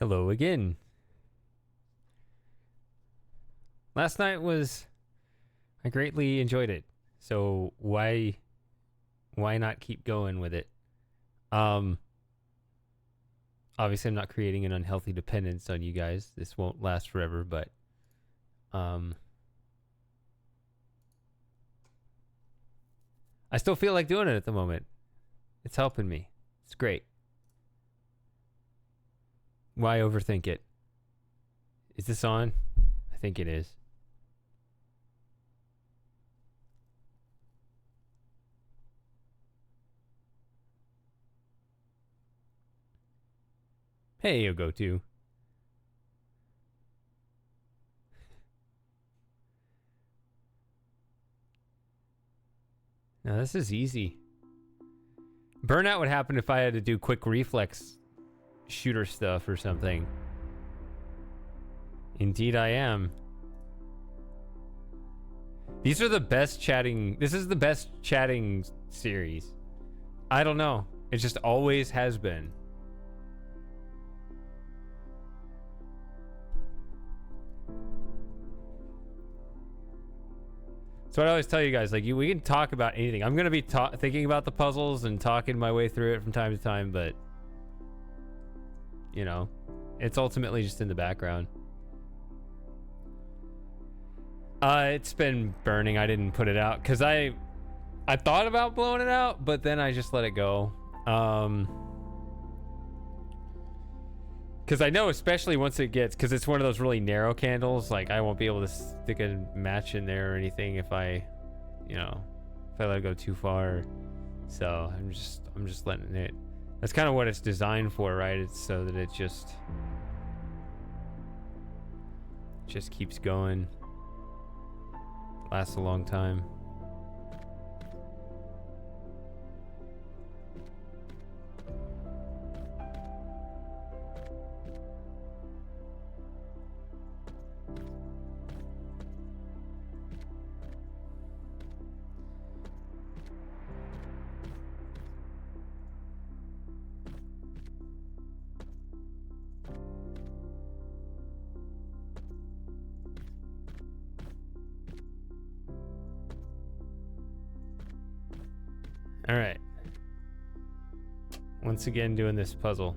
Hello again. Last night I greatly enjoyed it. So why not keep going with it? Um Obviously I'm not creating an unhealthy dependence on you guys. This won't last forever, but um I still feel like doing it at the moment. It's helping me. It's great. Why overthink it? Is this on? I think it is. Hey, you go to. Now this is easy. Burnout would happen if I had to do quick reflex shooter stuff or something. Indeed I am. These are the best chatting. This is the best chatting series. I don't know. It just always has been. So what I always tell you guys, like, we can talk about anything. I'm gonna be thinking about the puzzles and talking my way through it from time to time, but you know, it's ultimately just in the background. It's been burning. I didn't put it out because I thought about blowing it out, but then I just let it go. Because I know, especially once it gets, because it's one of those really narrow candles, like I won't be able to stick a match in there or anything if I let it go too far. So I'm just letting it. That's kind of what it's designed for, right? It's so that it just keeps going. Lasts a long time. All right. Once again, doing this puzzle.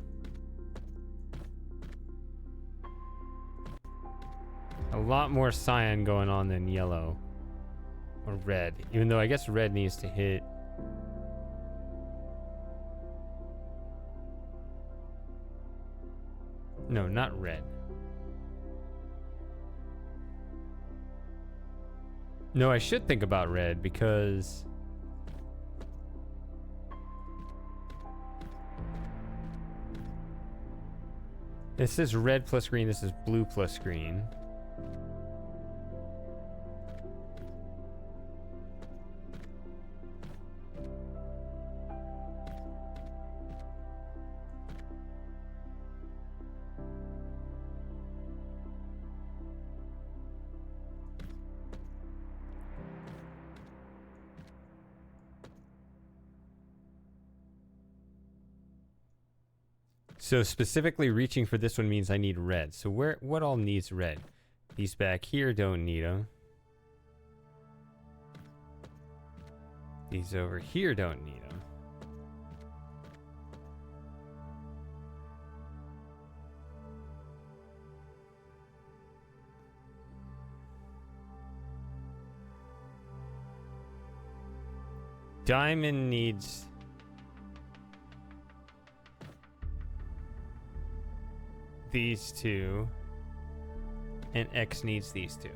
A lot more cyan going on than yellow or red, even though I guess red needs to hit. No, not red. No, I should think about red because this is red plus green, this is blue plus green. So specifically reaching for this one means I need red. So what all needs red? These back here don't need them. These over here don't need them. Diamond needs these two, and X needs these two.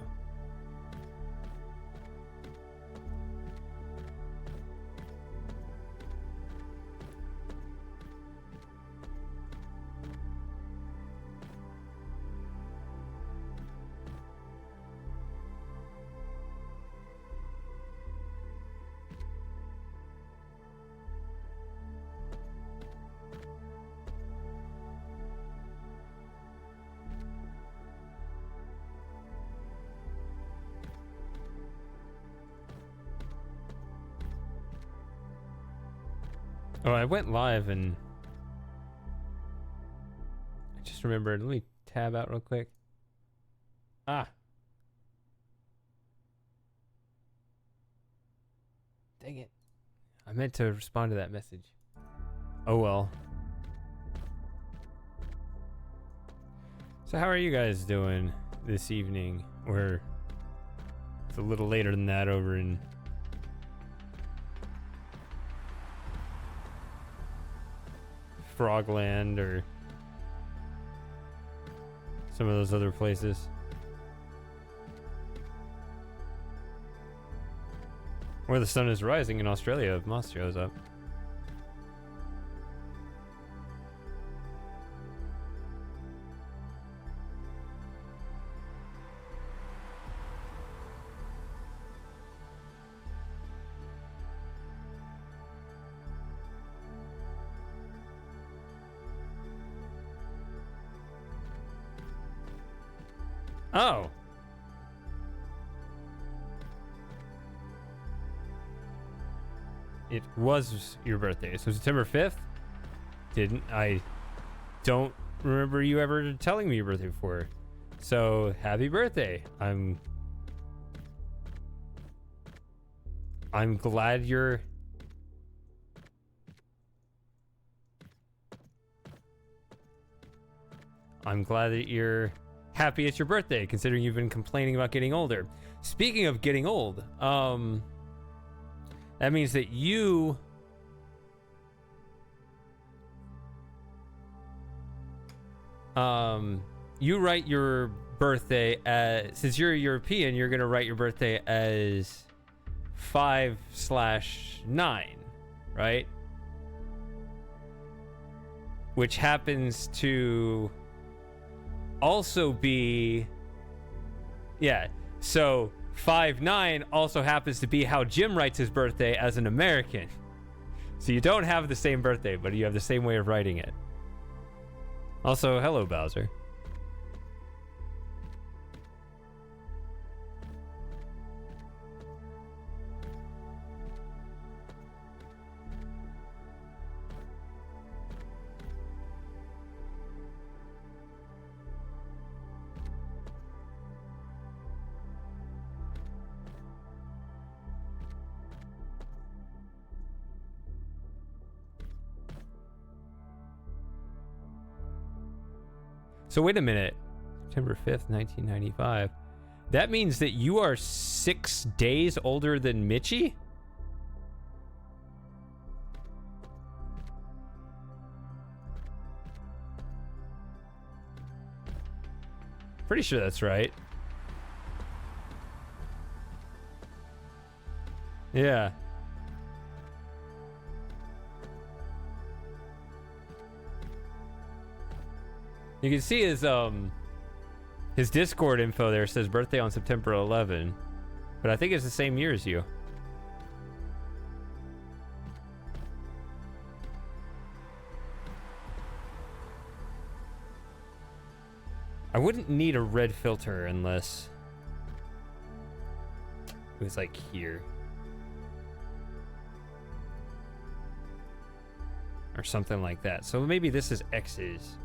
Oh, I went live and I just remembered. Let me tab out real quick. Ah. Dang it. I meant to respond to that message. Oh well. So how are you guys doing this evening? Or it's a little later than that over in Frogland or some of those other places. Where the sun is rising in Australia if Moss shows up. Oh. It was your birthday. So September 5th? I don't remember you ever telling me your birthday before. So happy birthday. I'm glad you're that you're happy it's your birthday, considering you've been complaining about getting older. Speaking of getting old, that means that you you write your birthday as, since you're European, you're gonna write your birthday as 5/9, right? Which happens to also be, yeah, so 5/9 also happens to be how Jim writes his birthday as an American. So you don't have the same birthday, but you have the same way of writing it. Also, hello, Bowser. So wait a minute. September 5th, 1995. That means that you are 6 days older than Mitchie? Pretty sure that's right. Yeah. You can see his Discord info there says birthday on September 11, but I think it's the same year as you. I wouldn't need a red filter unless it was like here. Or something like that. So maybe this is X's.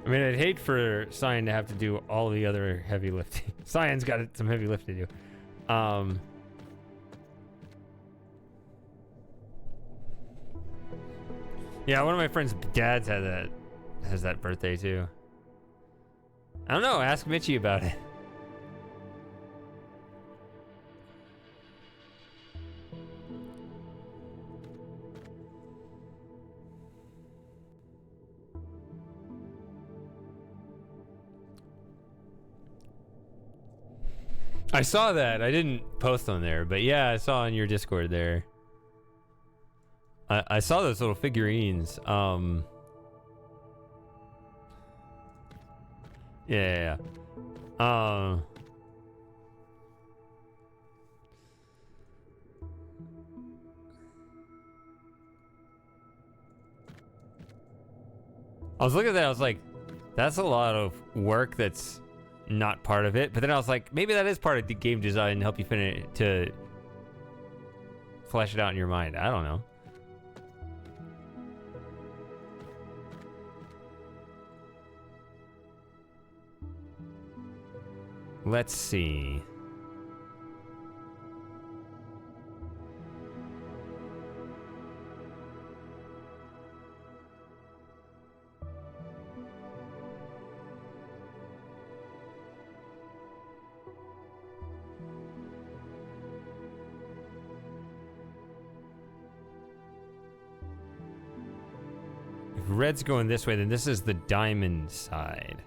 I mean, I'd hate for Cyan to have to do all the other heavy lifting. Cyan's got some heavy lifting to do. Yeah, one of my friends' dads has that birthday too. I don't know. Ask Mitchie about it. I saw that. I didn't post on there, but yeah, I saw on your Discord there. I saw those little figurines. Yeah. I was looking at that, I was like, that's a lot of work that's not part of it. But then I was like, maybe that is part of the game design and help you finish to flesh it out in your mind. I don't know. Let's see. If red's going this way, then this is the diamond side.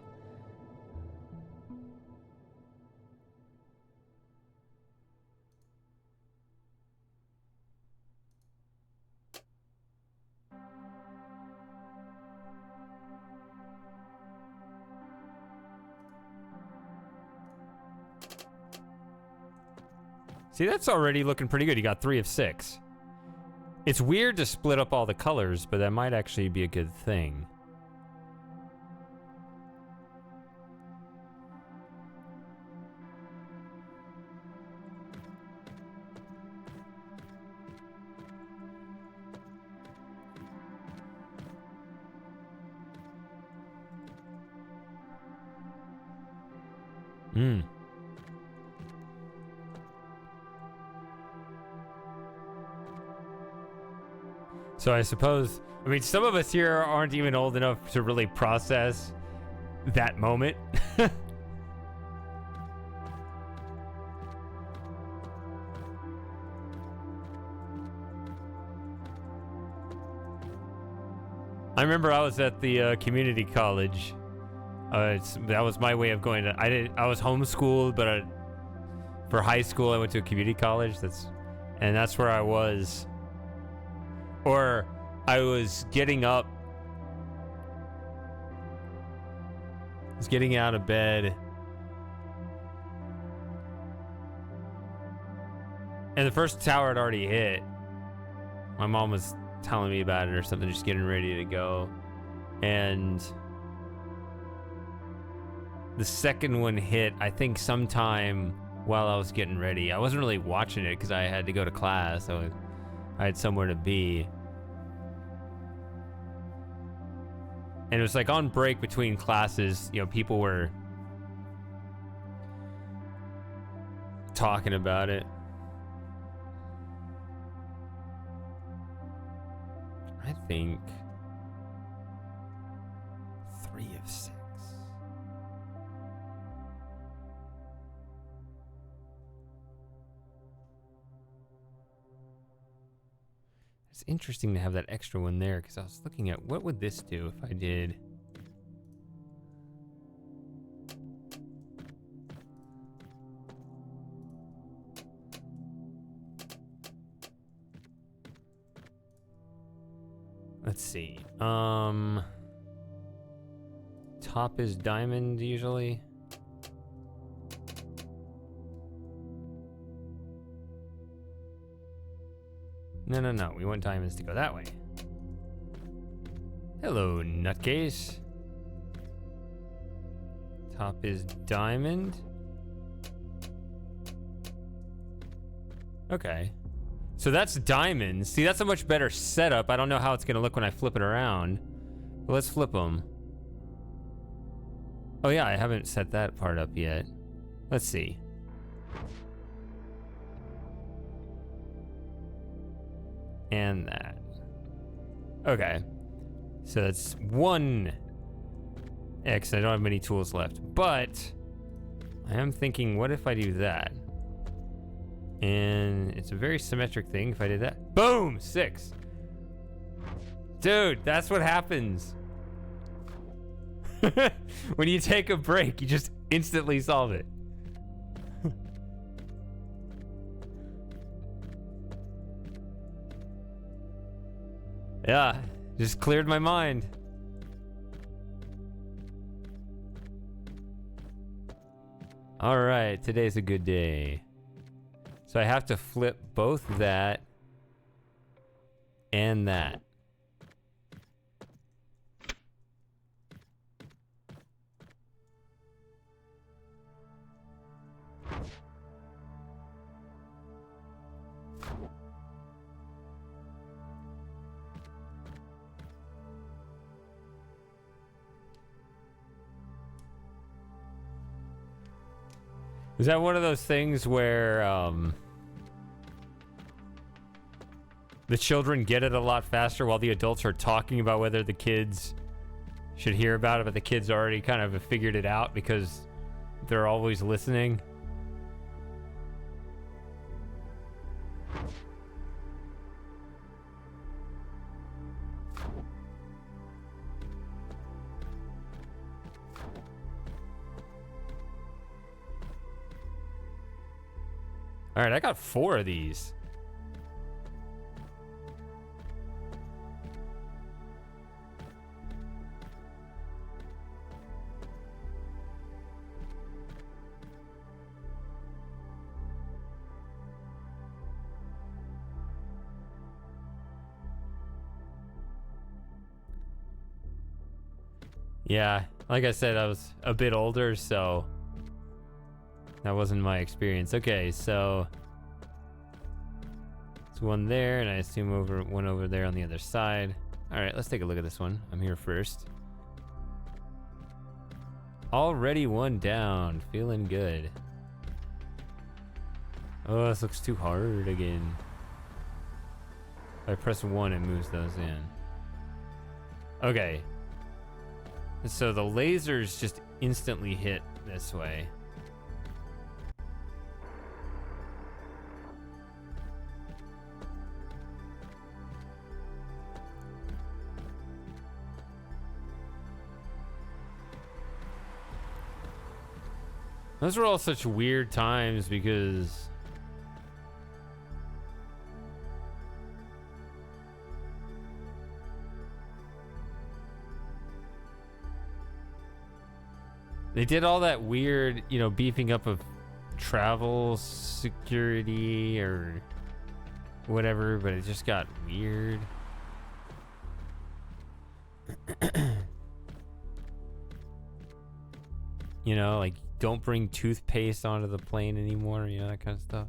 See, that's already looking pretty good. You got 3 of 6. It's weird to split up all the colors, but that might actually be a good thing. So I suppose, I mean, some of us here aren't even old enough to really process that moment. I remember I was at the community college. That was my way of going to. I was homeschooled, but for high school I went to a community college. That's where I was. Or I was getting up. I was getting out of bed. And the first tower had already hit. My mom was telling me about it or something, just getting ready to go. And the second one hit, I think sometime while I was getting ready. I wasn't really watching it because I had to go to class. I had somewhere to be. And it was like on break between classes, you know, people were talking about it. I think 3 of 6. It's interesting to have that extra one there because I was looking at what would this do if I did. Let's see. Top is diamond usually. No. We want diamonds to go that way. Hello, nutcase. Top is diamond. Okay. So that's diamonds. See, that's a much better setup. I don't know how it's going to look when I flip it around. But let's flip them. Oh, yeah, I haven't set that part up yet. Let's see. And that. Okay. So that's 1 X. I don't have many tools left. But I am thinking, what if I do that? And it's a very symmetric thing if I did that. Boom! 6. Dude, that's what happens. When you take a break, you just instantly solve it. Yeah, just cleared my mind. All right, today's a good day. So I have to flip both that and that. Is that one of those things where the children get it a lot faster while the adults are talking about whether the kids should hear about it, but the kids already kind of have figured it out because they're always listening? All right, I got 4 of these. Yeah, like I said, I was a bit older, so that wasn't my experience. Okay, so there's one there, and I assume one over there on the other side. All right, let's take a look at this one. I'm here first. Already one down, feeling good. Oh, this looks too hard again. If I press 1, it moves those in. Okay. So the lasers just instantly hit this way. Those were all such weird times because they did all that weird, you know, beefing up of travel security or whatever, but it just got weird. You know, like, don't bring toothpaste onto the plane anymore, you know, that kind of stuff.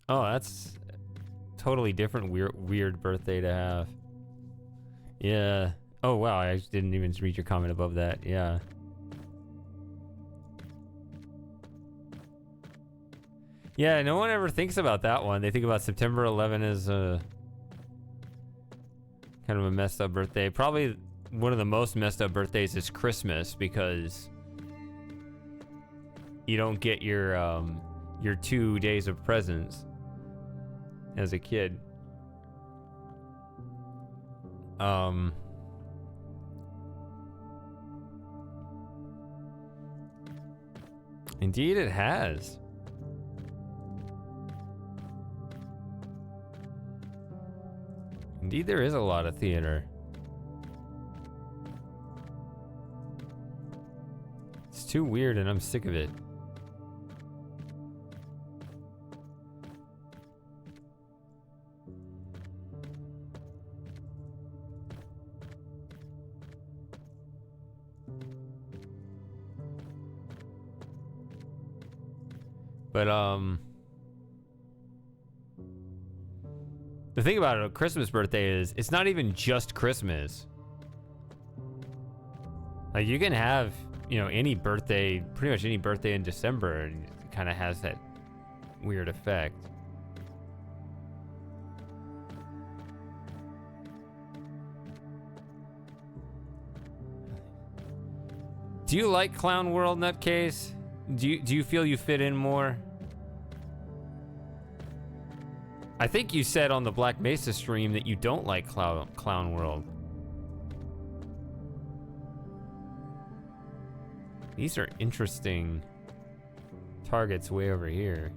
Oh, that's a totally different weird birthday to have. Yeah. Oh, wow, I didn't even read your comment above that. Yeah. Yeah, no one ever thinks about that one. They think about September 11 as a kind of a messed up birthday. Probably one of the most messed up birthdays is Christmas because you don't get your 2 days of presents as a kid. Indeed it has. Indeed there is a lot of theater. It's too weird and I'm sick of it. But the thing about a Christmas birthday is it's not even just Christmas. Like you can have, you know, any birthday, pretty much any birthday in December, and it kind of has that weird effect. Do you like Clown World, Nutcase? Do you feel you fit in more? I think you said on the Black Mesa stream that you don't like Clown World. These are interesting targets way over here.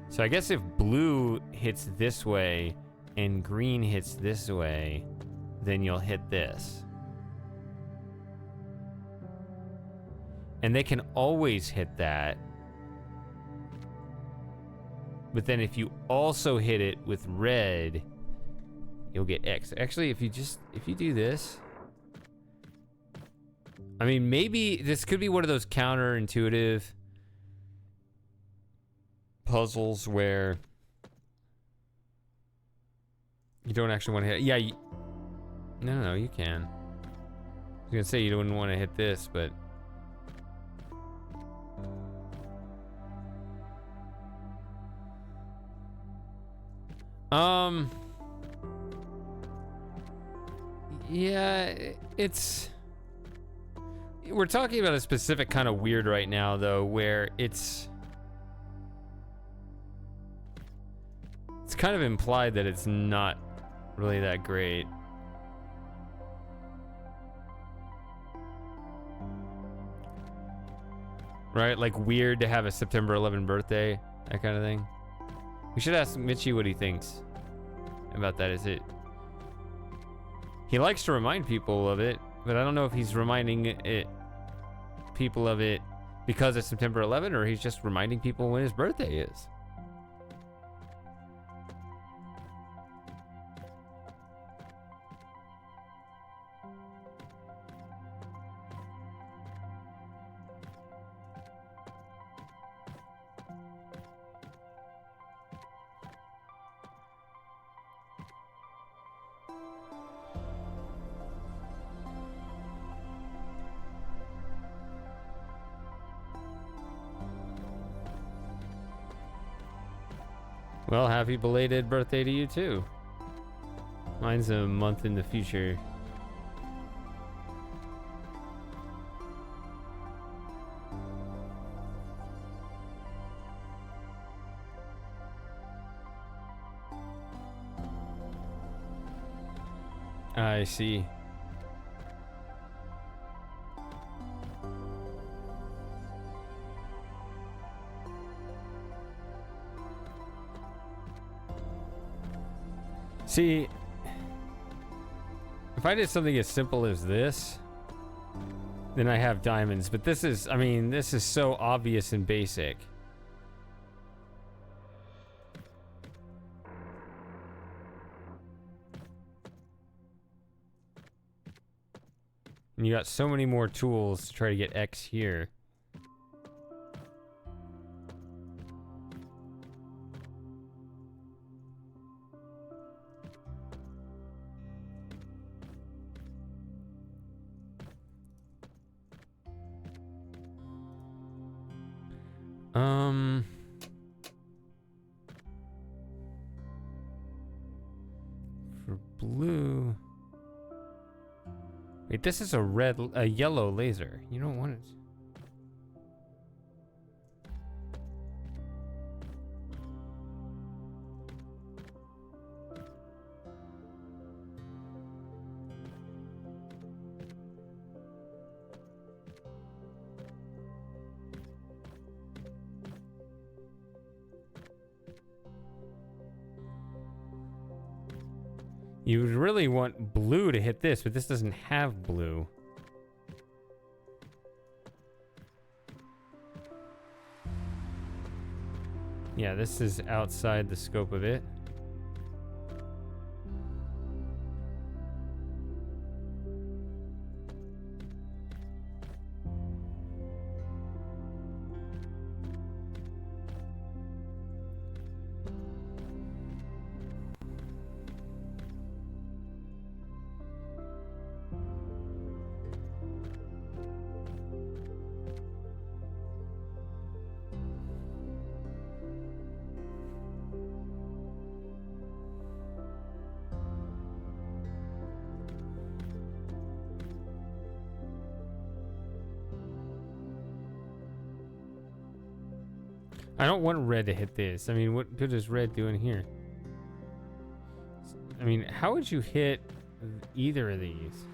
So I guess if blue hits this way and green hits this way, then you'll hit this. And they can always hit that. But then if you also hit it with red, you'll get X. Actually, if you do this, I mean, maybe this could be one of those counterintuitive puzzles where you don't actually want to hit. Yeah, no, you can. I was gonna say you don't want to hit this, but yeah, we're talking about a specific kind of weird right now, though, where it's kind of implied that it's not really that great. Right? Like weird to have a September 11 birthday, that kind of thing. We should ask Mitchie what he thinks about that. Is it... He likes to remind people of it, but I don't know if he's reminding people of it because it's September 11, or he's just reminding people when his birthday is. Well, happy belated birthday to you too. Mine's a month in the future. I see. See, if I did something as simple as this, then I have diamonds. But this is, I mean, this is so obvious and basic. And you got so many more tools to try to get X here. For blue. Wait, this is a yellow laser. You don't want it. You would really want blue to hit this, but this doesn't have blue. Yeah, this is outside the scope of it. I don't want red to hit this. I mean, what good is red doing here? I mean, how would you hit either of these?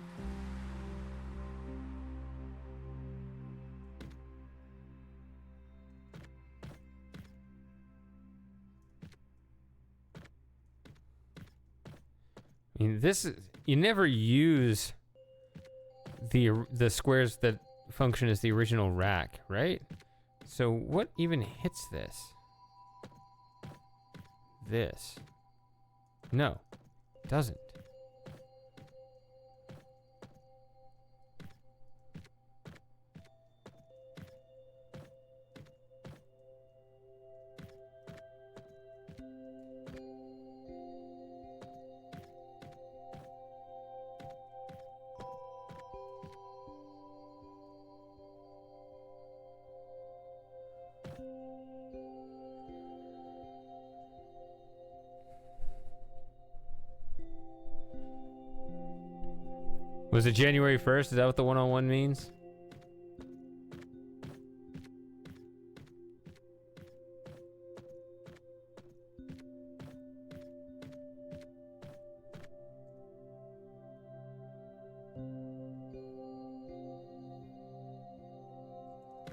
I mean, this is, you never use the squares that function as the original rack, right? So what even hits this? This. No, it doesn't. Was it January 1st? Is that what the one-on-one means?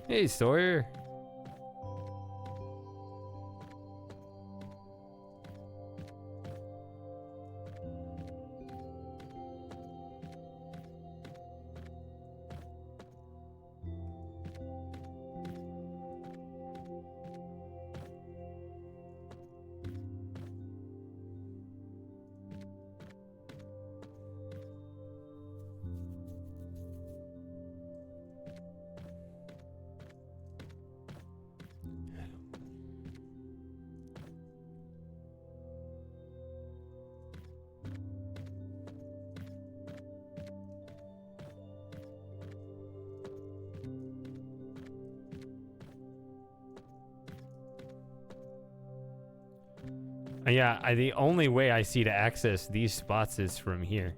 Hey, Sawyer. Yeah, the only way I see to access these spots is from here.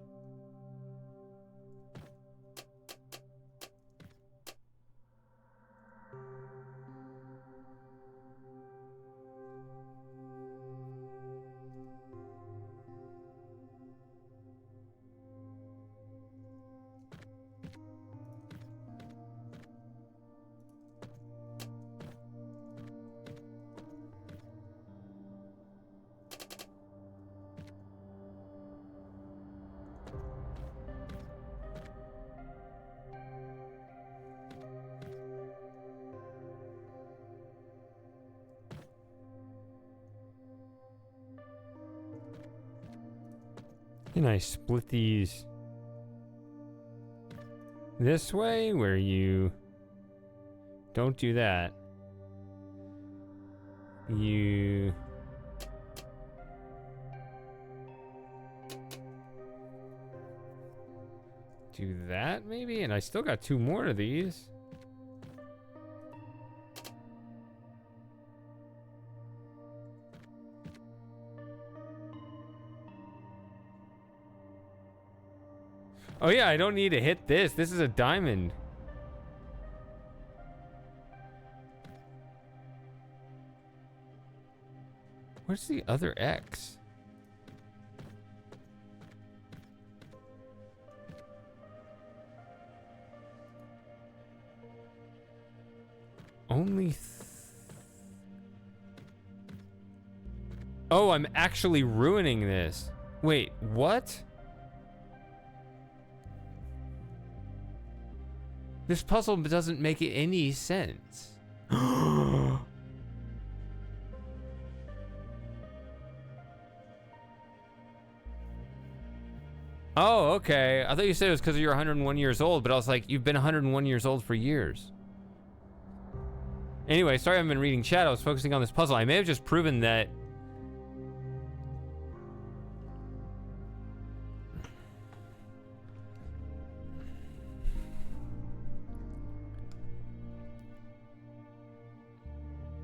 Can I split these this way where you don't do that? You do that maybe? And I still got 2 more of these. Oh yeah, I don't need to hit this. This is a diamond. Where's the other X? Only oh, I'm actually ruining this. Wait, what? This puzzle doesn't make any sense. Oh, okay. I thought you said it was because you're 101 years old, but I was like, you've been 101 years old for years. Anyway, sorry I haven't been reading chat. I was focusing on this puzzle. I may have just proven that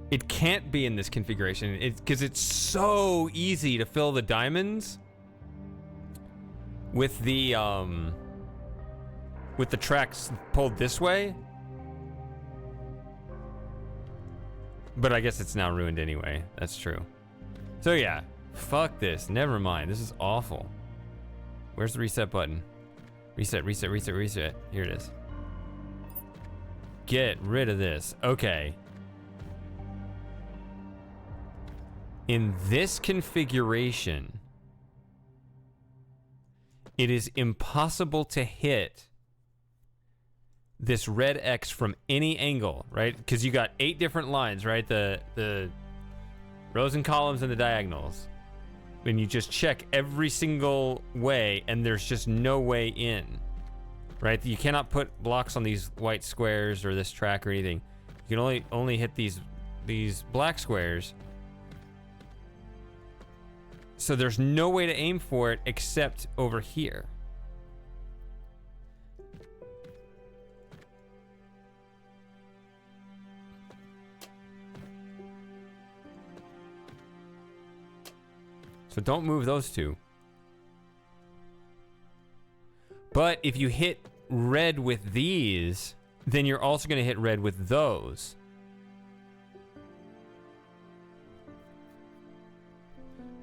it can't be in this configuration. Because it's so easy to fill the diamonds with the tracks pulled this way. But I guess it's now ruined anyway. That's true. So yeah, fuck this. Never mind. This is awful. Where's the reset button? Reset, reset, reset, reset. Here it is. Get rid of this. Okay. In this configuration, it is impossible to hit this red X from any angle, right? Because you got 8 different lines, right? The rows and columns and the diagonals. And you just check every single way, and there's just no way in, right? You cannot put blocks on these white squares or this track or anything. You can only hit these black squares. So there's no way to aim for it except over here. So don't move those two. But if you hit red with these, then you're also going to hit red with those.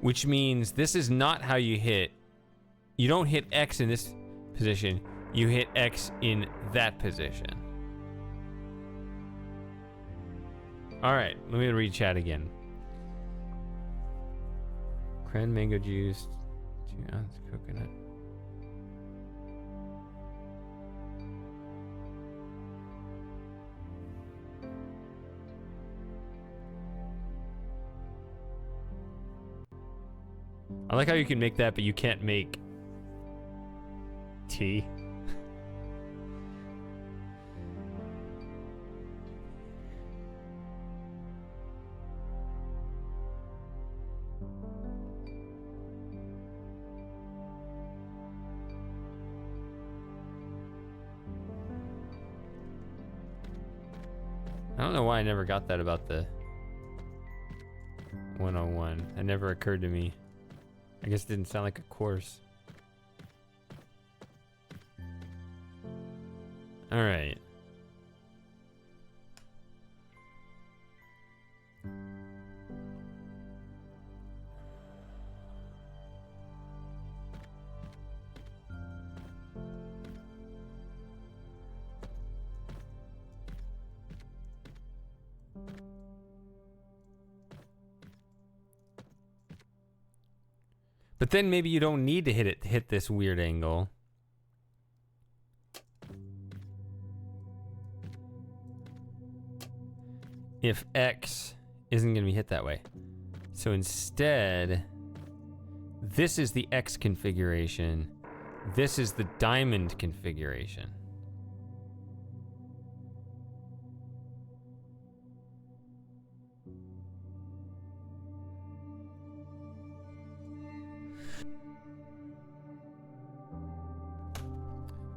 Which means this is not how you hit. You don't hit X in this position. You hit X in that position. All right, let me read chat again. Cran mango juice, 2 ounce coconut. I like how you can make that, but you can't make tea. I don't know why I never got that about the 101. It never occurred to me. I guess it didn't sound like a course. All right. But then maybe you don't need to hit this weird angle. If X isn't going to be hit that way. So instead, this is the X configuration. This is the diamond configuration.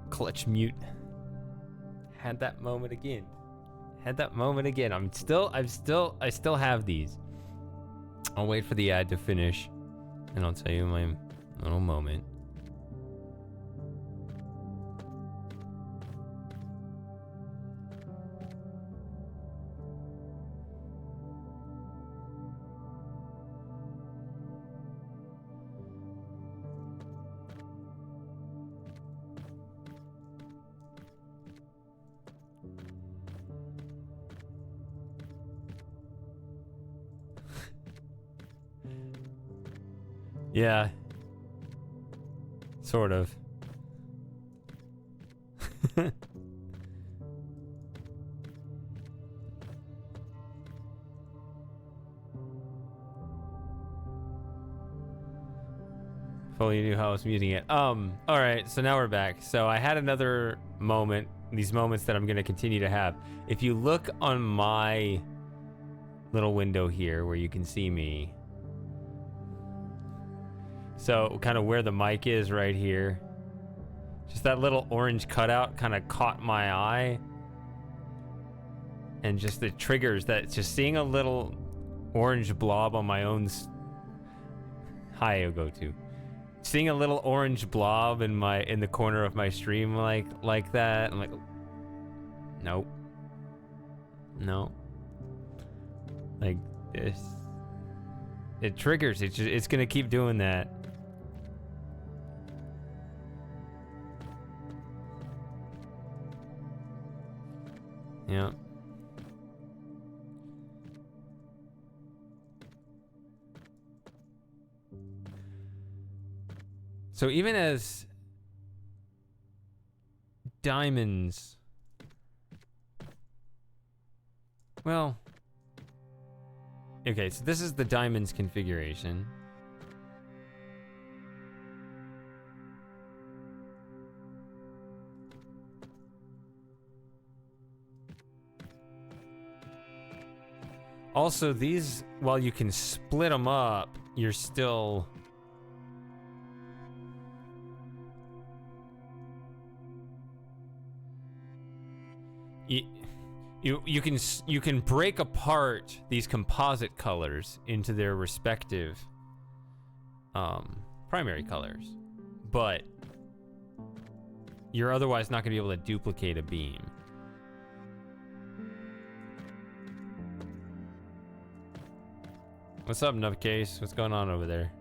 Clutch mute. Had that moment again. Had that moment again. I still have these. I'll wait for the ad to finish, and I'll tell you my little moment. Yeah. Sort of. If only you knew how I was muting it. All right, so now we're back. So I had another moment, these moments that I'm going to continue to have. If you look on my little window here where you can see me, so kind of where the mic is right here, just that little orange cutout kind of caught my eye, and just the triggers that just seeing a little orange blob on my own seeing a little orange blob in the corner of my stream like that, I'm like, nope, no, like this, it triggers, it's gonna keep doing that. Yeah. So even as diamonds. Well, okay, so this is the diamonds configuration. Also, these, while you can split them up, you're still... You can break apart these composite colors into their respective primary colors, but you're otherwise not going to be able to duplicate a beam. What's up, Nutcase? What's going on over there?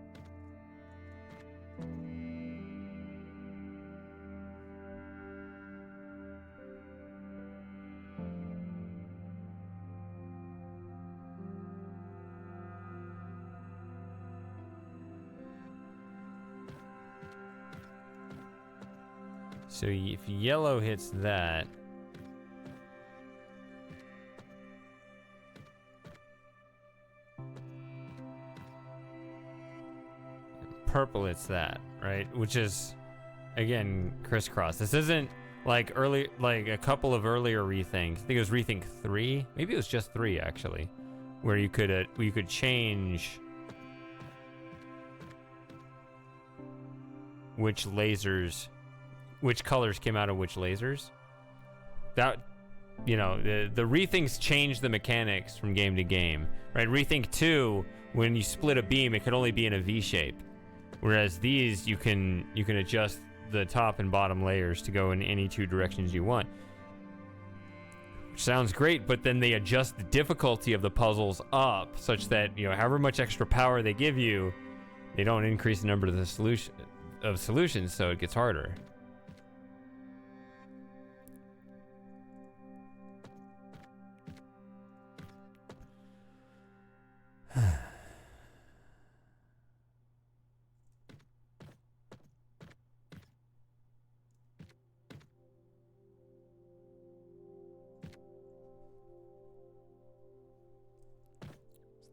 So if yellow hits that, purple hits that, right? Which is, again, crisscross. This isn't like a couple of earlier rethinks. I think it was ReThink 3. Maybe it was just 3 actually, where you could change which colors came out of which lasers. That, you know, the rethinks changed the mechanics from game to game, right? ReThink 2, when you split a beam, it could only be in a V shape, whereas these you can adjust the top and bottom layers to go in any two directions you want. Which sounds great, but then they adjust the difficulty of the puzzles up such that, you know, however much extra power they give you, they don't increase the number of the solutions, so it gets harder.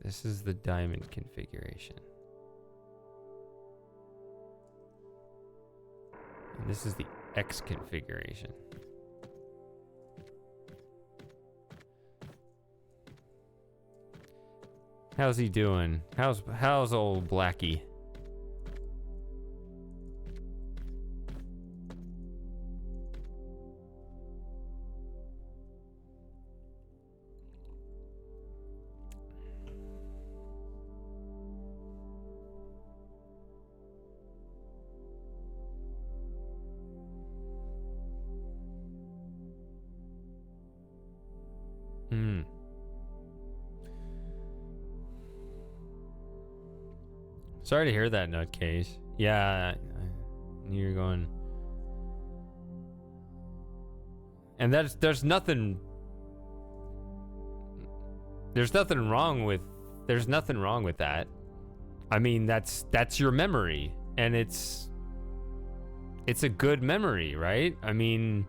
This is the diamond configuration. And this is the X configuration. How's he doing? How's old Blackie? Sorry to hear that, Nutcase. Yeah, I knew you were going. And there's nothing wrong with that. I mean, that's your memory, and it's a good memory, right? I mean,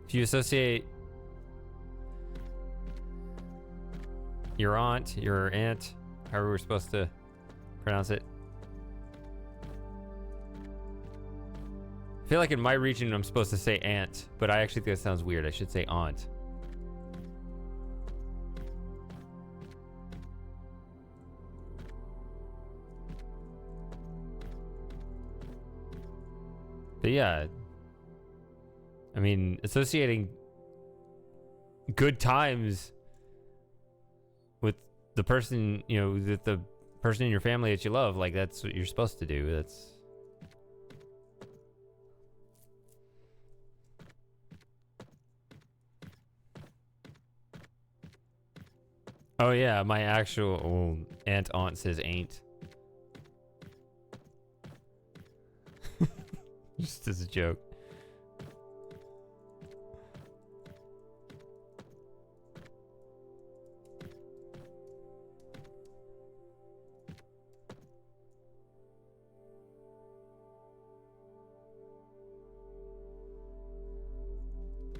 if you associate your aunt, however we're supposed to pronounce it. I feel like in my region I'm supposed to say aunt, but I actually think that sounds weird. I should say aunt. But yeah, I mean, associating good times with the person, you know, with the person in your family that you love, like, that's what you're supposed to do. That's... Oh yeah, my actual aunt says ain't. Just as a joke.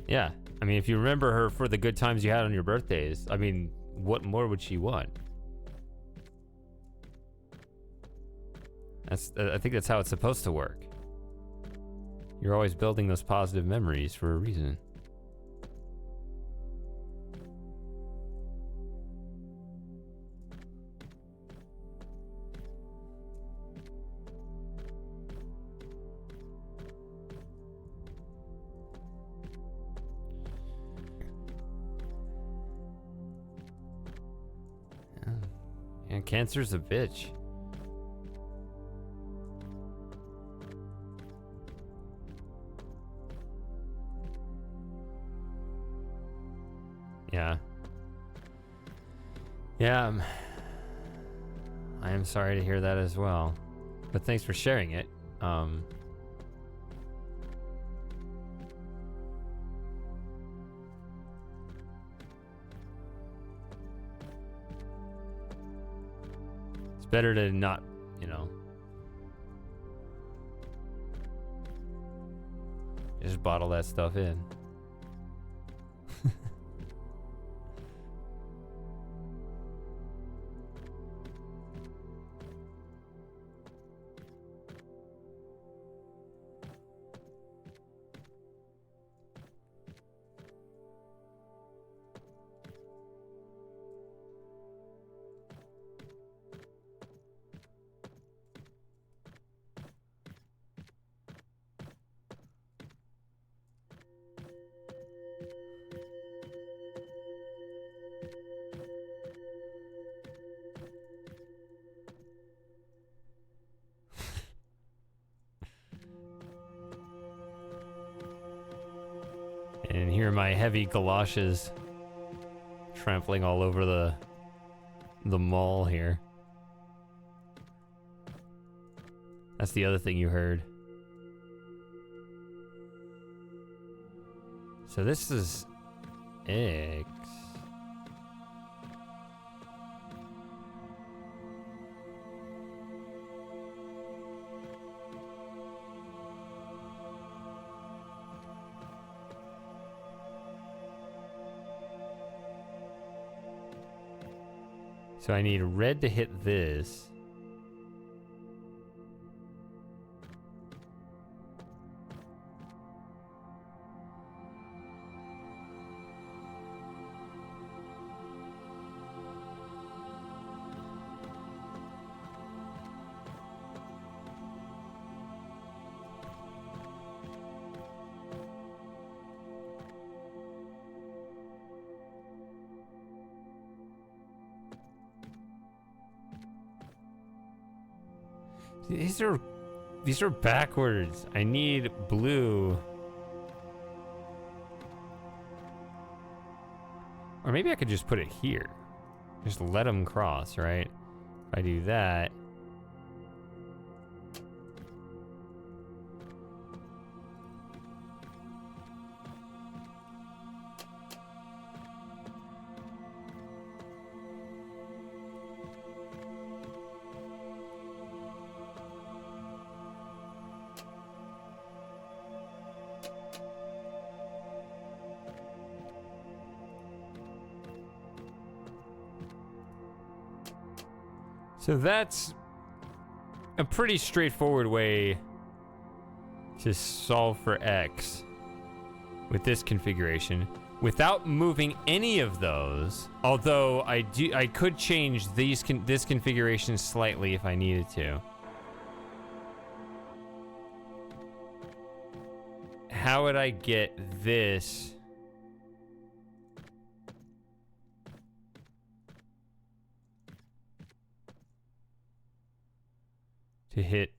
Yeah. I mean, if you remember her for the good times you had on your birthdays, I mean, what more would she want? I think that's how it's supposed to work. You're always building those positive memories for a reason. And cancer's a bitch. Yeah. Yeah. I am sorry to hear that as well. But thanks for sharing it. It's better to not, you know, just bottle that stuff in. And here are my heavy galoshes trampling all over the mall here. That's the other thing you heard. So this is X. So I need red to hit this. These are backwards. I need blue. Or maybe I could just put it here. Just let them cross, right? If I do that. So that's a pretty straightforward way to solve for X with this configuration without moving any of those. Although I could change this configuration slightly if I needed to. How would I get this to hit?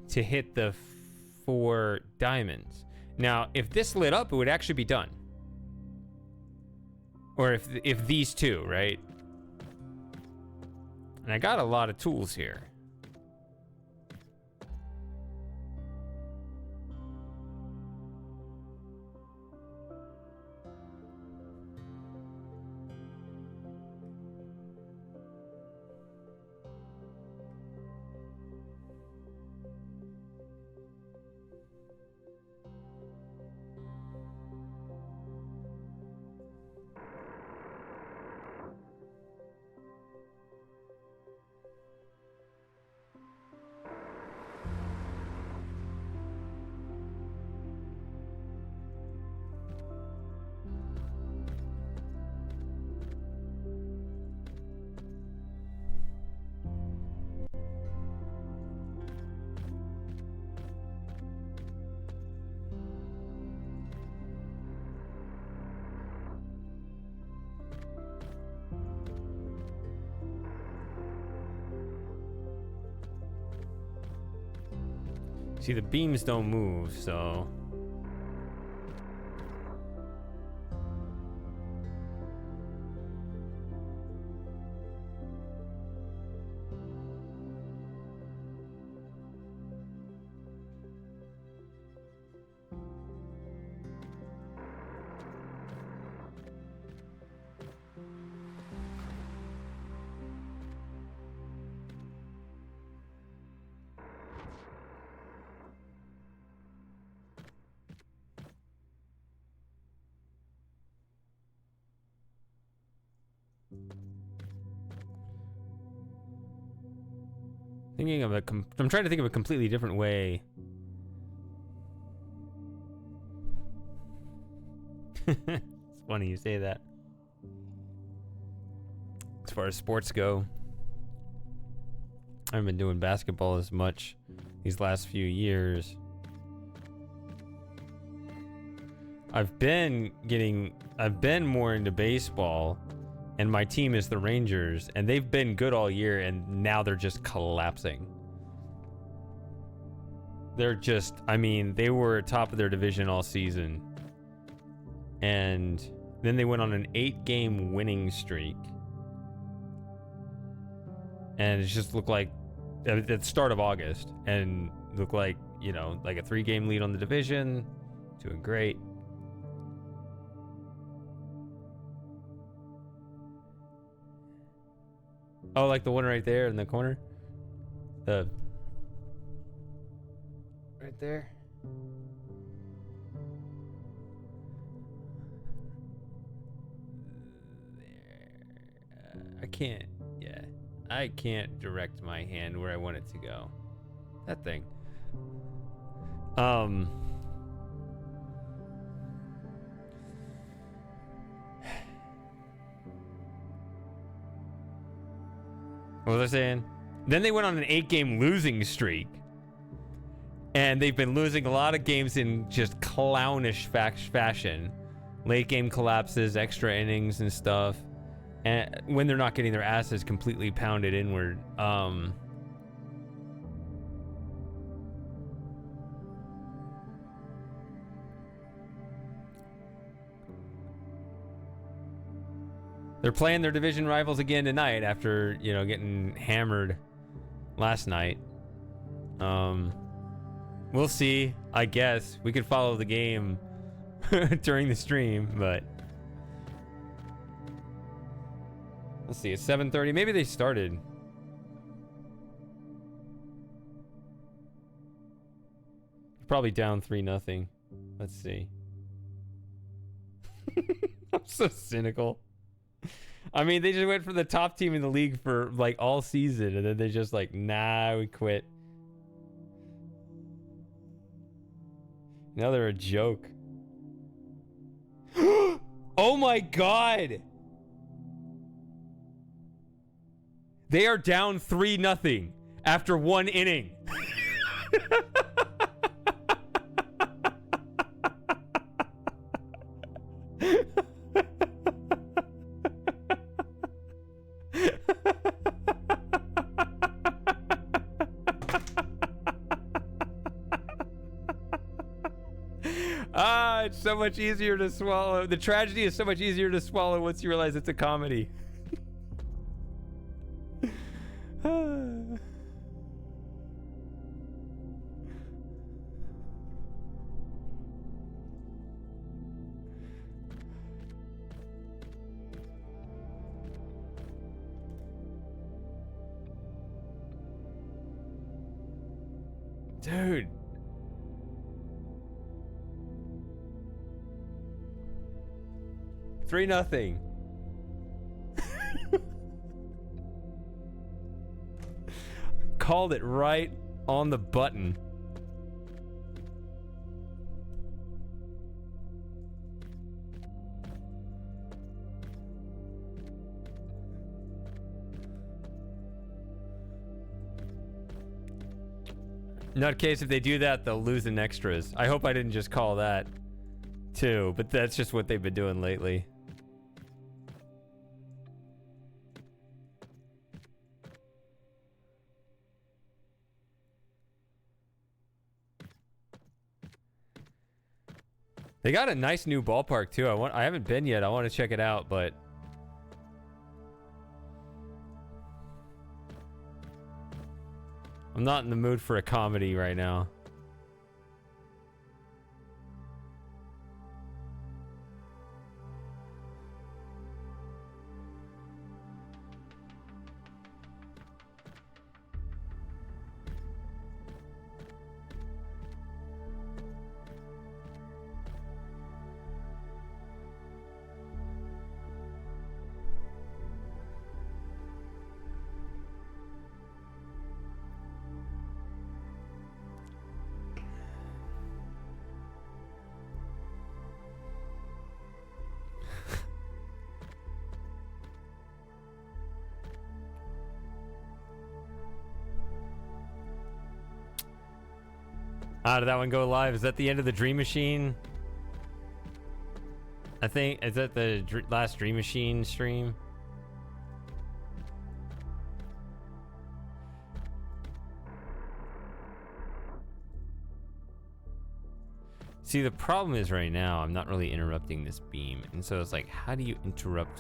To hit the 4 diamonds. Now, if this lit up, it would actually be done. Or if these two, right? And I got a lot of tools here. See, the beams don't move, so... Thinking of I'm trying to think of a completely different way. It's funny you say that. As far as sports go, I haven't been doing basketball as much these last few years. I've been more into baseball, and my team is the Rangers, and they've been good all year, and now they're just collapsing. They're just, I mean, they were top of their division all season. And then they went on an 8-game winning streak. And it just looked like, at the start of August, and looked like, you know, like a 3-game lead on the division. Doing great. Oh, like the one right there in the corner? The... right there? I can't, yeah. I can't direct my hand where I want it to go. That thing. What was I saying? Then they went on an 8-game losing streak. And they've been losing a lot of games in just clownish fashion. Late game collapses, extra innings and stuff. And when they're not getting their asses completely pounded inward. They're playing their division rivals again tonight after, you know, getting hammered last night. We'll see. I guess we could follow the game during the stream, but let's see. It's 7:30. Maybe they started. Probably down 3-0. Let's see. I'm so cynical. I mean, they just went for the top team in the league for like all season, and then they just like, nah, we quit. Now they're a joke. Oh my god! They are down 3-0 after 1 inning. It's so much easier to swallow. The tragedy is so much easier to swallow once you realize it's a comedy. Dude. Three nothing. Called it right on the button. Nutcase, if they do that, they'll lose in extras. I hope I didn't just call that too, but that's just what they've been doing lately. They got a nice new ballpark too. I haven't been yet. I want to check it out, but I'm not in the mood for a comedy right now. How did that one go live? Is that the end of the Dream Machine? I think, is that the last Dream Machine stream? See, the problem is right now, I'm not really interrupting this beam. And so it's like, how do you interrupt?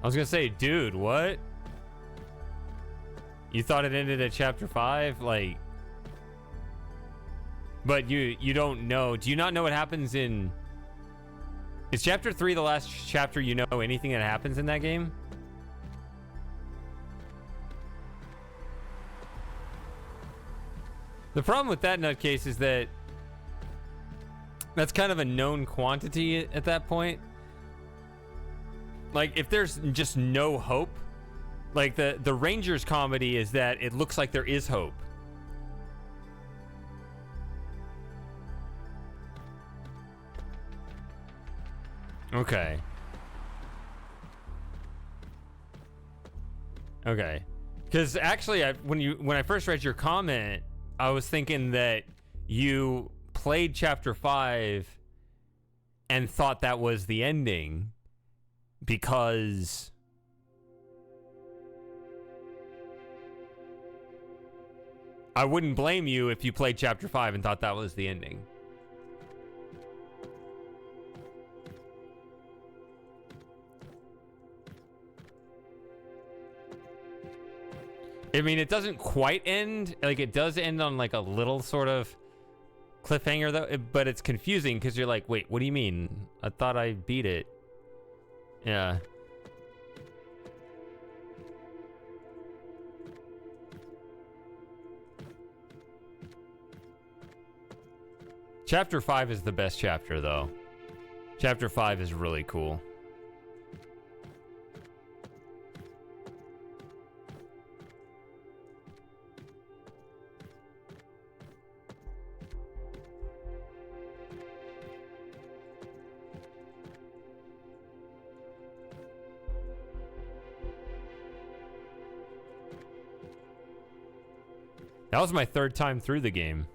I was gonna say, dude, what? You thought it ended at chapter 5? Like, but you don't know. Do you not know what happens in... Is chapter 3 the last chapter you know anything that happens in that game? The problem with that nutcase is that that's kind of a known quantity at that point. Like, if there's just no hope, like the Rangers comedy is that it looks like there is hope. Okay. Okay. Because actually, when I first read your comment, I was thinking that you played chapter 5 and thought that was the ending because I wouldn't blame you if you played chapter 5 and thought that was the ending. I mean, it doesn't quite end. Like, it does end on, like, a little sort of cliffhanger, though. But it's confusing because you're like, wait, what do you mean? I thought I beat it. Yeah. Chapter 5 is the best chapter, though. Chapter 5 is really cool. That was my third time through the game.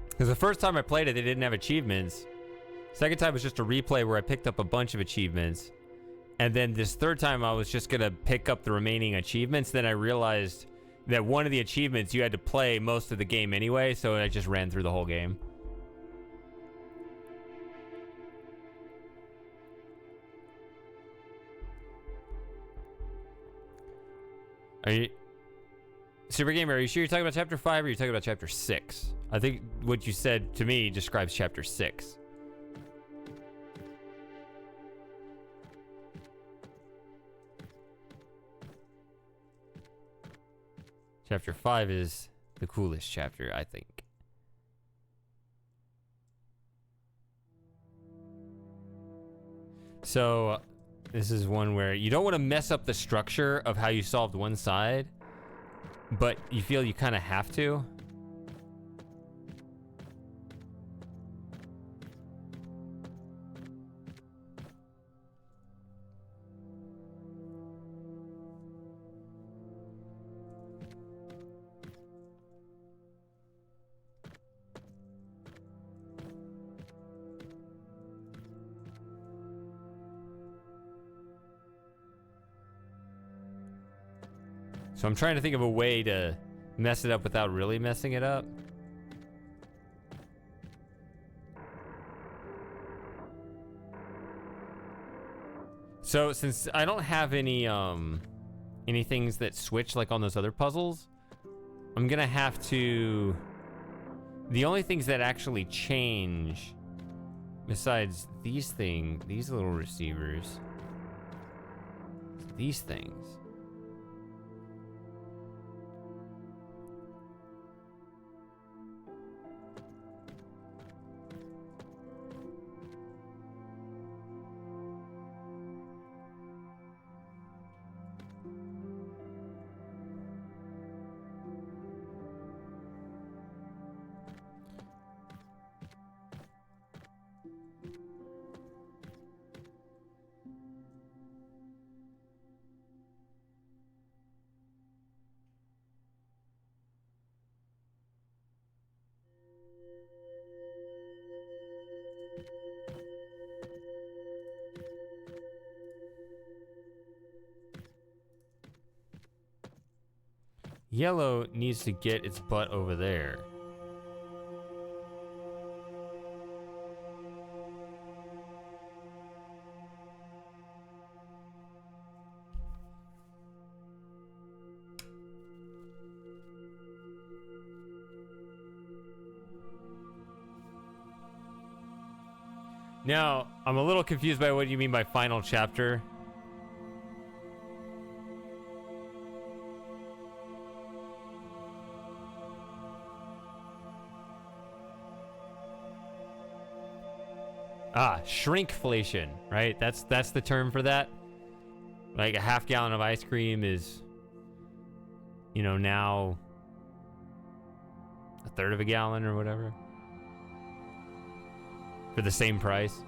Because the first time I played it, they didn't have achievements. Second time was just a replay where I picked up a bunch of achievements. And then this third time, I was just going to pick up the remaining achievements. Then I realized that one of the achievements, you had to play most of the game anyway, so I just ran through the whole game. Are you... Super Gamer, are you sure you're talking about chapter 5 or are you talking about chapter 6? I think what you said to me describes chapter 6. Chapter 5 is the coolest chapter, I think. So, this is one where you don't want to mess up the structure of how you solved one side, but you feel you kind of have to. So I'm trying to think of a way to mess it up without really messing it up. So since I don't have any things that switch like on those other puzzles, I'm gonna have to... The only things that actually change besides these little receivers, these things. Yellow needs to get its butt over there. Now, I'm a little confused by what you mean by final chapter. Ah, shrinkflation, right? That's the term for that. Like a half gallon of ice cream is, you know, now a third of a gallon or whatever. For the same price.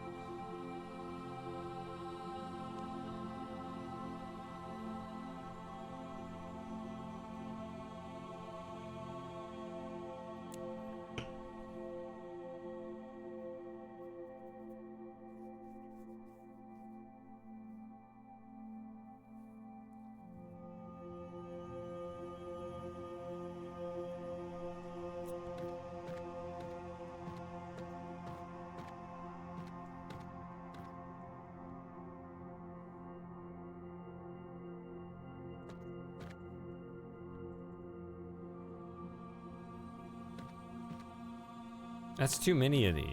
That's too many of these.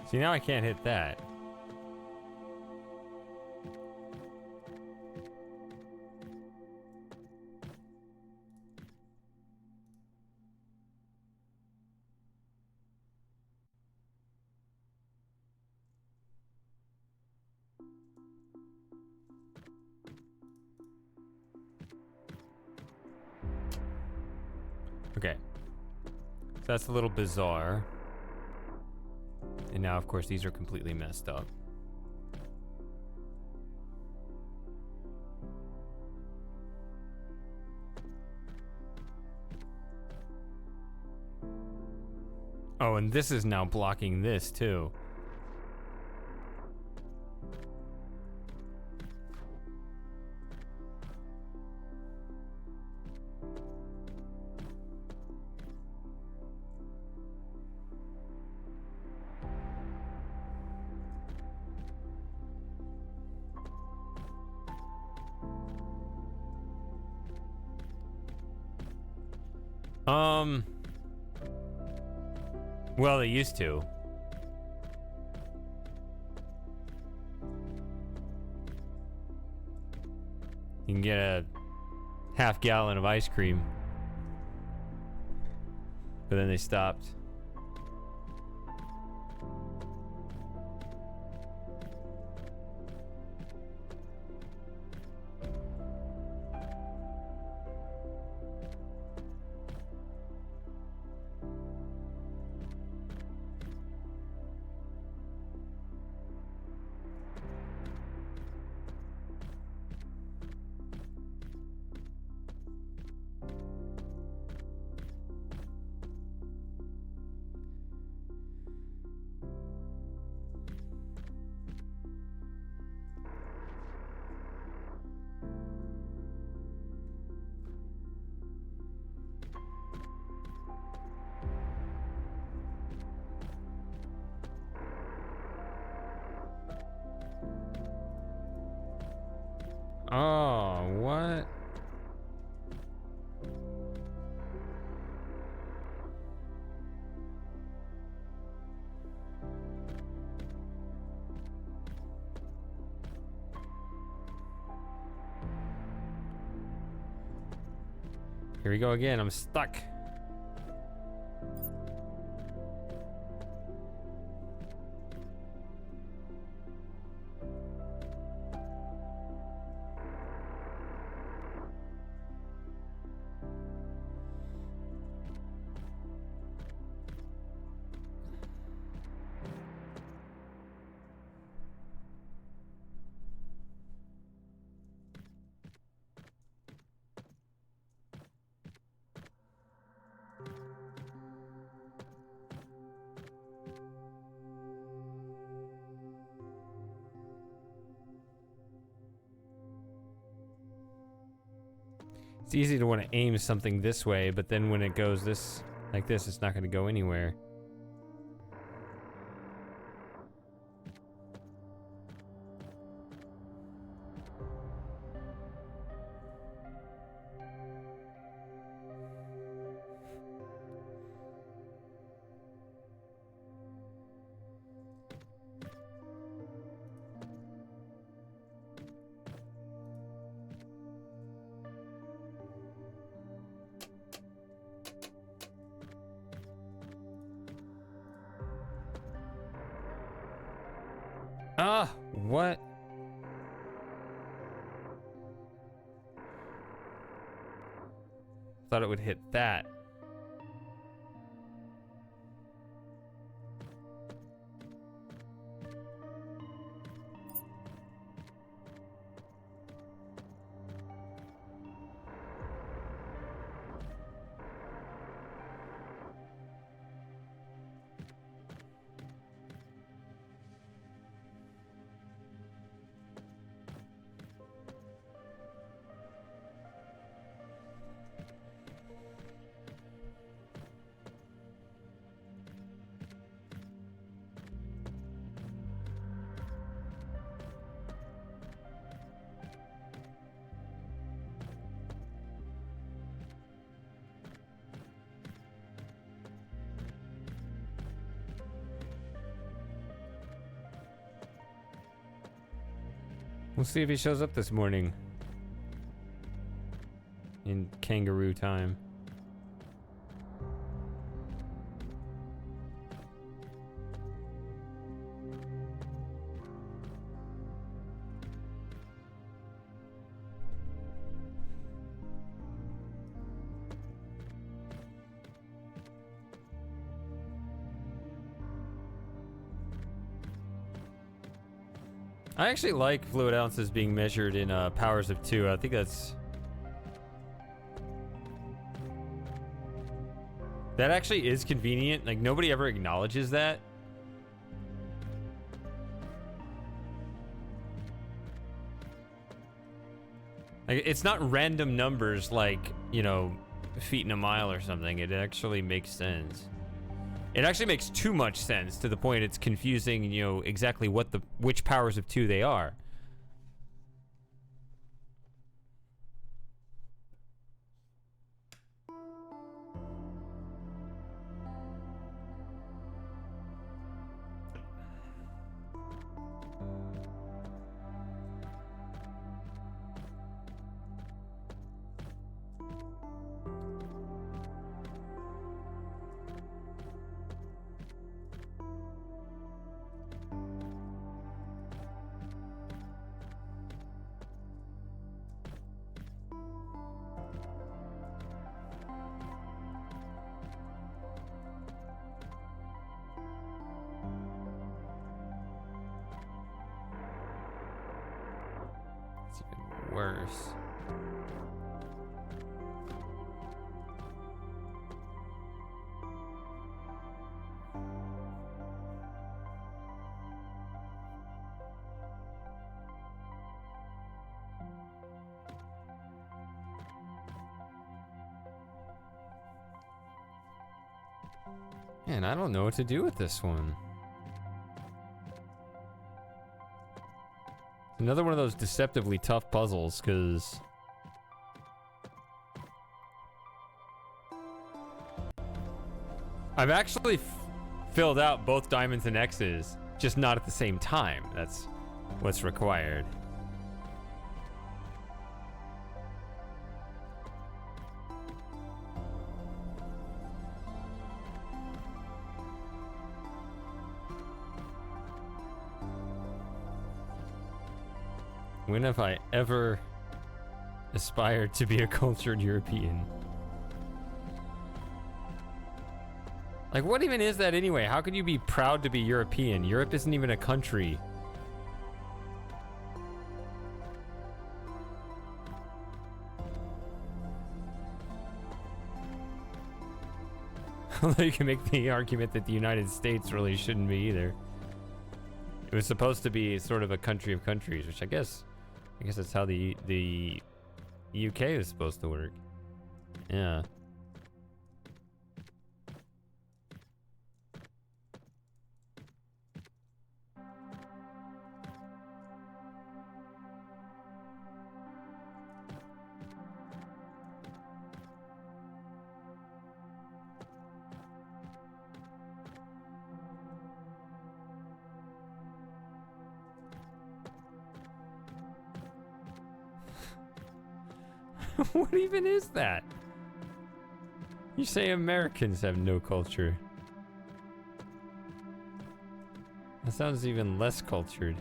See, now I can't hit that. Okay. So that's a little bizarre. And now, of course, these are completely messed up. Oh, and this is now blocking this, too. Well, they used to. You can get a half gallon of ice cream. But then they stopped. Oh, what? Here we go again. I'm stuck. It's easy to want to aim something this way, but then when it goes this, like this, it's not going to go anywhere. Ah, what? Thought it would hit that. We'll see if he shows up this morning. In kangaroo time. I actually like fluid ounces being measured in powers of 2. I think that actually is convenient. Like, nobody ever acknowledges that. Like, it's not random numbers like, you know, feet in a mile or something. It actually makes sense. It actually makes too much sense to the point it's confusing, you know, exactly which powers of 2 they are. It's even worse. Man, I don't know what to do with this one. Another one of those deceptively tough puzzles, because I've actually filled out both diamonds and X's, just not at the same time. That's what's required. When have I ever aspired to be a cultured European? Like, what even is that anyway? How can you be proud to be European? Europe isn't even a country. Although you can make the argument that the United States really shouldn't be either. It was supposed to be sort of a country of countries, which I guess that's how the UK is supposed to work. Yeah. What even is that? You say Americans have no culture. That sounds even less cultured.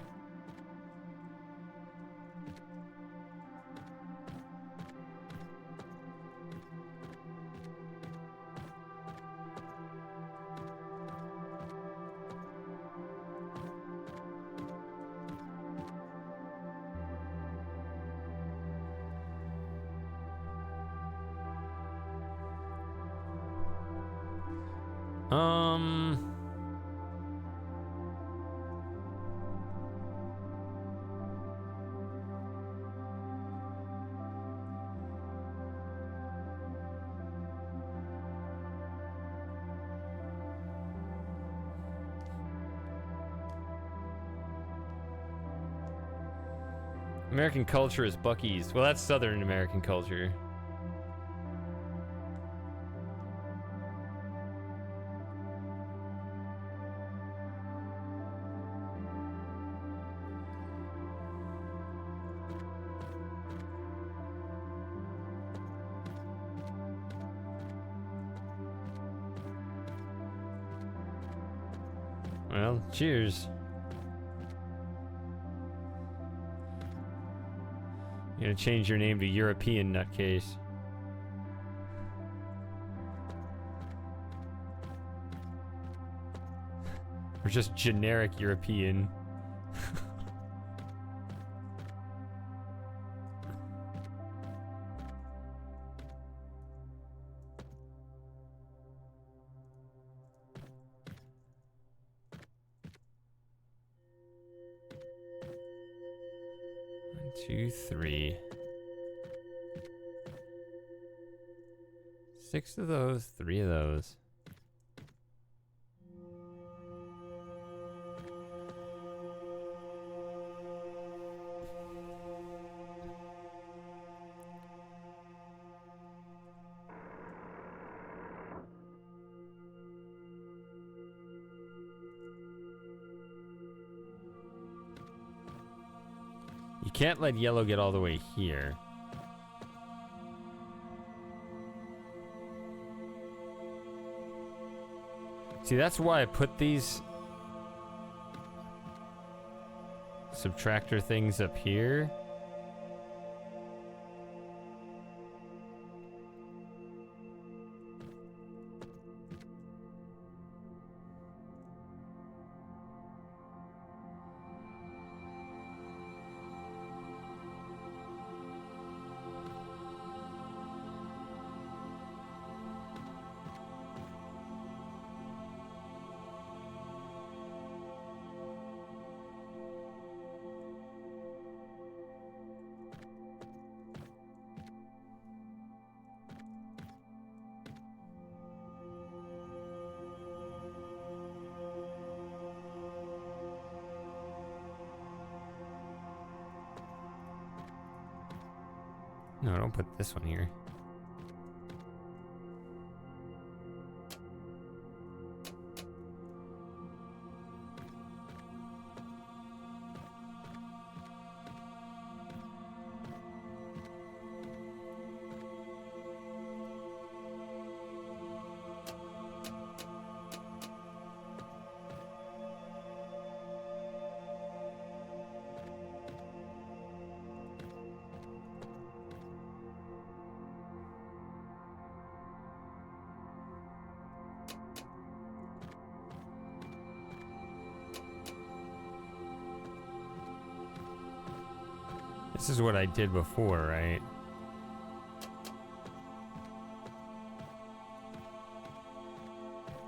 American culture is Buc-ee's. Well, that's Southern American culture. Well, cheers. You're gonna change your name to European nutcase. Or just generic European. One, two, three. 6 of those, 3 of those. You can't let yellow get all the way here. See, that's why I put these subtractor things up here. No, don't put this one here. This is what I did before, right?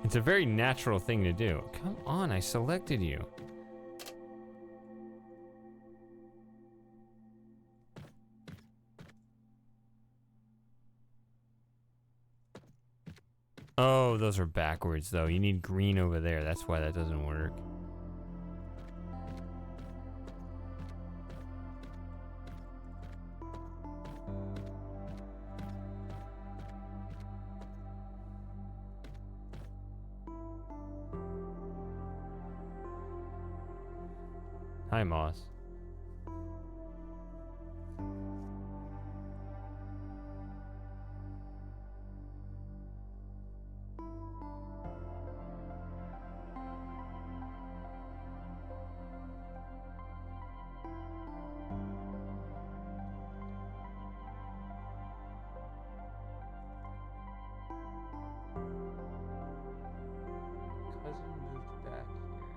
It's a very natural thing to do. Come on, I selected you. Oh, those are backwards though. You need green over there. That's why that doesn't work. Hi, Moss. Cousin moved back here.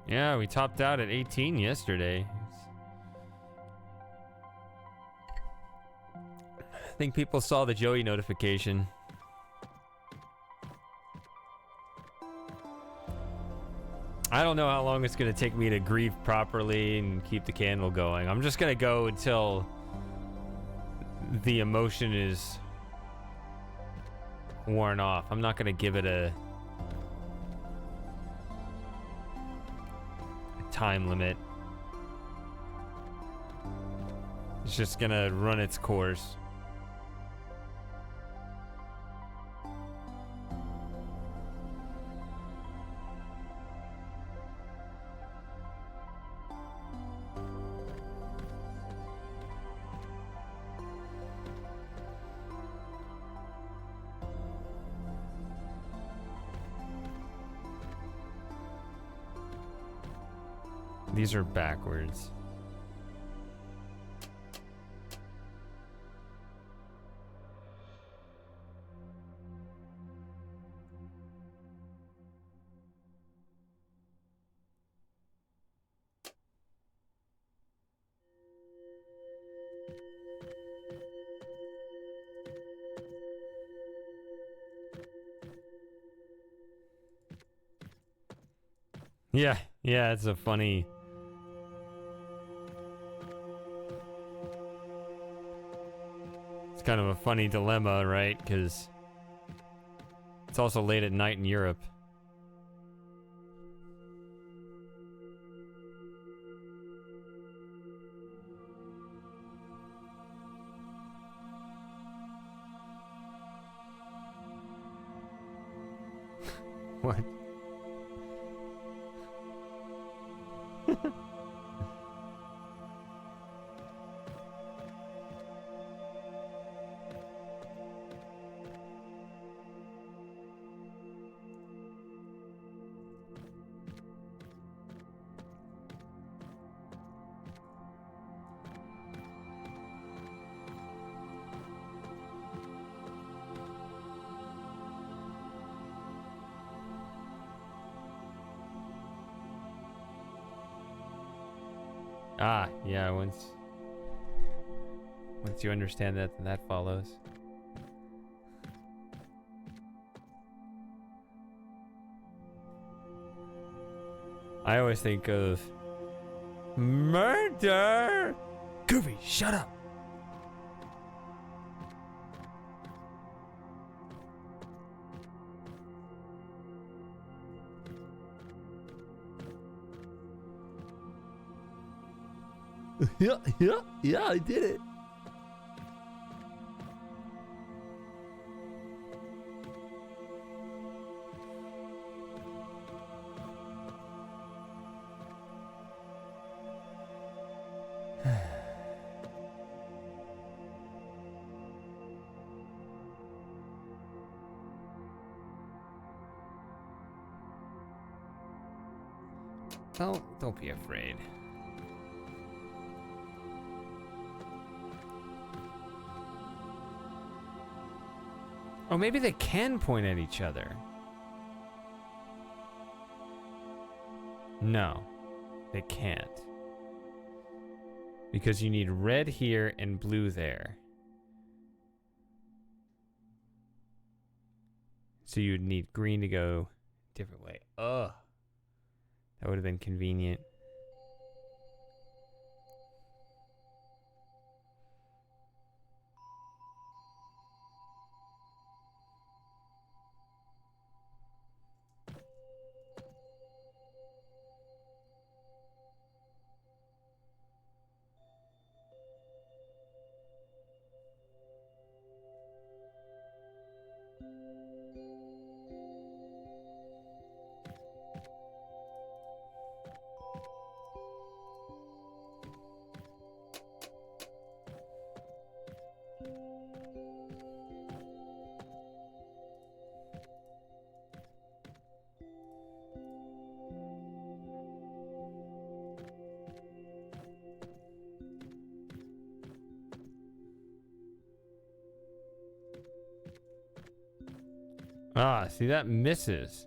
Yeah, we topped out at 18 yesterday. I think people saw the Joey notification. I don't know how long it's going to take me to grieve properly and keep the candle going. I'm just going to go until the emotion is worn off. I'm not going to give it a time limit. It's just going to run its course. These are backwards. Yeah, it's a funny... It's kind of a funny dilemma, right? Because it's also late at night in Europe. What? Ah, yeah, once you understand that, then that follows. I always think of murder Goofy, shut up. Yeah, I did it. Don't be afraid. Oh, maybe they can point at each other. No, they can't. Because you need red here and blue there. So you'd need green to go a different way. Ugh. That would have been convenient. Ah, see, that misses.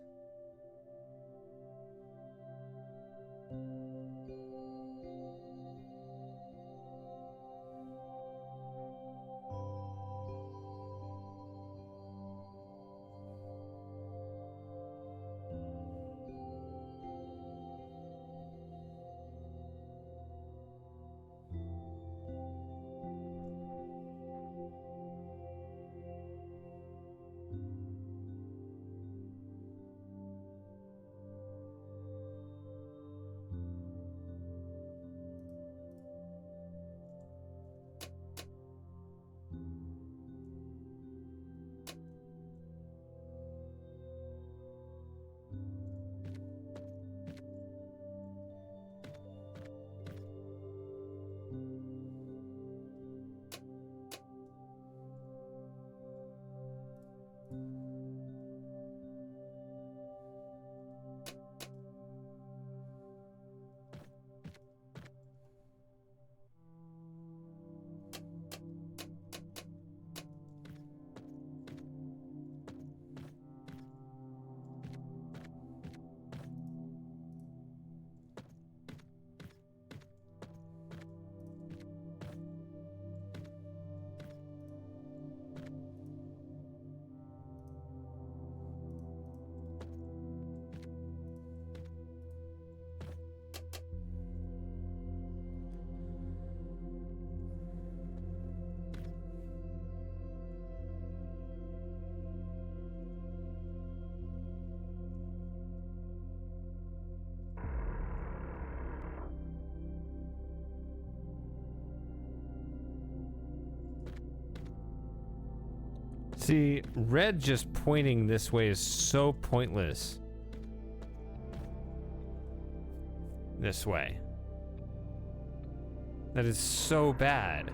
See, red just pointing this way is so pointless. This way. That is so bad.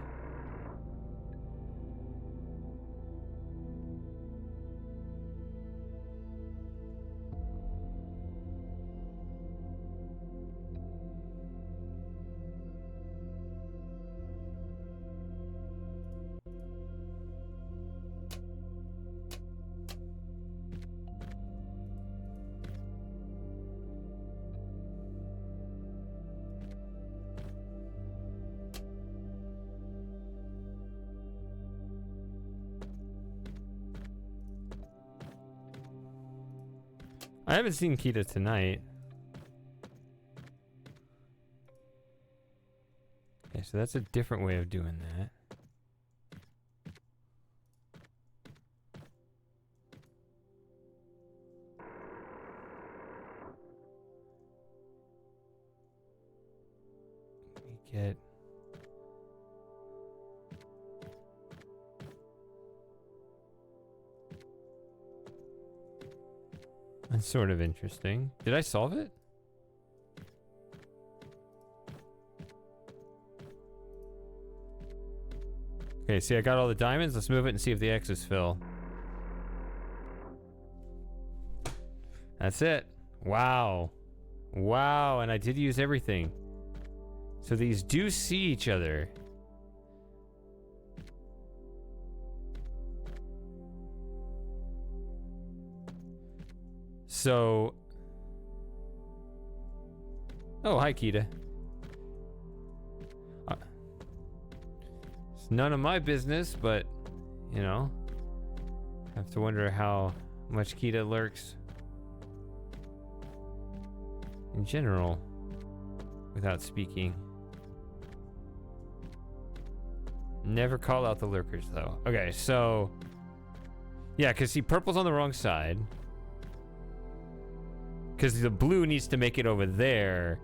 I haven't seen Kita tonight. Okay, so So that's a different way of doing that. We get... That's sort of interesting. Did I solve it? Okay, see, I got all the diamonds. Let's move it and see if the X's fill. That's it. Wow. Wow, and I did use everything. So these do see each other. So... Oh, hi, Kita. It's none of my business, but, you know, I have to wonder how much Kita lurks in general without speaking. Never call out the lurkers, though. Okay, so... Yeah, because see, purple's on the wrong side. Because the blue needs to make it over there.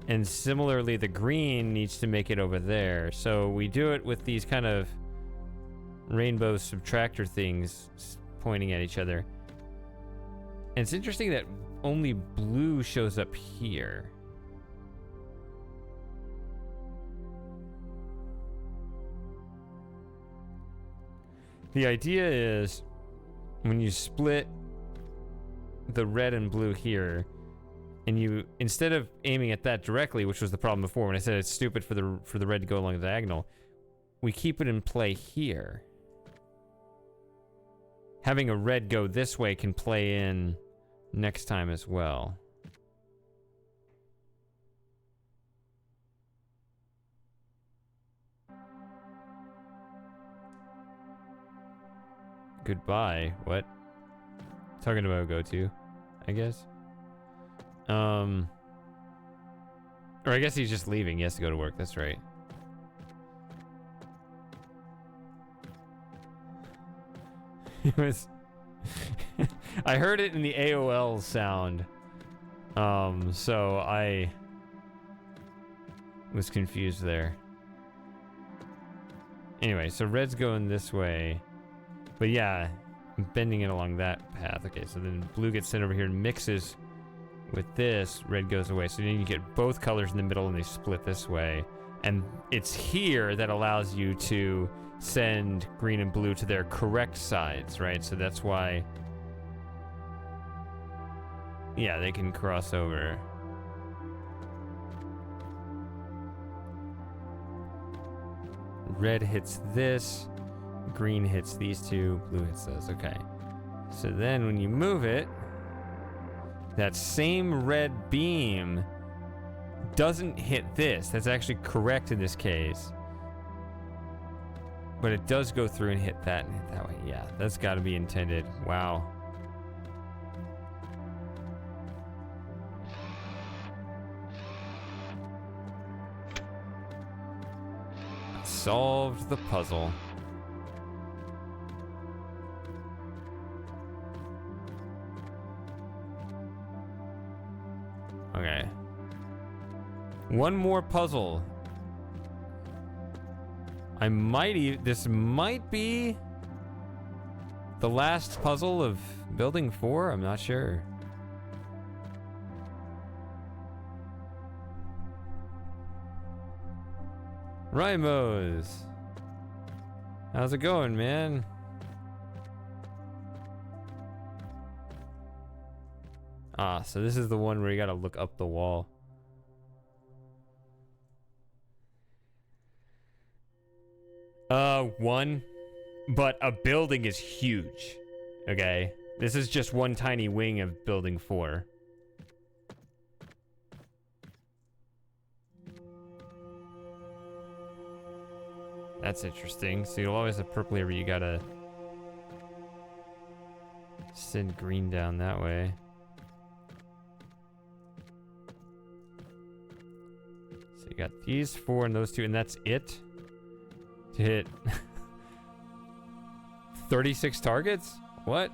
And similarly, the green needs to make it over there. So we do it with these kind of rainbow subtractor things pointing at each other. And it's interesting that only blue shows up here. The idea is when you split the red and blue here, and you, instead of aiming at that directly, which was the problem before when I said it's stupid for the red to go along the diagonal, we keep it in play here. Having a red go this way can play in next time as well. Goodbye. What? Talking about go to, I guess. Or I guess he's just leaving. He has to go to work. That's right. It was... I heard it in the AOL sound. So I was confused there. Anyway, so red's going this way. But yeah, I'm bending it along that path. Okay, so then blue gets sent over here and mixes with this. Red goes away. So then you get both colors in the middle and they split this way. And it's here that allows you to send green and blue to their correct sides, right? So that's why... Yeah, they can cross over. Red hits this. Green hits these two. Blue hits those. Okay. So then when you move it, that same red beam doesn't hit this. That's actually correct in this case. But it does go through and hit that way. Yeah, that's got to be intended. Wow. Solved the puzzle. Okay. One more puzzle. This might be the last puzzle of building 4. I'm not sure. Rymos. How's it going, man? Ah, so this is the one where you gotta look up the wall. One. But a building is huge. Okay? This is just one tiny wing of building 4. That's interesting. So you'll always have purple here, but you gotta send green down that way. So you got these 4 and those 2, and that's it? To hit 36 targets? What?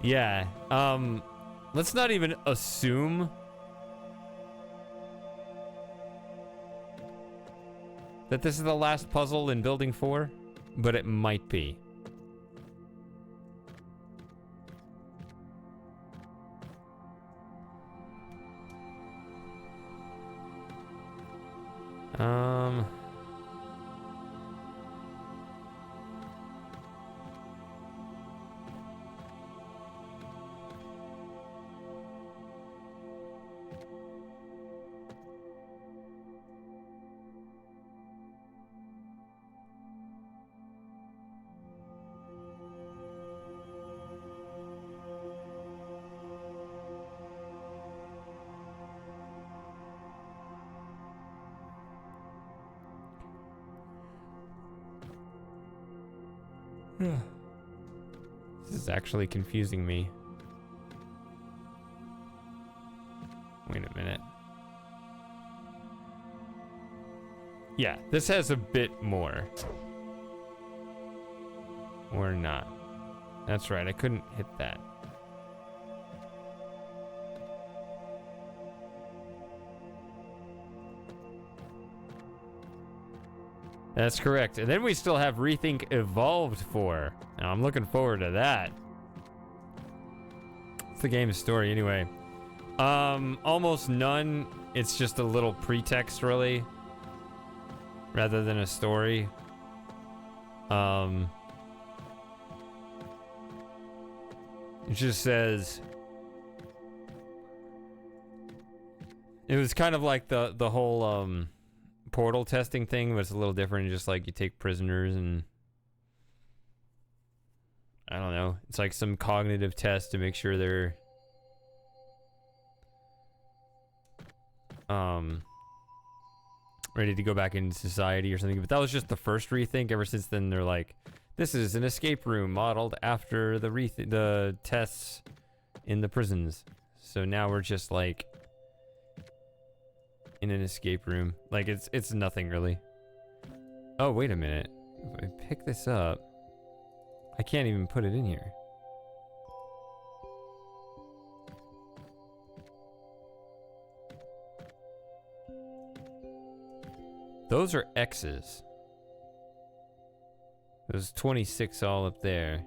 Yeah, let's not even assume that this is the last puzzle in Building 4, but it might be. This is actually confusing me. Wait a minute. Yeah, this has a bit more. Or not. That's right, I couldn't hit that. That's correct. And then we still have ReThink Evolved 4. Now, I'm looking forward to that. It's the game's story anyway. Almost none. It's just a little pretext, really. Rather than a story. It just says... It was kind of like the whole, portal testing thing, but it's a little different. Just like you take prisoners and I don't know, it's like some cognitive test to make sure they're ready to go back into society or something. But that was just the first ReThink. Ever since then, they're like, this is an escape room modeled after the tests in the prisons. So now we're just like in an escape room. Like it's nothing really. Oh, wait a minute. If I pick this up, I can't even put it in here. Those are X's. There's 26 all up there.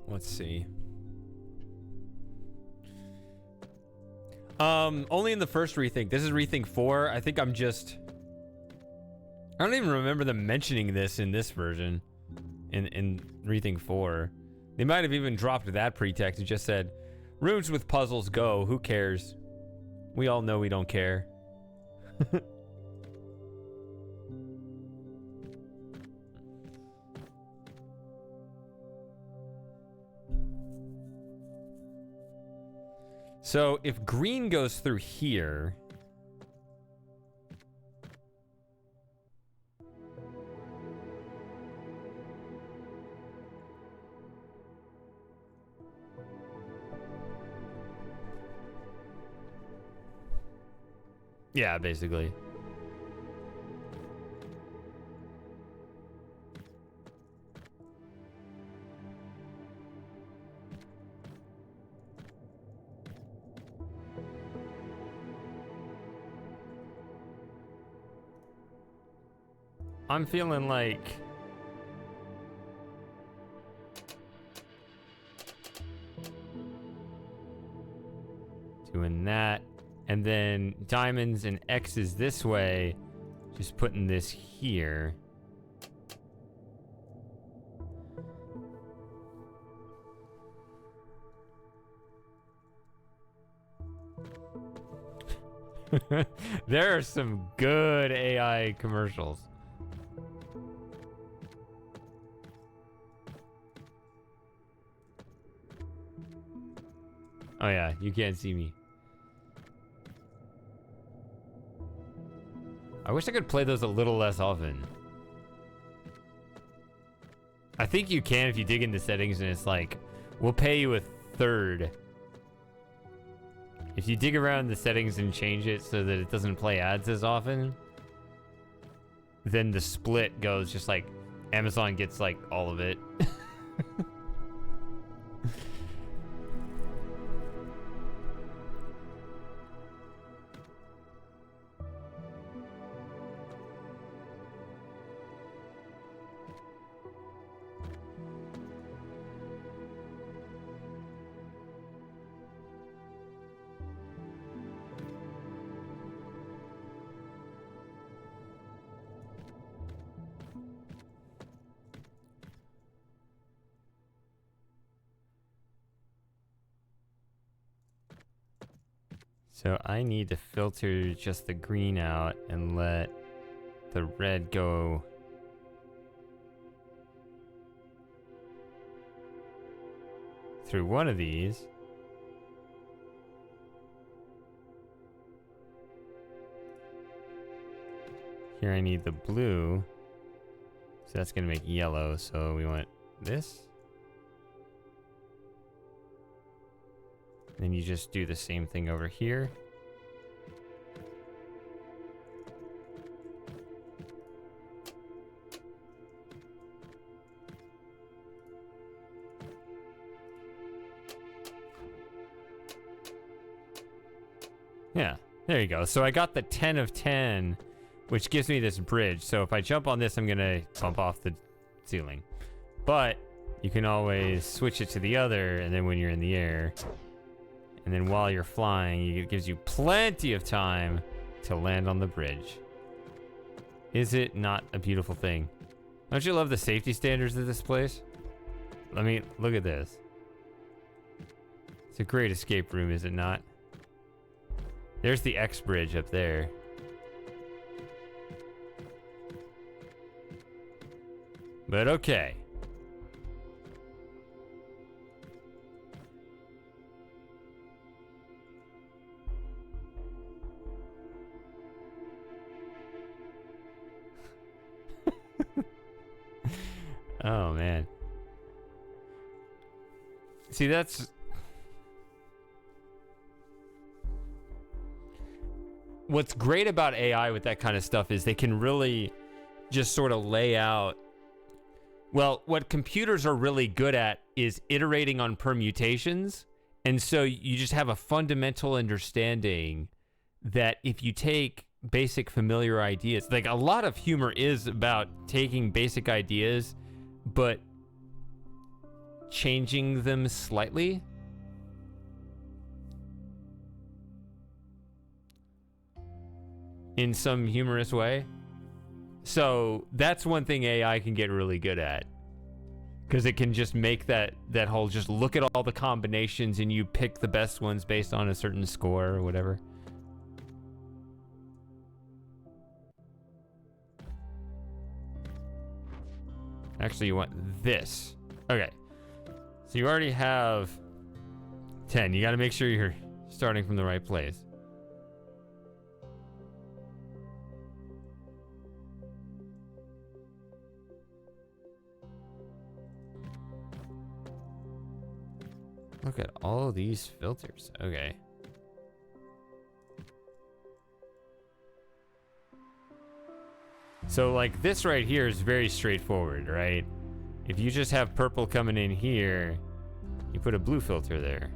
Let's see. Only in the first ReThink. This is ReThink 4. I think I don't even remember them mentioning this in this version. In ReThink 4. They might have even dropped that pretext and just said, rooms with puzzles, go. Who cares? We all know we don't care. So if green goes through here, yeah, basically. I'm feeling like doing that And then diamonds and X's this way. Just putting this here. There are some good AI commercials. Oh yeah, you can't see me. I wish I could play those a little less often. I think you can if you dig into settings and it's like, we'll pay you a third. If you dig around the settings and change it so that it doesn't play ads as often, then the split goes just like Amazon gets like all of it. So I need to filter just the green out and let the red go through one of these. Here I need the blue. So that's gonna make yellow, so we want this. Then you just do the same thing over here. Yeah, there you go. So I got the 10 of 10, which gives me this bridge. So if I jump on this, I'm gonna bump off the ceiling. But you can always switch it to the other, and then when you're in the air, and then while you're flying, it gives you plenty of time to land on the bridge. Is it not a beautiful thing? Don't you love the safety standards of this place? Let me look at this. It's a great escape room, is it not? There's the X bridge up there. But okay. Oh man. See, that's what's great about AI with that kind of stuff is they can really just sort of lay out. Well, what computers are really good at is iterating on permutations. And so you just have a fundamental understanding that if you take basic familiar ideas, like a lot of humor is about taking basic ideas but changing them slightly. In some humorous way. So that's one thing AI can get really good at. Because it can just make that whole just look at all the combinations and you pick the best ones based on a certain score or whatever. Actually, you want this. Okay. So you already have 10. You got to make sure you're starting from the right place. Look at all these filters. Okay. So like this right here is very straightforward, right? If you just have purple coming in here, you put a blue filter there.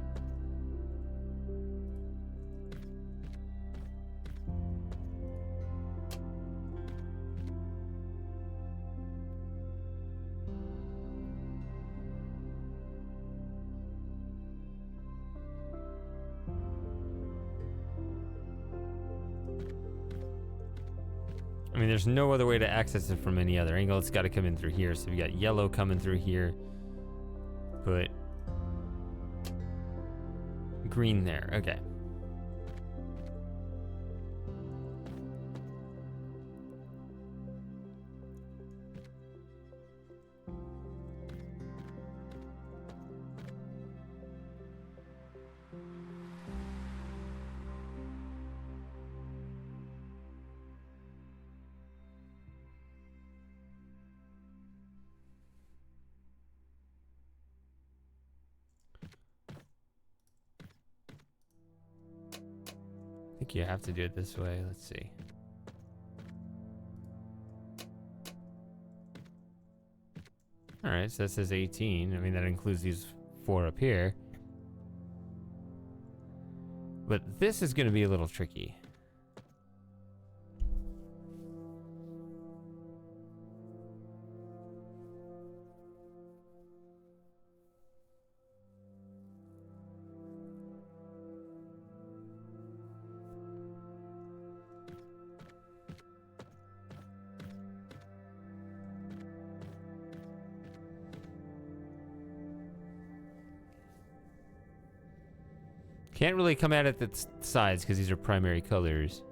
mean, there's no other way to access it from any other angle. It's got to come in through here. So we got yellow coming through here. Put green there. Okay. I think you have to do it this way. Let's see. All right, so that says 18. I mean, that includes these 4 up here. But this is going to be a little tricky. Can't really come at it the sides because these are primary colors.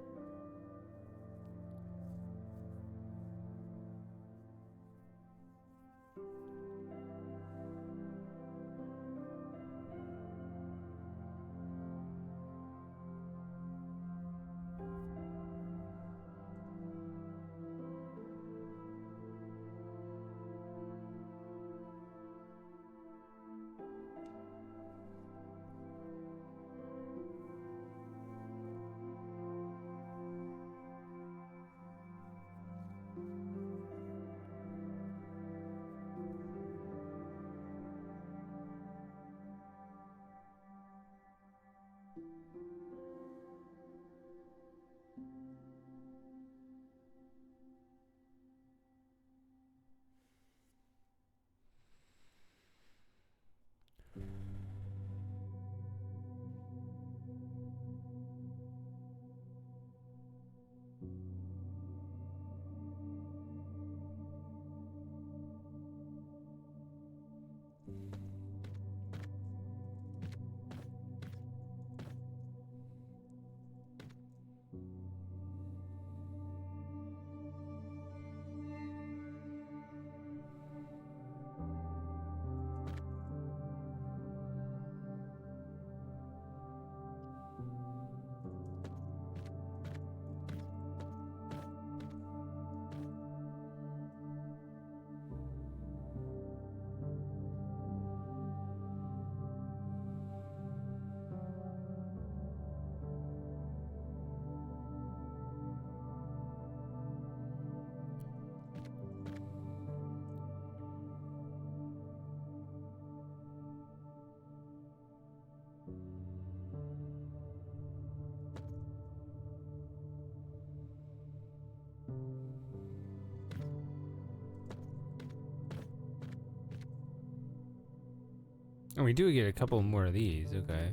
And we do get a couple more of these, okay.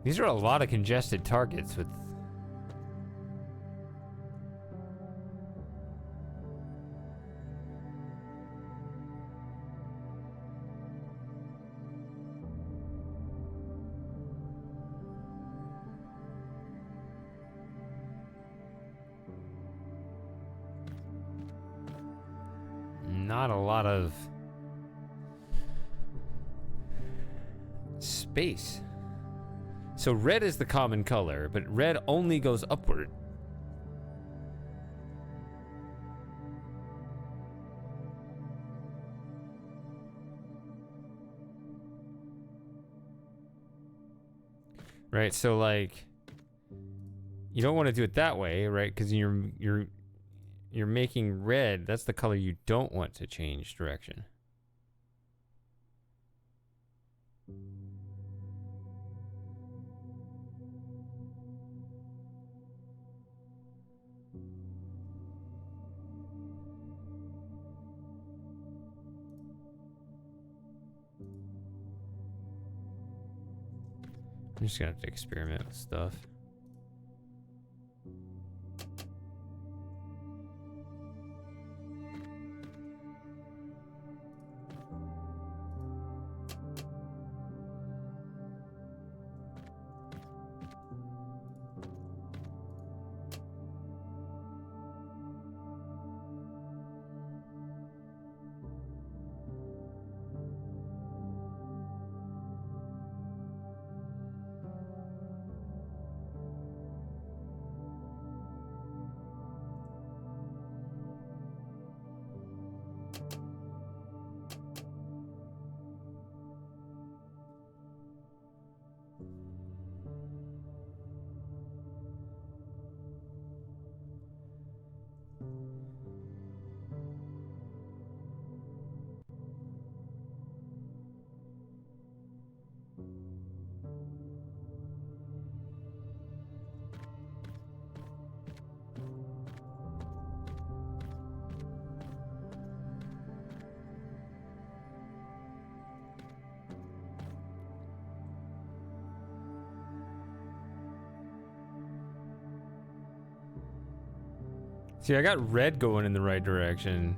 These are a lot of congested targets with... not a lot of space. So red is the common color, but red only goes upward. Right, so like you don't want to do it that way, right? Because you're making red. That's the color you don't want to change direction. I'm just gonna have to experiment with stuff. See, I got red going in the right direction.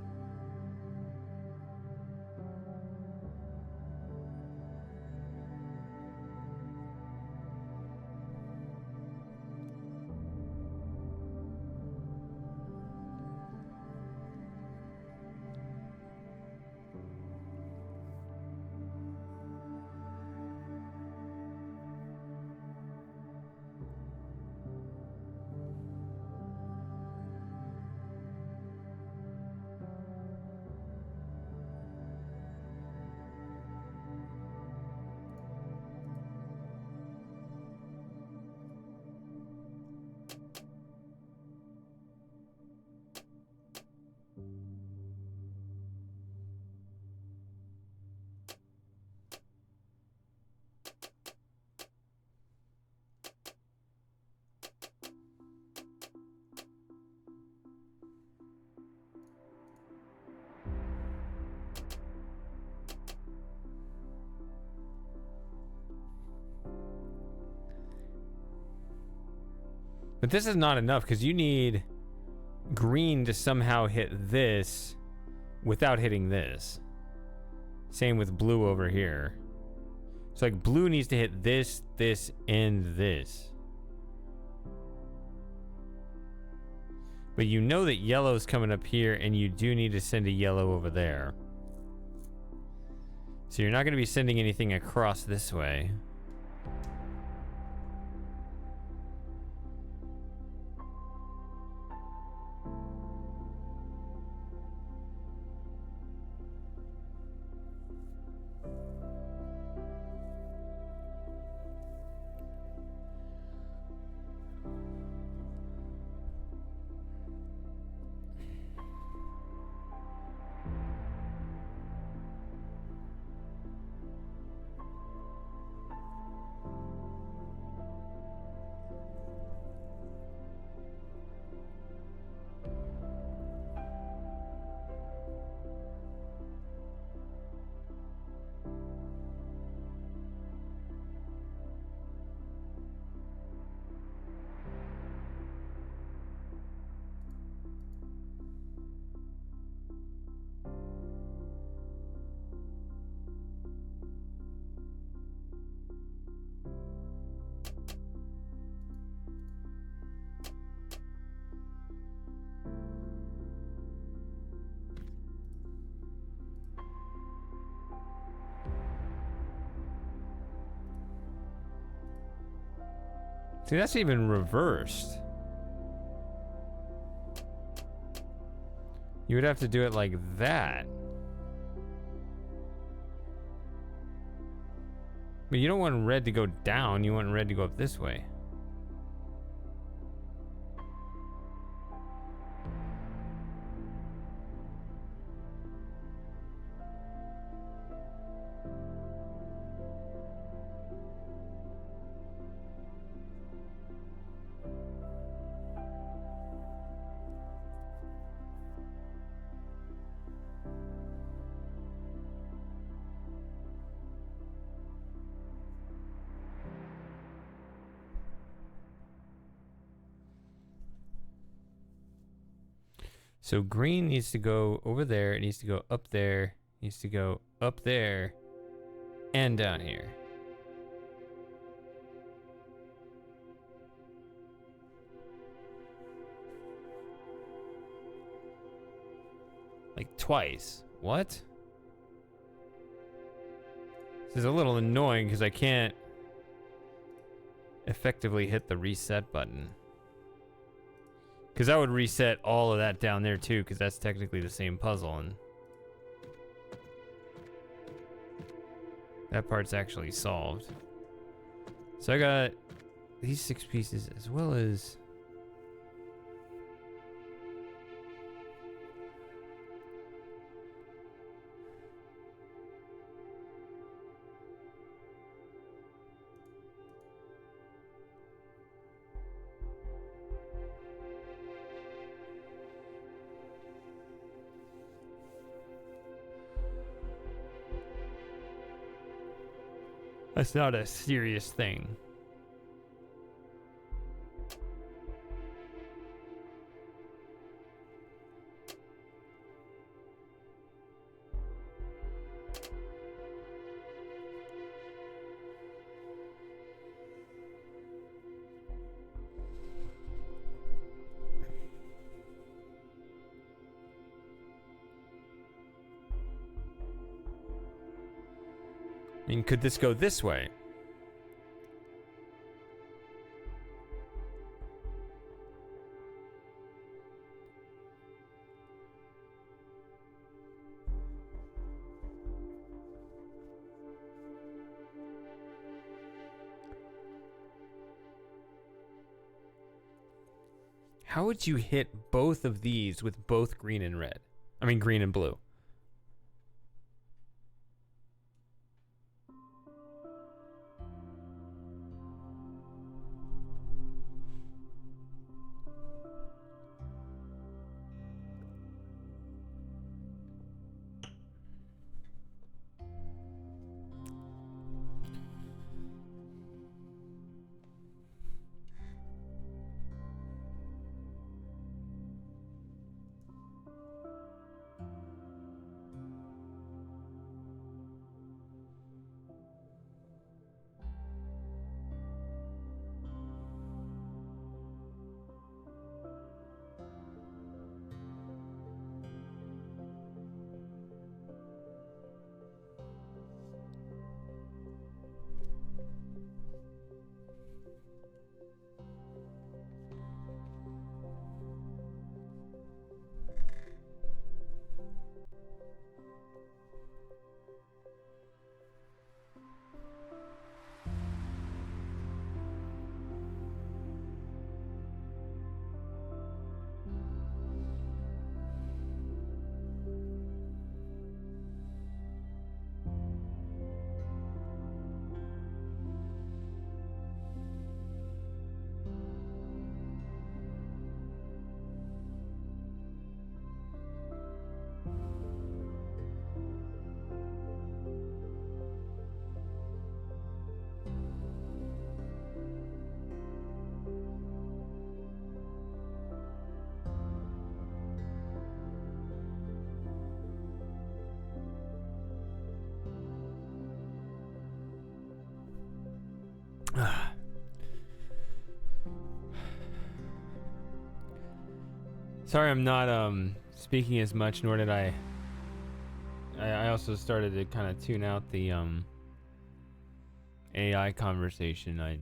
But this is not enough because you need green to somehow hit this without hitting this. Same with blue over here. So like blue needs to hit this, this, and this. But you know that yellow's coming up here and you do need to send a yellow over there. So you're not going to be sending anything across this way. See, that's even reversed. You would have to do it like that. But you don't want red to go down, you want red to go up this way. So green needs to go over there. It needs to go up there. It needs to go up there and down here. Like twice. What? This is a little annoying because I can't effectively hit the reset button. Because that would reset all of that down there too, because that's technically the same puzzle, and that part's actually solved. So I got these 6 pieces as well as... That's not a serious thing. I mean, could this go this way? How would you hit both of these with both green and red? I mean, green and blue. Sorry, I'm not speaking as much, nor did I also started to kind of tune out the AI conversation. I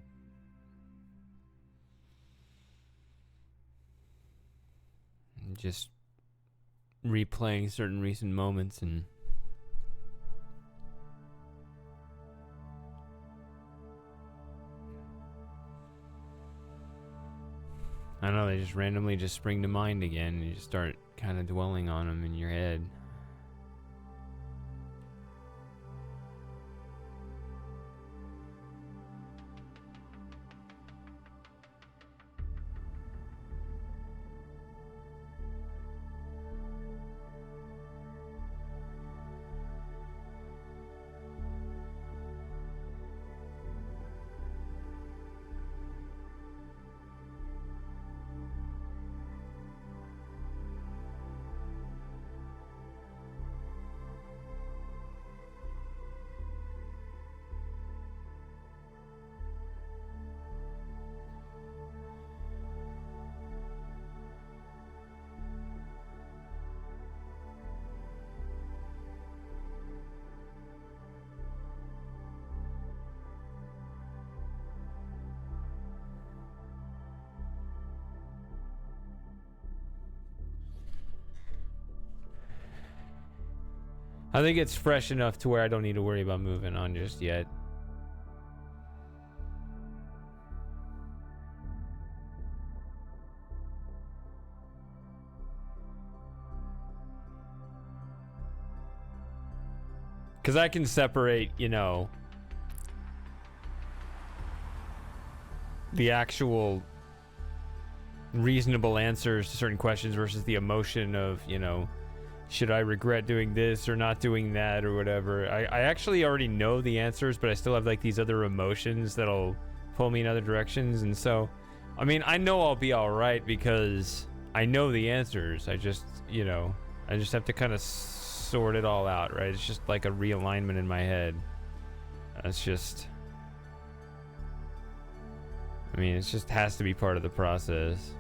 just replaying certain recent moments, and I don't know, they just randomly just spring to mind again, and you just start kind of dwelling on them in your head. I think it's fresh enough to where I don't need to worry about moving on just yet. Because I can separate, you know, the actual reasonable answers to certain questions versus the emotion of, you know, should I regret doing this or not doing that or whatever. I actually already know the answers, but I still have like these other emotions that'll pull me in other directions. And so, I mean, I know I'll be all right because I know the answers. I just, you know, I just have to kind of sort it all out, right? It's just like a realignment in my head. It's just, I mean, it just has to be part of the process.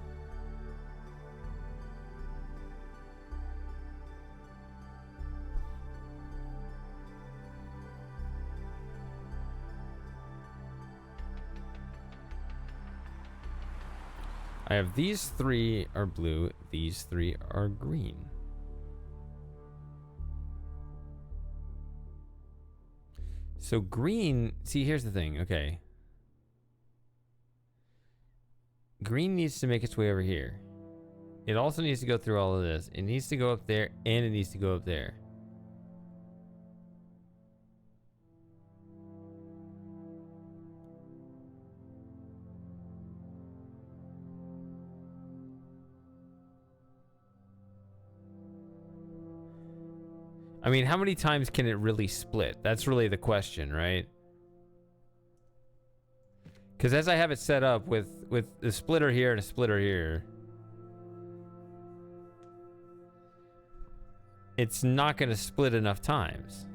I have these three are blue, these three are green. So green, see, here's the thing, okay. Green needs to make its way over here. It also needs to go through all of this. It needs to go up there, and it needs to go up there. I mean, how many times can it really split? That's really the question, right? Because as I have it set up with a splitter here and a splitter here, it's not going to split enough times.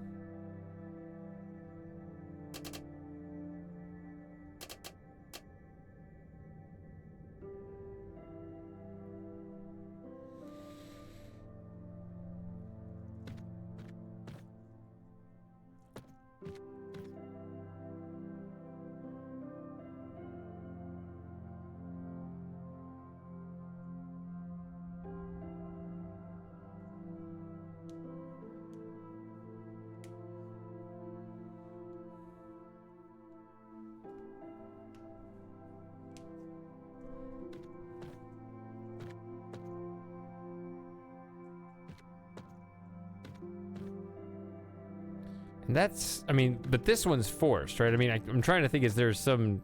And that's, I mean, but this one's forced, right? I mean, I'm trying to think, is there some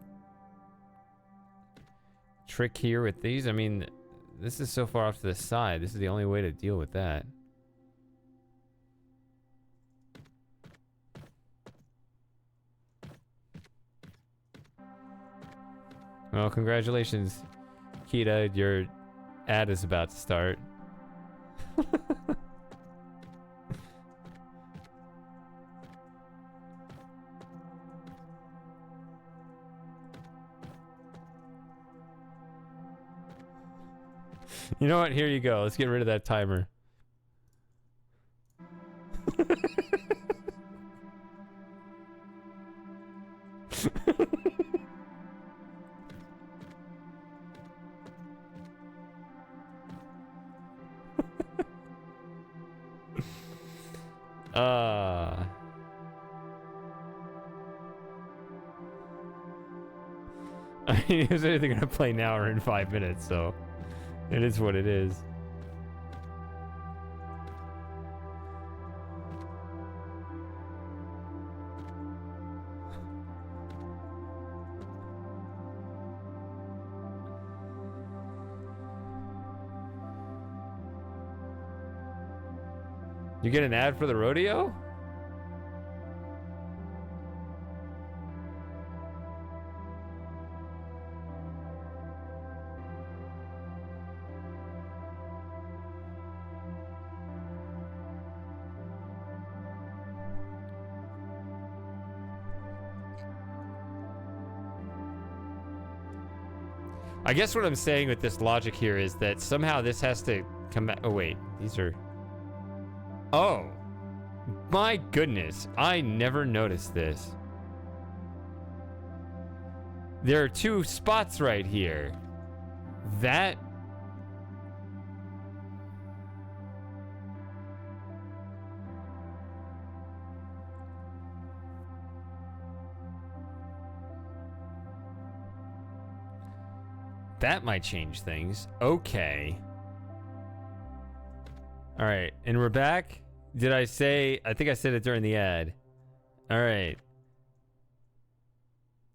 trick here with these? I mean, this is so far off to the side. This is the only way to deal with that. Well, congratulations, Kita. Your ad is about to start. You know what? Here you go. Let's get rid of that timer. I mean, is anything gonna play now or in 5 minutes? So it is what it is. You get an ad for the rodeo? I guess what I'm saying with this logic here is that somehow this has to come back. Oh, wait. These are... Oh. My goodness. I never noticed this. There are two spots right here. That... That might change things. Okay. All right, and we're back. Did I say? I think I said it during the ad. All right.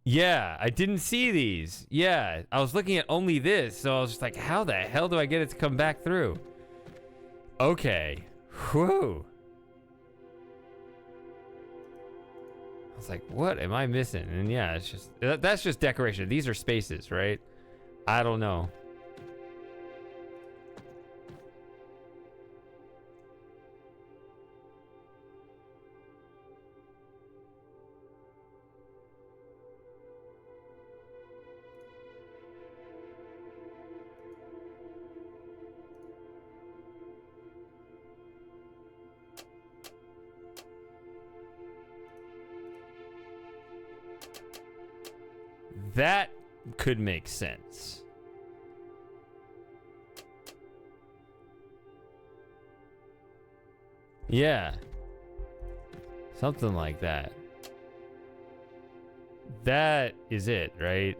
Yeah, I didn't see these. Yeah, I was looking at only this, so I was just like, how the hell do I get it to come back through? Okay. Whew. I was like, what am I missing? And yeah, it's just, that's just decoration. These are spaces, right? I don't know. That could make sense. Yeah. Something like that. That is it, right?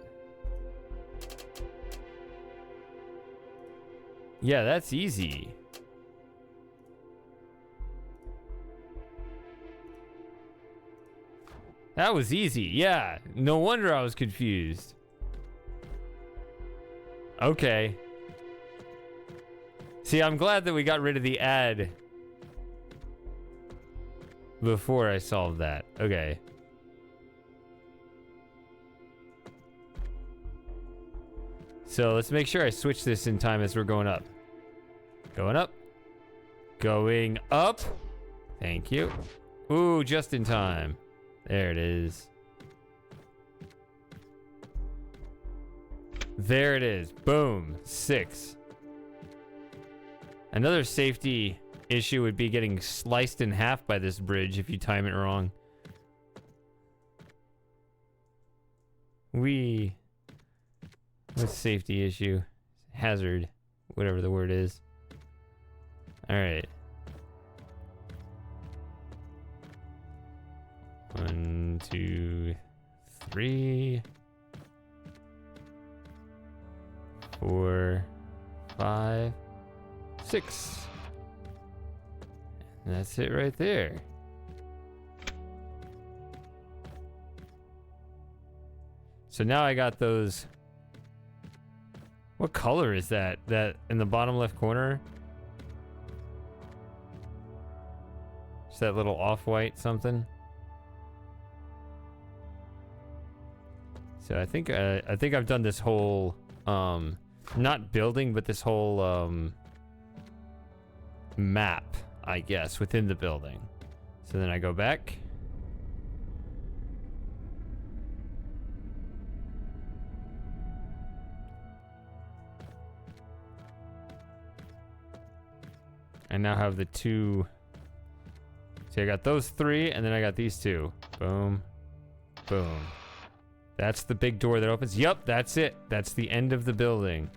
Yeah, that's easy. That was easy. Yeah. No wonder I was confused. Okay. See, I'm glad that we got rid of the ad before I solved that. Okay. So let's make sure I switch this in time as we're going up. Going up. Going up. Thank you. Ooh, just in time. There it is. There it is. Boom. 6. Another safety issue would be getting sliced in half by this bridge if you time it wrong. What's safety issue? Hazard. Whatever the word is. Alright. 1, 2, 3, 4, 5, 6. And that's it right there. So now I got those. What color is that? That in the bottom left corner? Just that little off-white something. So I think I've done this whole not building, but this whole map, I guess, within the building. So then I go back. I now have the 2. See, I got those 3, and then I got these 2. Boom. Boom. That's the big door that opens. Yup, that's it. That's the end of the building.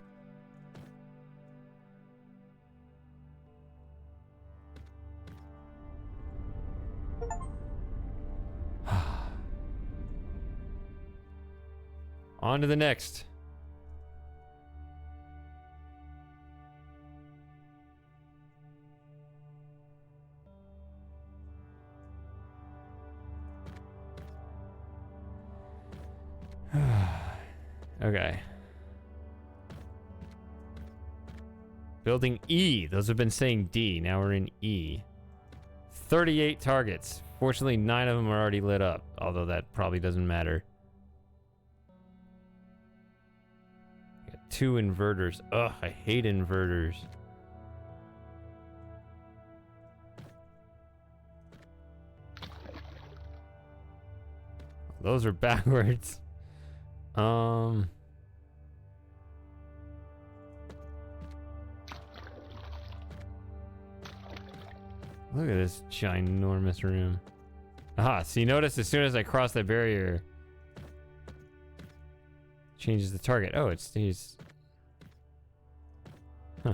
On to the next. Okay. Building E. Those have been saying D. Now we're in E. 38 targets. Fortunately, 9 of them are already lit up. Although that probably doesn't matter. Got 2 inverters. Ugh, I hate inverters. Those are backwards. Look at this ginormous room. Aha, so you notice as soon as I cross that barrier, changes the target. Oh, it stays. Huh.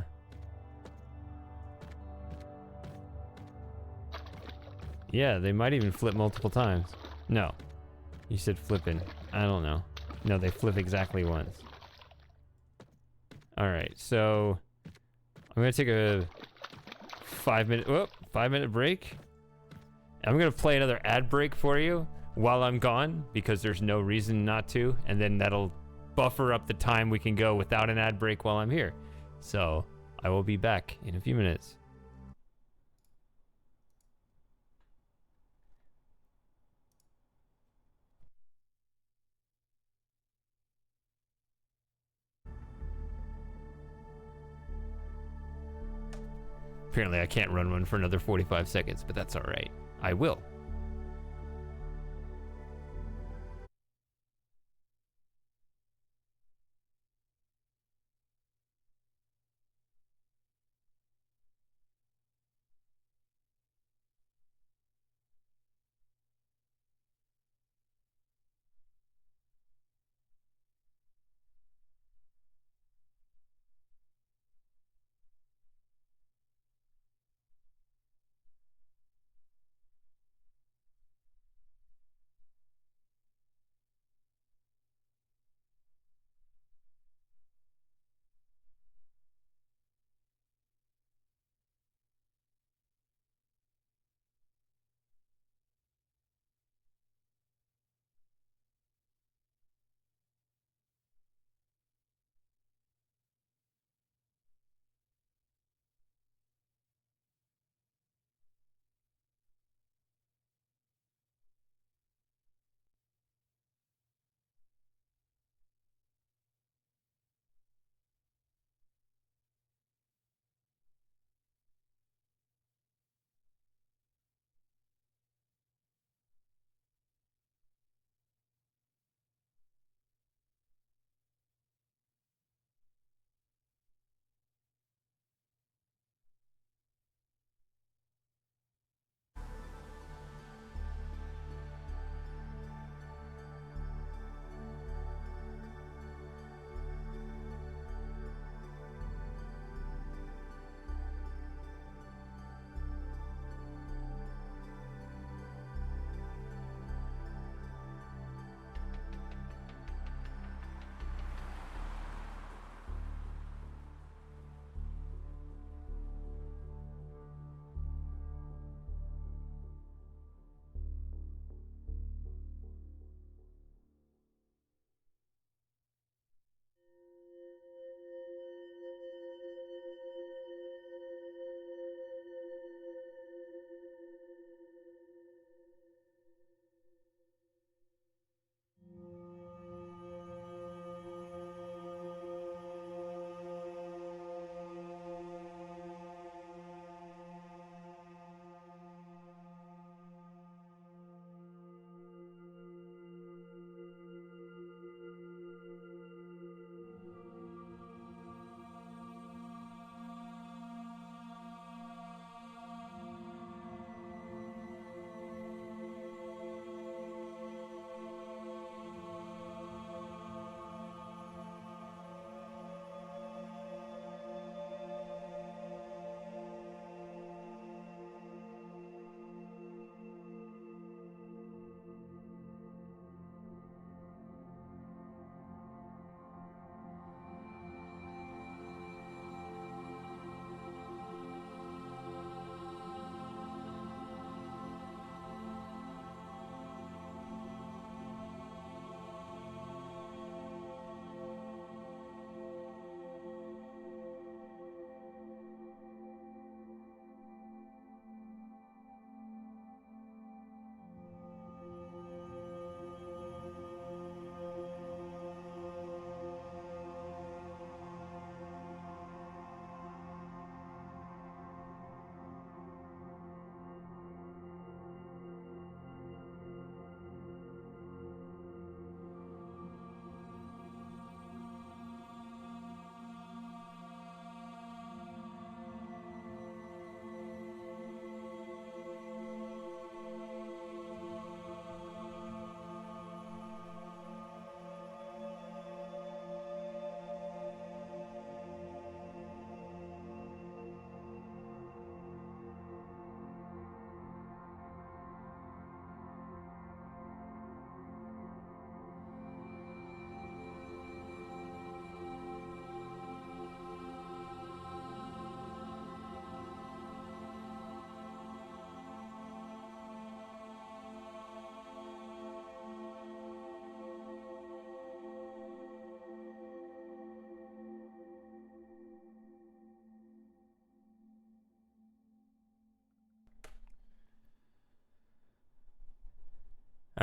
Yeah, they might even flip multiple times. No. You said flipping. I don't know. No, they flip exactly once. All right, so I'm gonna take a 5 minute break. I'm gonna play another ad break for you while I'm gone because there's no reason not to, and then that'll buffer up the time we can go without an ad break while I'm here. So I will be back in a few minutes. Apparently I can't run one for another 45 seconds, but that's all right. I will.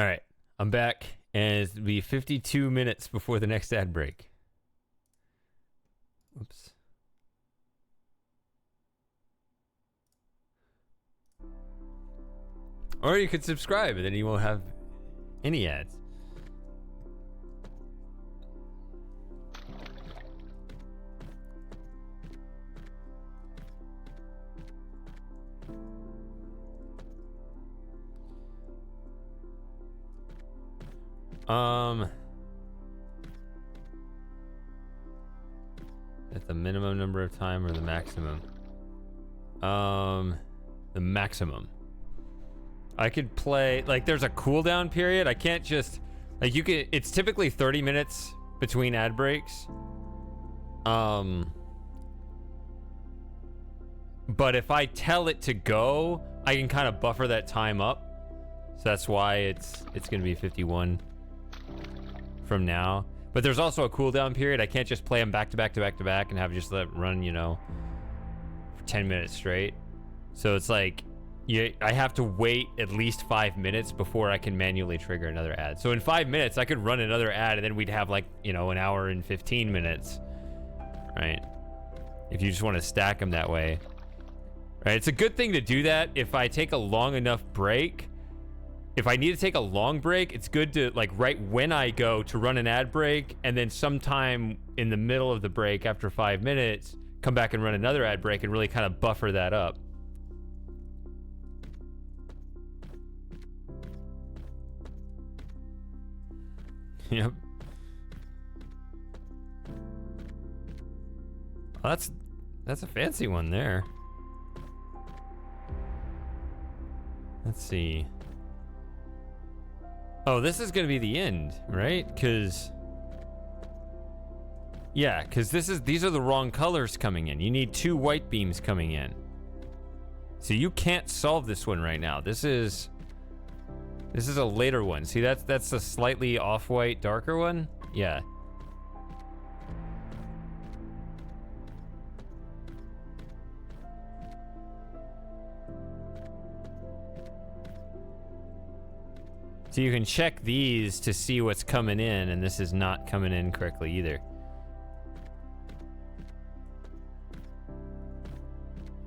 All right, I'm back, and it'll be 52 minutes before the next ad break. Oops. Or you could subscribe, and then you won't have any ads. At the minimum number of time or the maximum? The maximum. I could play, like, there's a cooldown period. I can't just, like, you can, it's typically 30 minutes between ad breaks. But if I tell it to go, I can kind of buffer that time up. So that's why it's gonna be 51 from now. But there's also a cooldown period. I can't just play them back to back to back to back and have just let it run, you know, for 10 minutes straight. So it's like, I have to wait at least 5 minutes before I can manually trigger another ad. So in 5 minutes, I could run another ad, and then we'd have, like, you know, an hour and 15 minutes, right? If you just want to stack them that way, right? It's a good thing to do that if I take a long enough break. If I need to take a long break, it's good to, like, right when I go to run an ad break, and then sometime in the middle of the break after 5 minutes, come back and run another ad break and really kind of buffer that up. Yep. Well, that's a fancy one there. Let's see. Oh, this is gonna be the end, right? Because yeah, because these are the wrong colors coming in. You need 2 white beams coming in. So you can't solve this one right now. This is a later one. See, that's a slightly off-white, darker one? Yeah. So you can check these to see what's coming in, and this is not coming in correctly either.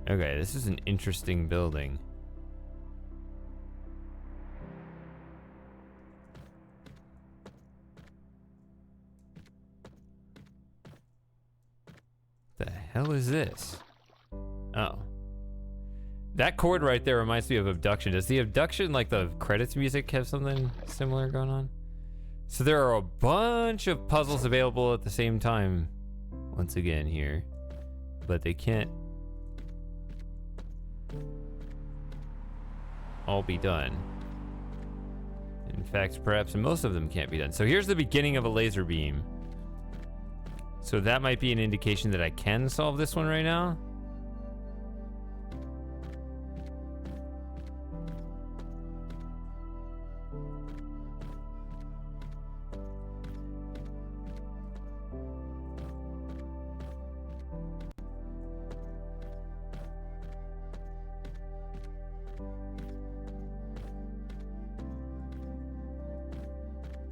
Okay, this is an interesting building. The hell is this? Oh. That chord right there reminds me of Abduction. Does the Abduction, like the credits music, have something similar going on? So there are a bunch of puzzles available at the same time, once again here, but they can't all be done. In fact, perhaps most of them can't be done. So here's the beginning of a laser beam. So that might be an indication that I can solve this one right now.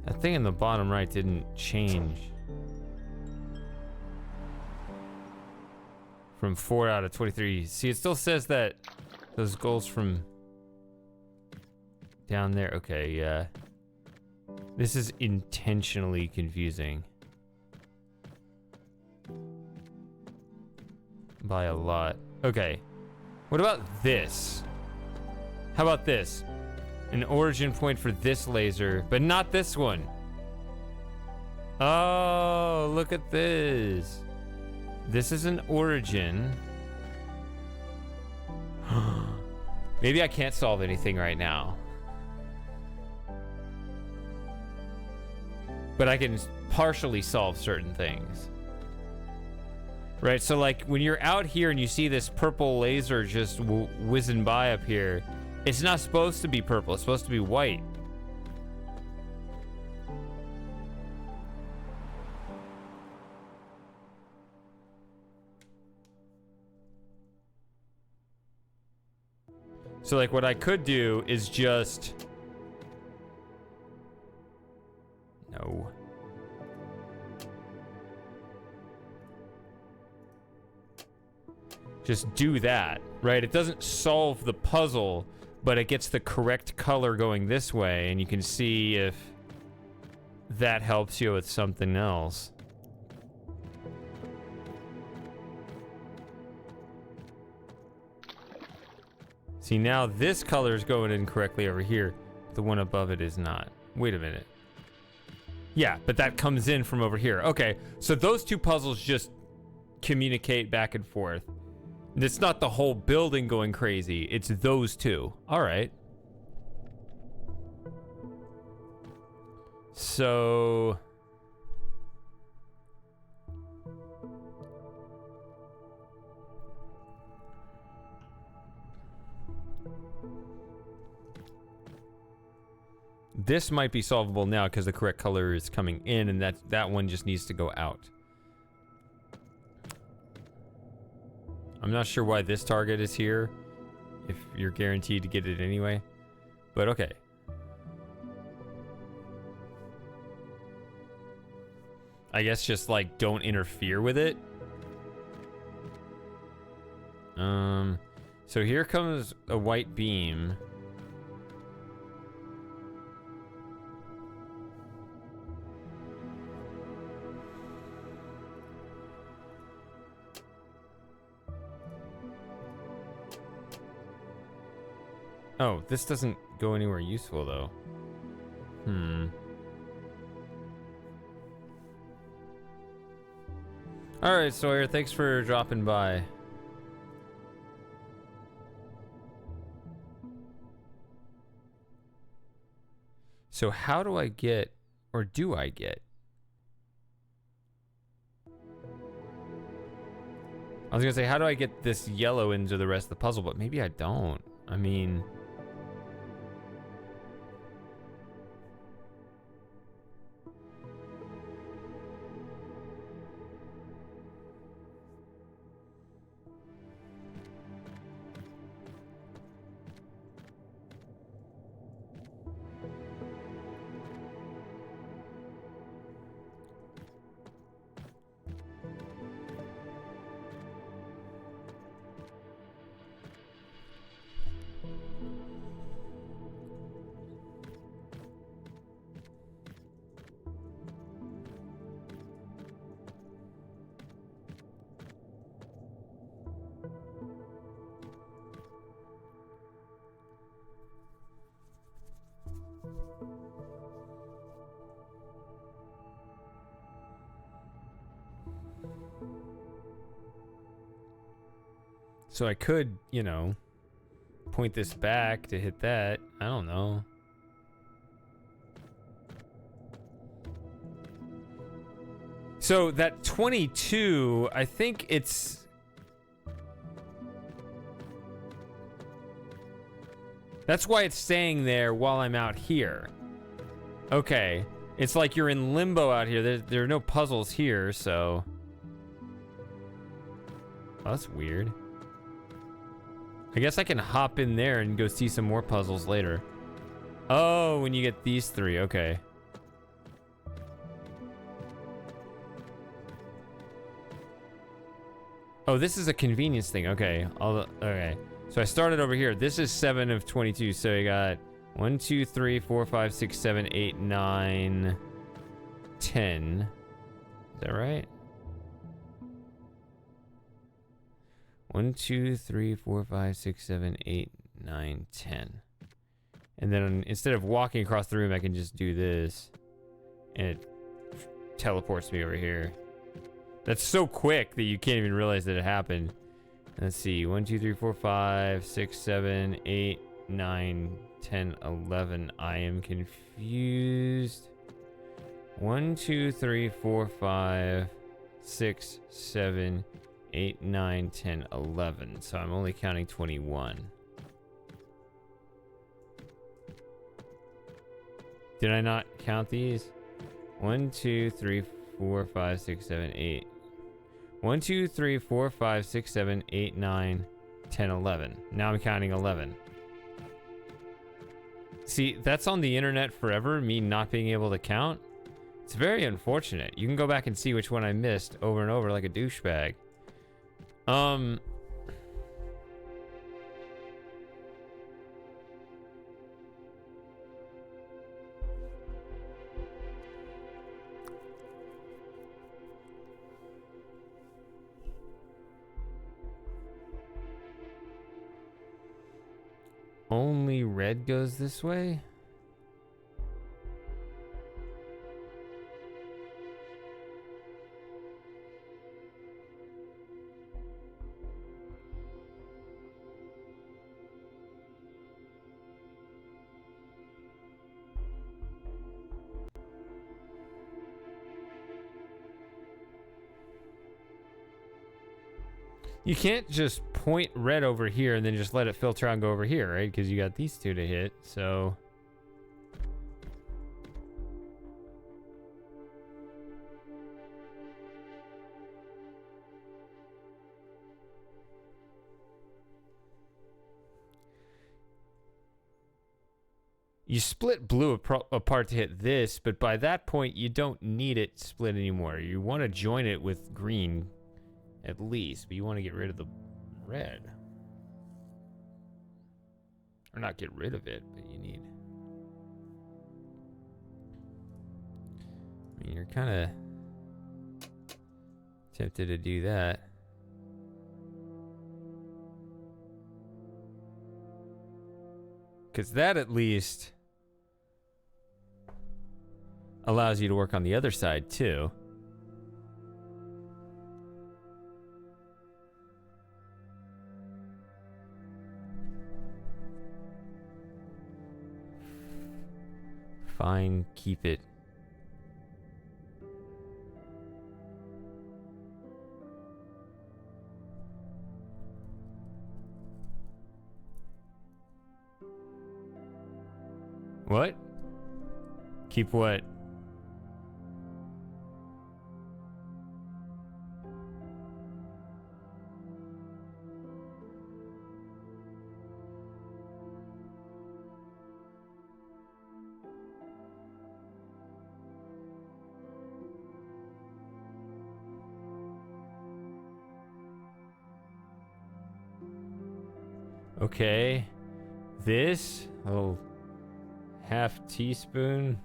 That thing in the bottom right didn't change. From 4 out of 23. See, it still says that those goals from down there. Okay, yeah. This is intentionally confusing. By a lot. Okay. What about this? How about this? An origin point for this laser, but not this one. Oh, look at this. This is an origin. Maybe I can't solve anything right now. But I can partially solve certain things. Right, so like when you're out here and you see this purple laser just whizzing by up here, it's not supposed to be purple, it's supposed to be white. So like what I could do is just No. Just do that, right? It doesn't solve the puzzle, but it gets the correct color going this way, and you can see if that helps you with something else. See, now this color is going in correctly over here. The one above it is not. Wait a minute. Yeah, but that comes in from over here. Okay, so those two puzzles just communicate back and forth. It's not the whole building going crazy. It's those two. All right. So... this might be solvable now because the correct color is coming in, and that one just needs to go out. I'm not sure why this target is here, if you're guaranteed to get it anyway, but okay. I guess just like don't interfere with it. So here comes a white beam. Oh, this doesn't go anywhere useful, though. Alright, Sawyer, thanks for dropping by. So how do I get, or do I get? I was gonna say, how do I get this yellow into the rest of the puzzle, but maybe I don't. I mean... So I could, you know, point this back to hit that. I don't know. So that 22, I think it's... That's why it's staying there while I'm out here. Okay. It's like you're in limbo out here. There are no puzzles here, so... Oh, that's weird. I guess I can hop in there and go see some more puzzles later. Oh, when you get these three, okay. Oh, this is a convenience thing, okay. Okay, so I started over here. This is 7 of 22, so you got 1, 2, 3, 4, 5, 6, 7, 8, 9, 10. Is that right? 1, 2, 3, 4, 5, 6, 7, 8, 9, 10. And then instead of walking across the room, I can just do this. And it teleports me over here. That's so quick that you can't even realize that it happened. Let's see. 1, 2, 3, 4, 5, 6, 7, 8, 9, 10, 11. I am confused. 1, 2, 3, 4, 5, 6, 7, 8, 9, 10, 11. So I'm only counting 21. Did I not count these? 1, 2, 3, 4, 5, 6, 7, 8. 1, 2, 3, 4, 5, 6, 7, 8, 9, 10, 11. Now I'm counting 11. See, that's on the internet forever, me not being able to count. It's very unfortunate. You can go back and see which one I missed over and over like a douchebag. Only red goes this way? You can't just point red over here and then just let it filter out and go over here, right? Because you got these two to hit, so... You split blue apart to hit this, but by that point, you don't need it split anymore. You want to join it with green, at least, but you want to get rid of the red. Or not get rid of it, but you need... I mean, you're kind of tempted to do that. Because that at least allows you to work on the other side too. Fine, keep it. What? Keep what? Okay. This? Oh. Half teaspoon.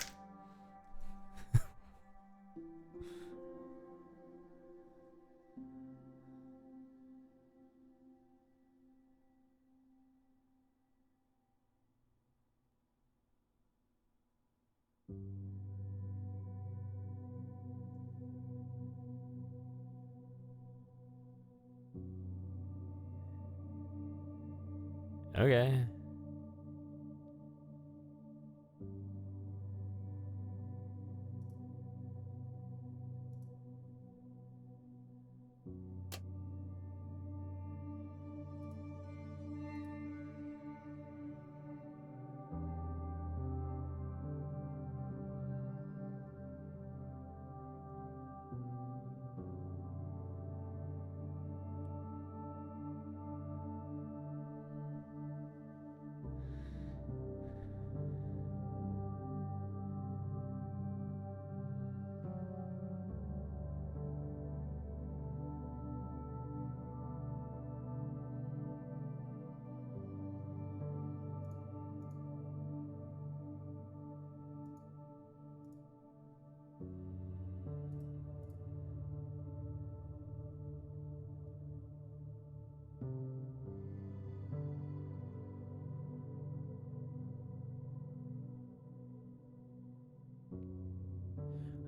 Okay.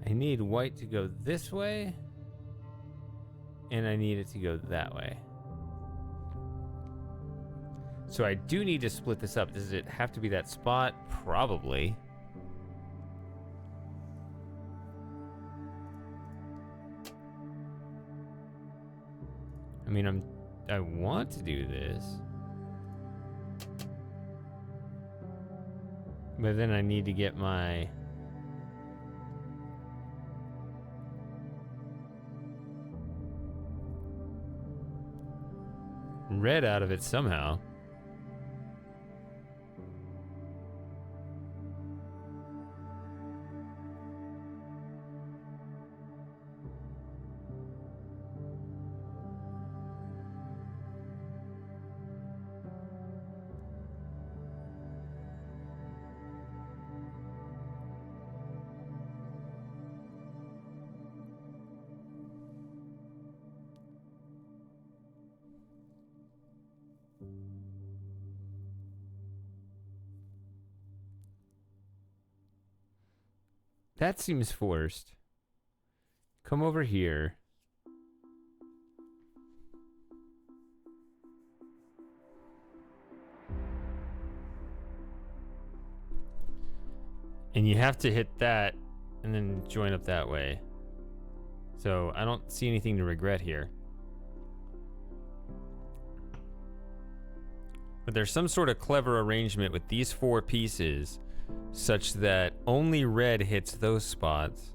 I need white to go this way, and I need it to go that way. So I do need to split this up. Does it have to be that spot? Probably. I mean, I want to do this. But then I need to get my... red out of it somehow. That seems forced. Come over here. And you have to hit that and then join up that way. So I don't see anything to regret here. But there's some sort of clever arrangement with these 4 pieces such that only red hits those spots.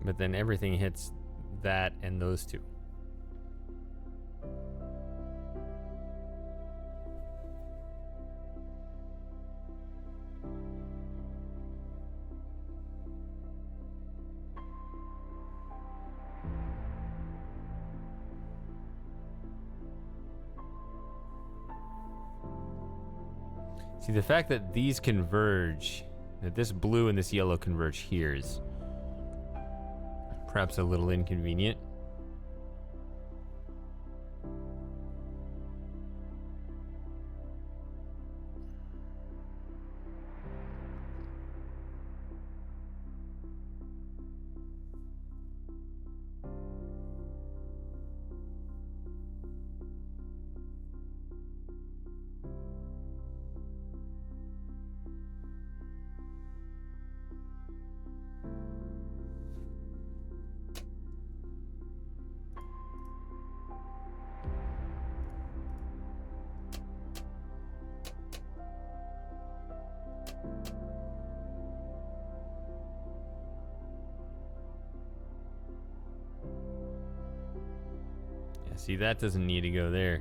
But then everything hits that and those 2. See, the fact that these converge, that this blue and this yellow converge here is perhaps a little inconvenient. See, that doesn't need to go there.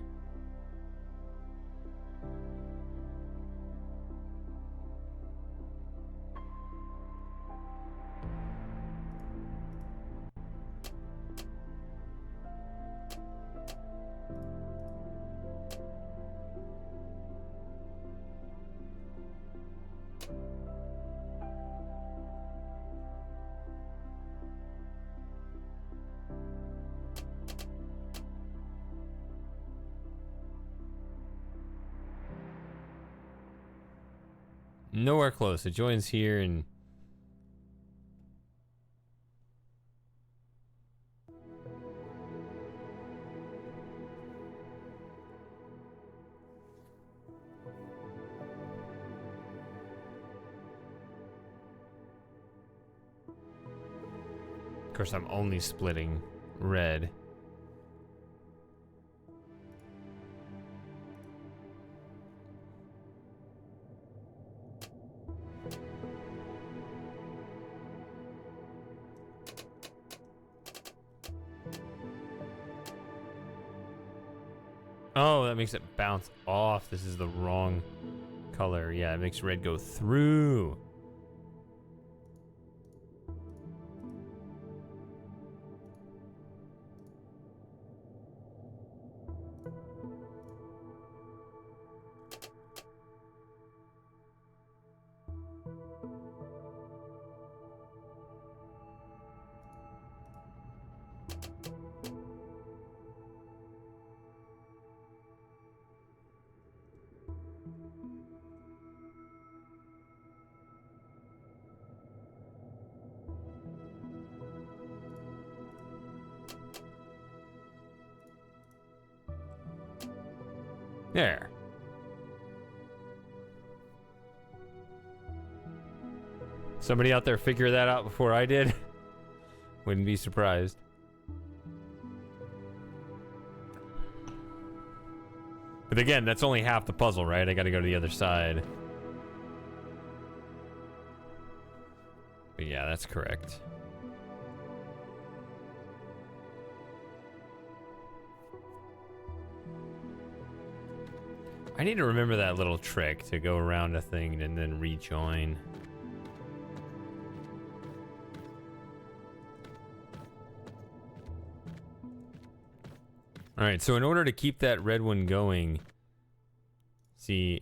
Nowhere close. It joins here and... Of course, I'm only splitting red. Oh, that makes it bounce off. This is the wrong color. Yeah, it makes red go through. There. Somebody out there figure that out before I did? Wouldn't be surprised. But again, that's only half the puzzle, right? I gotta go to the other side. But yeah, that's correct. I need to remember that little trick to go around a thing and then rejoin. All right, so in order to keep that red one going, See.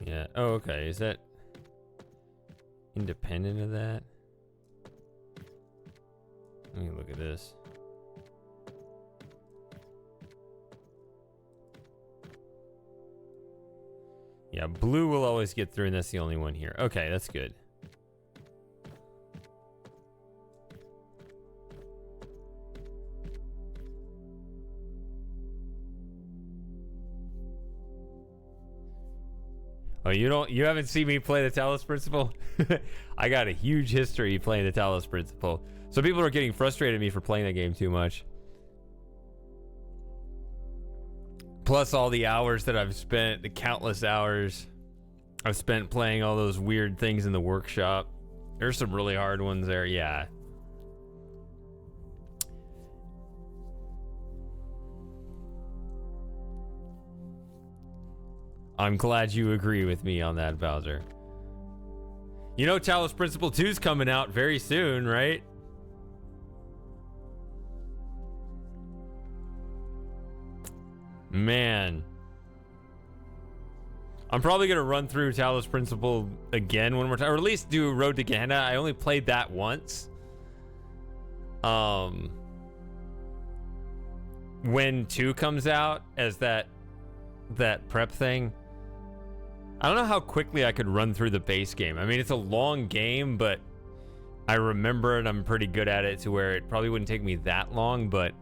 Yeah. Oh, okay. Is that independent of that? Let me look at this. Yeah, blue will always get through, and that's the only one here. Okay, that's good. Oh, you haven't seen me play the Talos Principle? I got a huge history playing the Talos Principle. So people are getting frustrated at me for playing that game too much. Plus all the hours that I've spent, the countless hours I've spent playing all those weird things in the workshop. There's some really hard ones there, yeah. I'm glad you agree with me on that, Bowser. You know Talos Principle 2 is coming out very soon, right? Man. I'm probably going to run through Talos Principle again one more time. Or at least do Road to Gehenna. I only played that once. When 2 comes out as that prep thing. I don't know how quickly I could run through the base game. I mean, it's a long game, but I remember it. I'm pretty good at it to where it probably wouldn't take me that long, but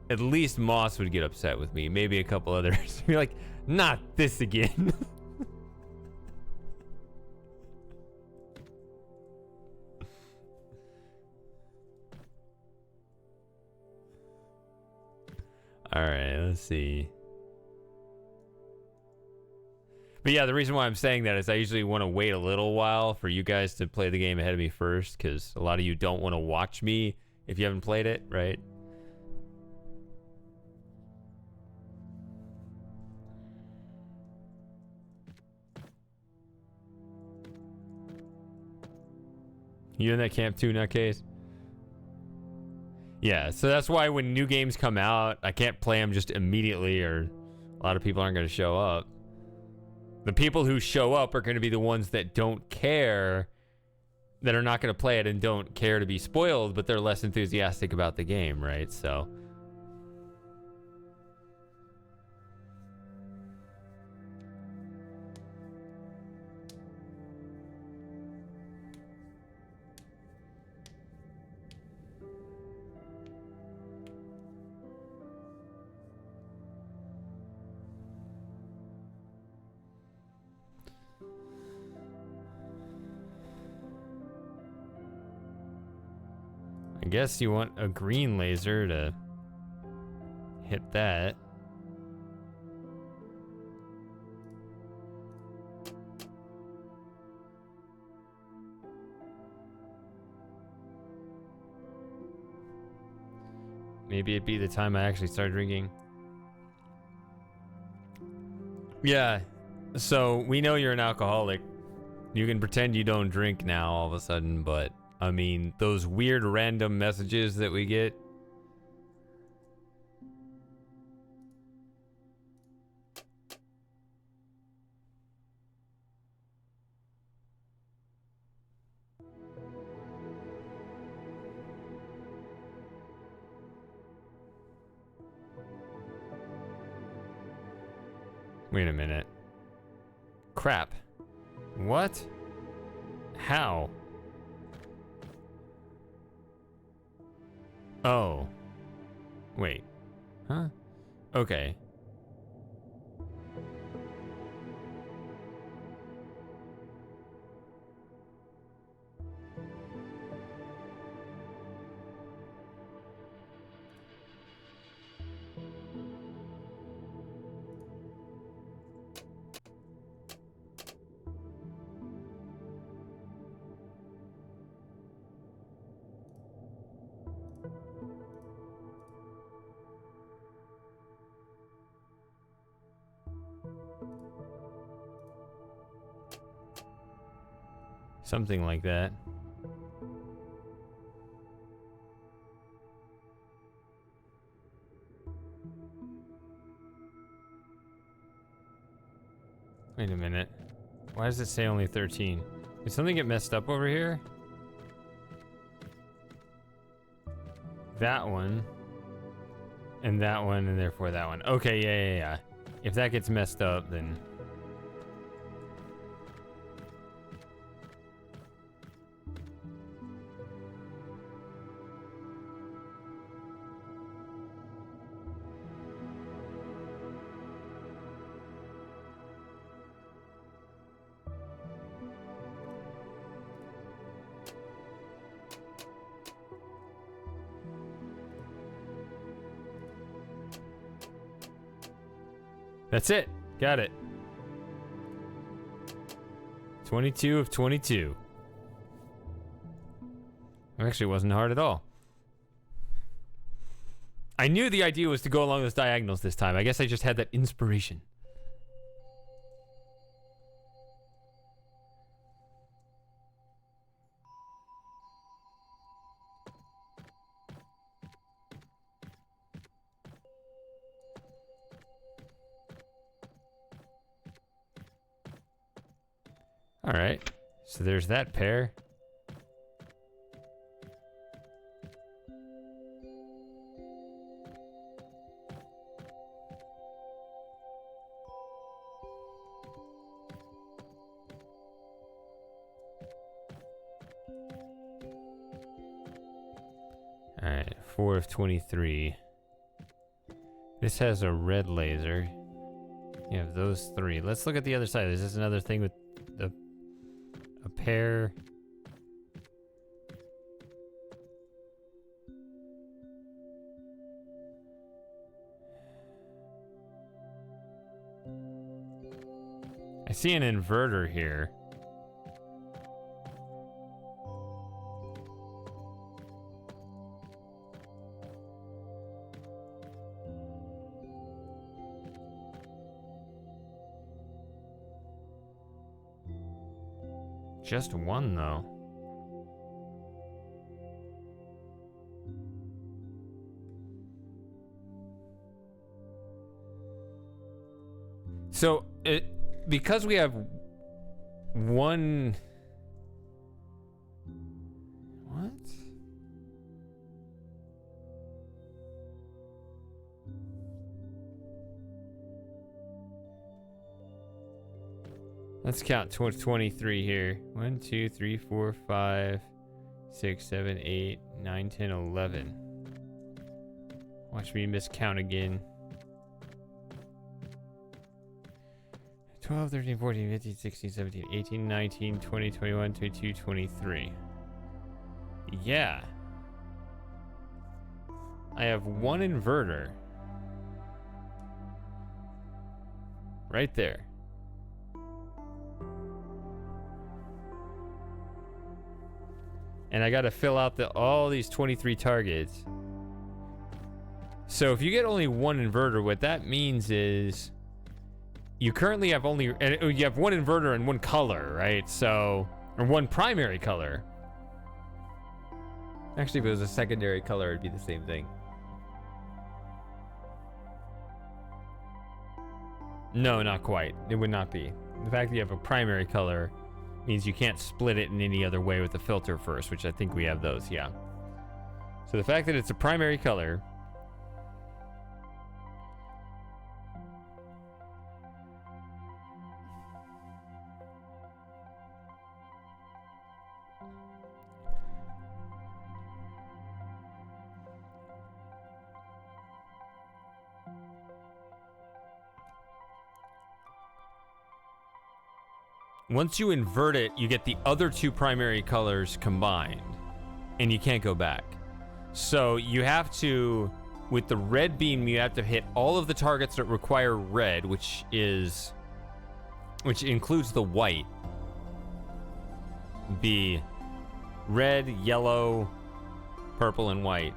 at least Moss would get upset with me. Maybe a couple others. Be like, not this again. All right, let's see. But yeah, the reason why I'm saying that is I usually want to wait a little while for you guys to play the game ahead of me first, because a lot of you don't want to watch me if you haven't played it, right? You in that camp too, nutcase? Yeah, so that's why when new games come out, I can't play them just immediately, or a lot of people aren't going to show up. The people who show up are going to be the ones that don't care, that are not going to play it and don't care to be spoiled, but they're less enthusiastic about the game, right? So I guess you want a green laser to hit that. Maybe it'd be the time I actually start drinking. Yeah, so we know you're an alcoholic. You can pretend you don't drink now all of a sudden, but I mean, those weird random messages that we get. Wait a minute. Crap. What? How? Oh. Wait. Huh? Okay. Something like that. Wait a minute. Why does it say only 13? Did something get messed up over here? That one. And that one, and therefore that one. Okay, yeah. If that gets messed up, then... That's it. Got it. 22 of 22. Actually, it wasn't hard at all. I knew the idea was to go along those diagonals this time. I guess I just had that inspiration. All right, so there's that pair. All right, 4 of 23. This has a red laser. You have those 3. Let's look at the other side. Is this another thing with a pair? I see an inverter here. Just one, though. So, because we have one... What? Let's count 23 here. 1, 2, 3, 4, 5, 6, 7, 8, 9, 10, 11. Watch me miscount again. 12, 13, 14, 15, 16, 17, 18, 19, 20, 21, 22, 23. Yeah. I have one inverter. Right there. And I gotta fill out all these 23 targets. So if you get only one inverter, what that means is you currently have you have one inverter and one color, right? So, or one primary color. Actually, if it was a secondary color, it'd be the same thing. No, not quite. It would not be. The fact that you have a primary color means you can't split it in any other way with the filter first, which I think we have those, yeah. So the fact that it's a primary color once you invert it, you get the other two primary colors combined, and you can't go back. So you have to, with the red beam, you have to hit all of the targets that require red, which includes the white. Be red, yellow, purple, and white.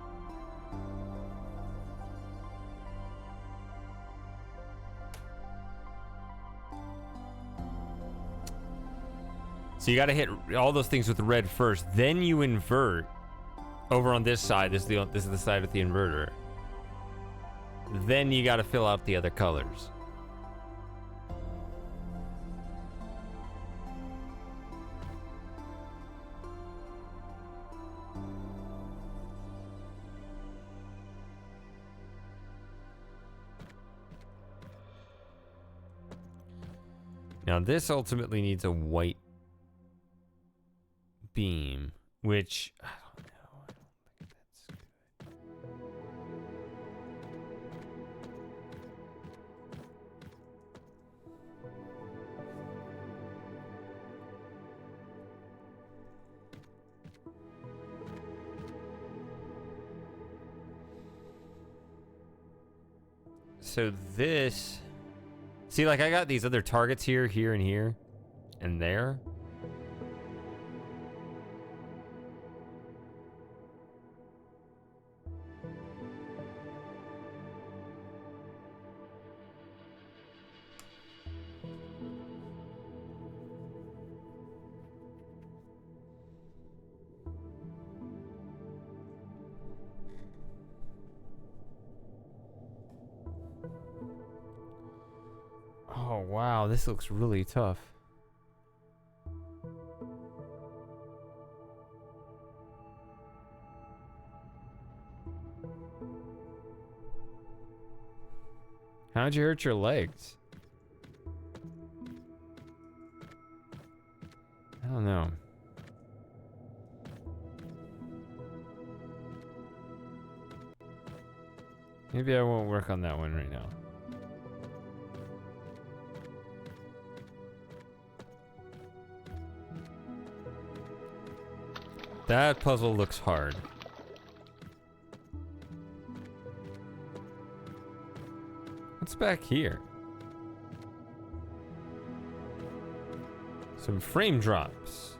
So you got to hit all those things with red first, then you invert over on this side. This is the side with the inverter. Then you got to fill out the other colors. Now this ultimately needs a white beam, which I don't know. I don't think that's good. So this, see, like I got these other targets here, here, and here, and there. Oh, wow, this looks really tough. How'd you hurt your legs? I don't know. Maybe I won't work on that one right now. That puzzle looks hard. What's back here? Some frame drops.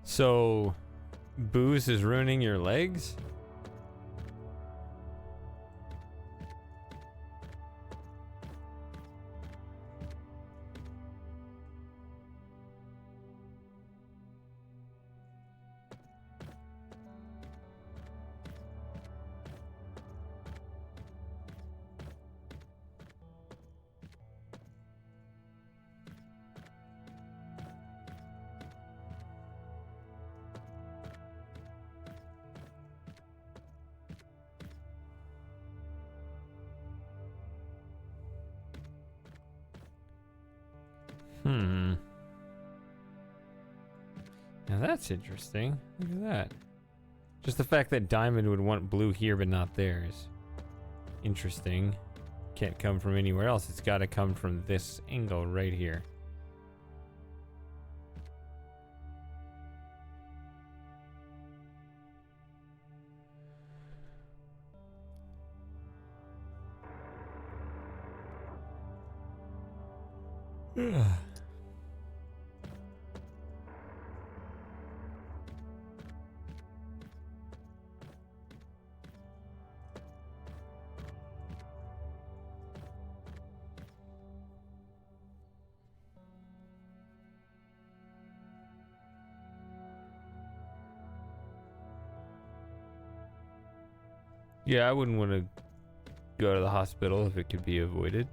So, booze is ruining your legs? Now that's interesting. Look at that. Just the fact that Diamond would want blue here but not there is interesting. Can't come from anywhere else. It's got to come from this angle right here. Yeah, I wouldn't want to go to the hospital if it could be avoided.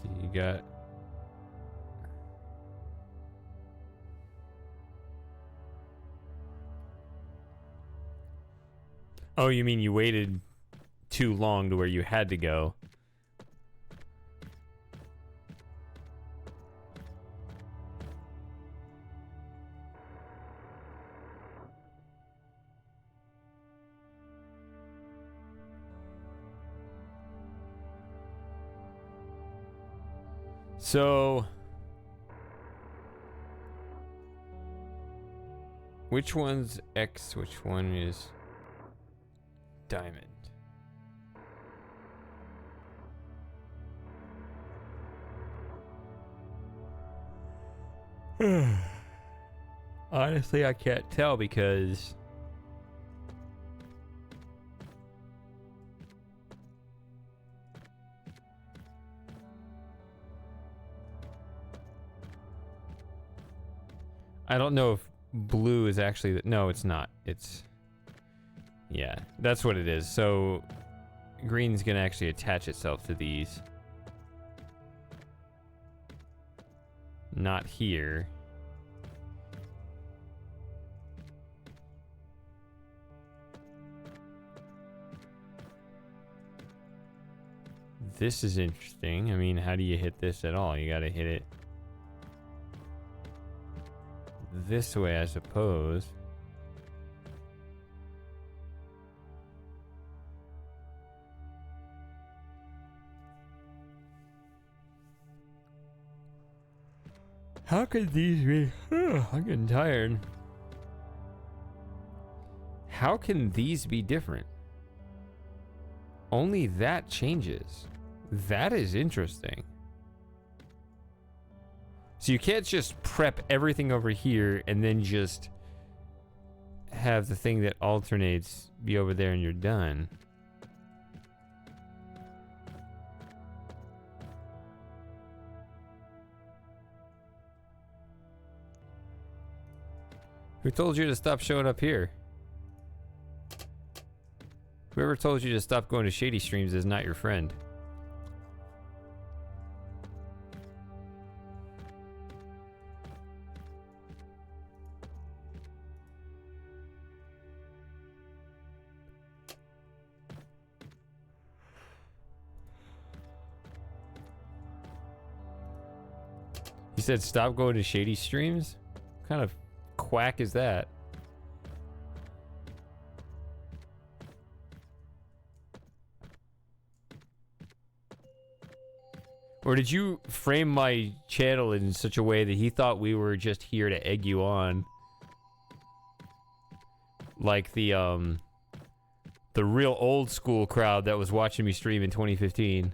So you got... Oh, you mean you waited too long to where you had to go? So, which one's X? Which one is diamond? Honestly, I can't tell because I don't know if blue is actually no, it's not. It's yeah, that's what it is. So green's gonna actually attach itself to these. Not here. This is interesting. I mean, how do you hit this at all? You gotta hit it this way, I suppose. How could these be? I'm getting tired. How can these be different? Only that changes. That is interesting. So you can't just prep everything over here and then just have the thing that alternates be over there and you're done. Who told you to stop showing up here? Whoever told you to stop going to shady streams is not your friend. You said stop going to shady streams? What kind of quack is that? Or did you frame my channel in such a way that he thought we were just here to egg you on? Like the real old school crowd that was watching me stream in 2015.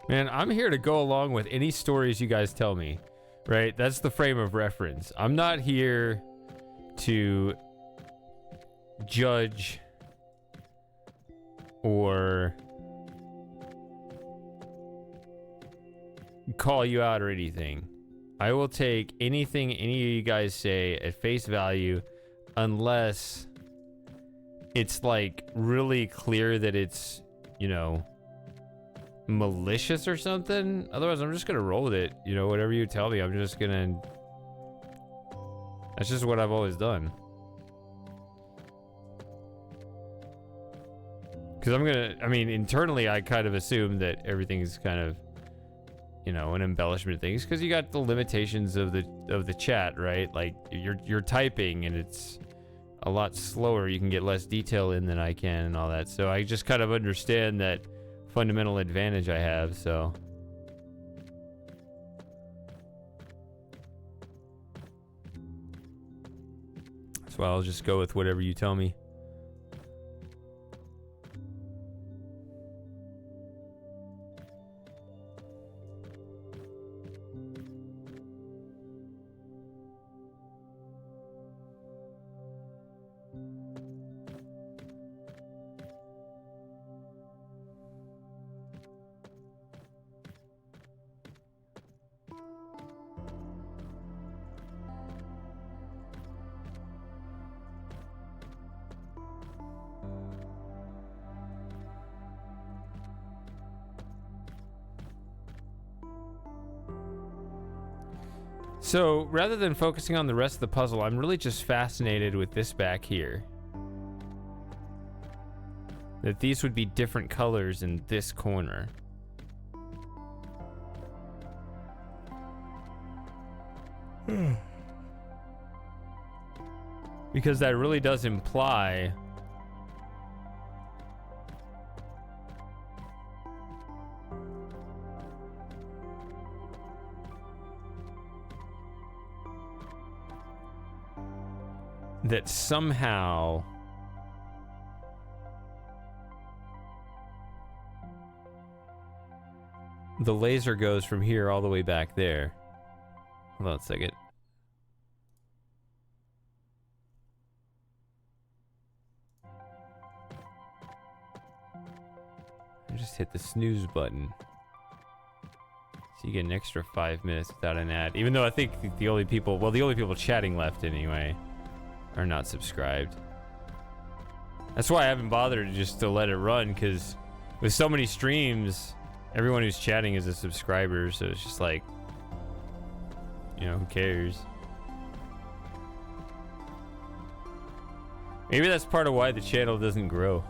Man, I'm here to go along with any stories you guys tell me, right? That's the frame of reference. I'm not here to judge or call you out or anything. I will take anything any of you guys say at face value unless it's like really clear that it's, you know, malicious or something. Otherwise, I'm just gonna roll with it. You know, whatever you tell me, I'm just gonna... That's just what I've always done. Because I'm gonna... I mean, internally, I kind of assume that everything's kind of, you know, an embellishment of things. Because you got the limitations of the chat, right? Like, you're typing and it's a lot slower. You can get less detail in than I can and all that. So I just kind of understand that fundamental advantage I have, so. So I'll just go with whatever you tell me. So rather than focusing on the rest of the puzzle, I'm really just fascinated with this back here. That these would be different colors in this corner. Because that really does imply that somehow the laser goes from here all the way back there. Hold on a second. I just hit the snooze button. So you get an extra 5 minutes without an ad. Even though I think the only people, well, the only people chatting left anyway, are not subscribed. That's why I haven't bothered just to let it run, because with so many streams, everyone who's chatting is a subscriber, so it's just like, you know, who cares? Maybe that's part of why the channel doesn't grow.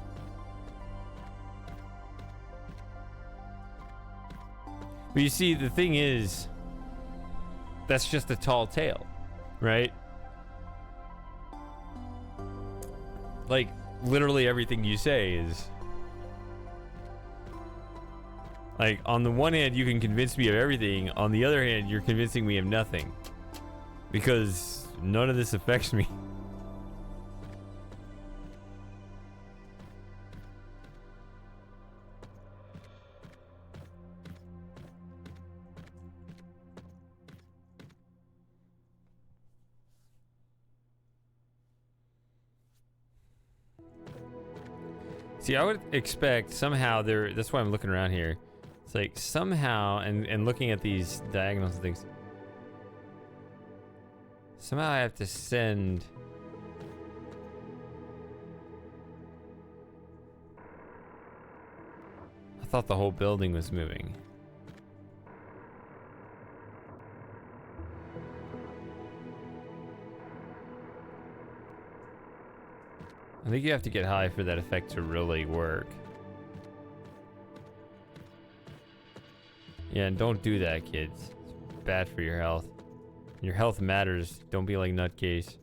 But you see, the thing is, that's just a tall tale, right? Like, literally everything you say is... Like, on the one hand, you can convince me of everything. On the other hand, you're convincing me of nothing. Because none of this affects me. See, I would expect somehow there... That's why I'm looking around here. It's like somehow, and looking at these diagonals and things, somehow I have to send... I thought the whole building was moving. I think you have to get high for that effect to really work. Yeah, and don't do that, kids. It's bad for your health. Your health matters. Don't be like Nutcase.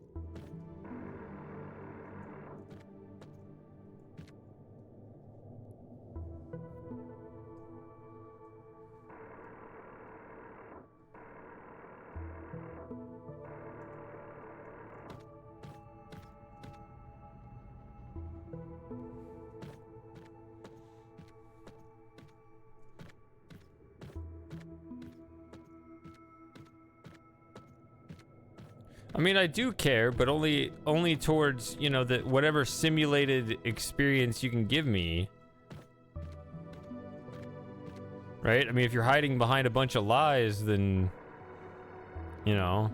I mean, I do care, but only towards, you know, the whatever simulated experience you can give me. Right? I mean, if you're hiding behind a bunch of lies, then, you know.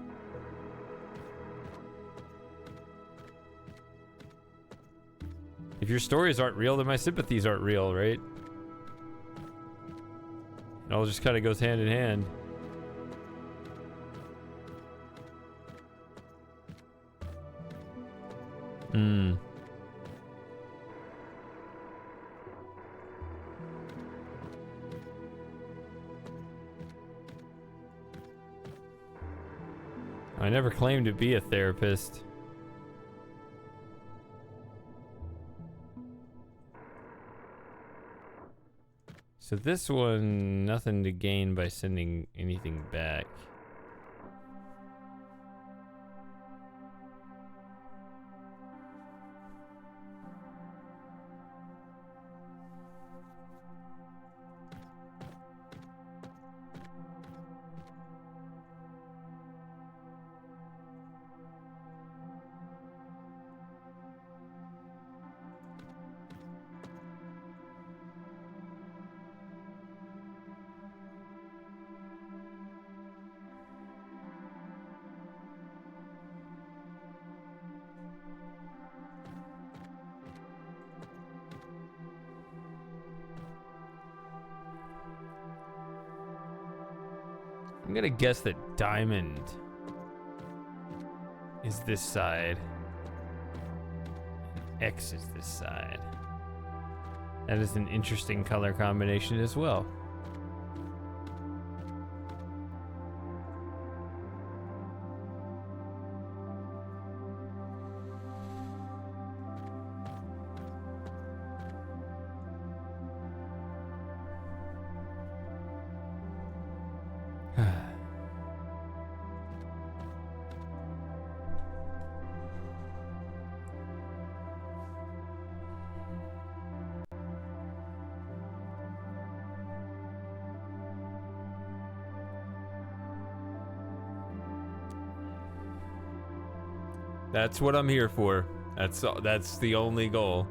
If your stories aren't real, then my sympathies aren't real, right? It all just kind of goes hand in hand. I never claimed to be a therapist. So this one, nothing to gain by sending anything back. I'm gonna guess that diamond is this side. X is this side. That is an interesting color combination as well. That's what I'm here for. That's the only goal.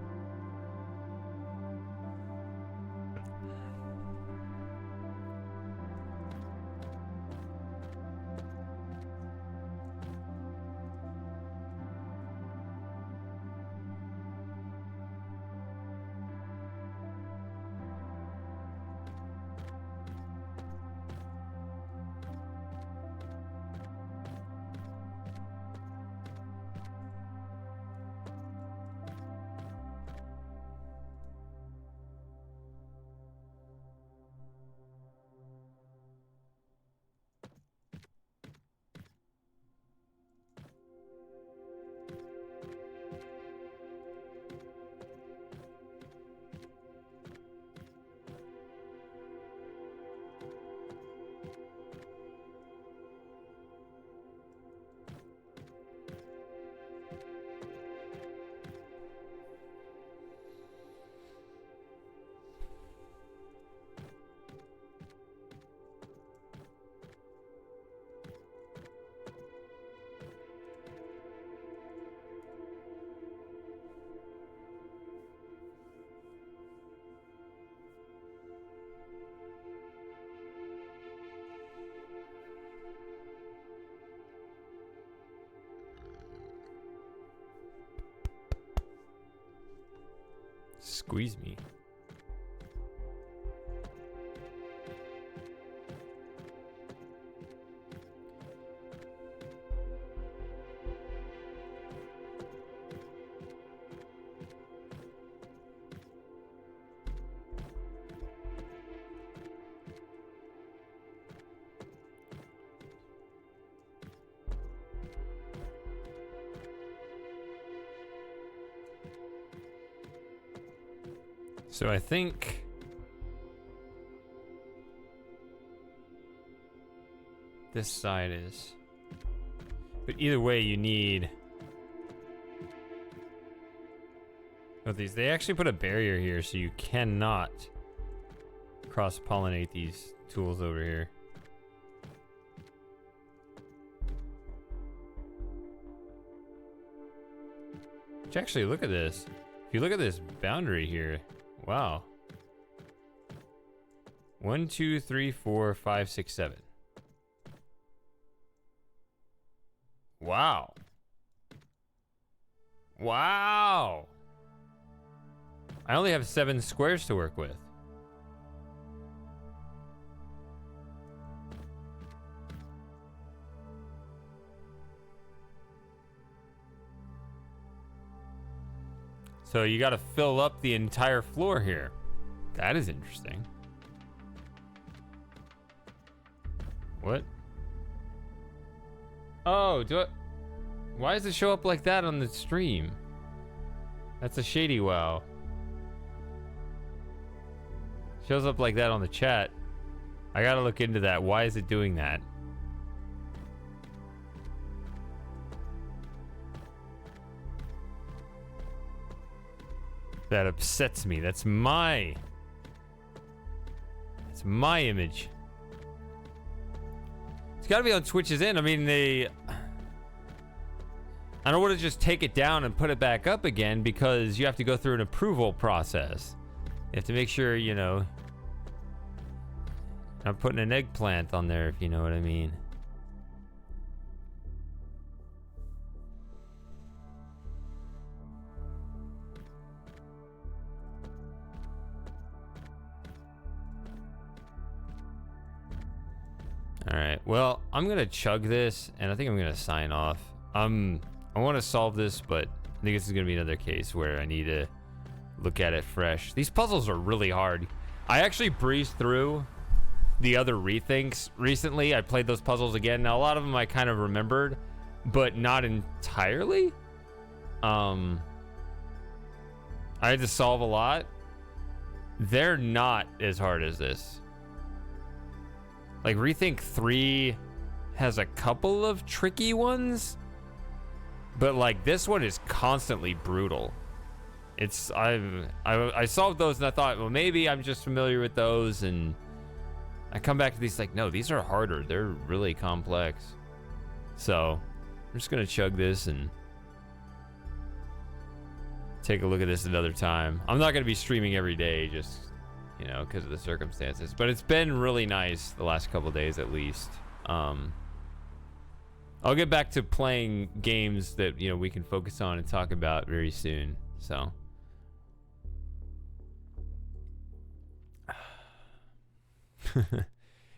Squeeze me. So I think this side is, but either way you need these. They actually put a barrier here so you cannot cross-pollinate these tools over here. Which actually, look at this. If you look at this boundary here, wow. 1, 2, 3, 4, 5, 6, 7. Wow. Wow. I only have 7 squares to work with. So you got to fill up the entire floor here. That is interesting. What? Oh, why does it show up like that on the stream? That's a shady wow. Shows up like that on the chat. I gotta look into that. Why is it doing that? That upsets me. That's my image. It's gotta be on Twitch's end. I mean, I don't want to just take it down and put it back up again because you have to go through an approval process. You have to make sure, you know, I'm putting an eggplant on there, if you know what I mean. All right, well, I'm gonna chug this and I think I'm gonna sign off. I want to solve this, but I think this is gonna be another case where I need to look at it fresh. These puzzles are really hard. I actually breezed through the other rethinks recently. I played those puzzles again. Now a lot of them I kind of remembered, but not entirely. I had to solve a lot. They're not as hard as this. Like Rethink 3 has a couple of tricky ones, but like this one is constantly brutal. It's I solved those and I thought, well, maybe I'm just familiar with those, and I come back to these like, no, these are harder. They're really complex. So I'm just gonna chug this and take a look at this another time. I'm not gonna be streaming every day, just, you know, because of the circumstances, but it's been really nice the last couple days at least. I'll get back to playing games that, you know, we can focus on and talk about very soon. So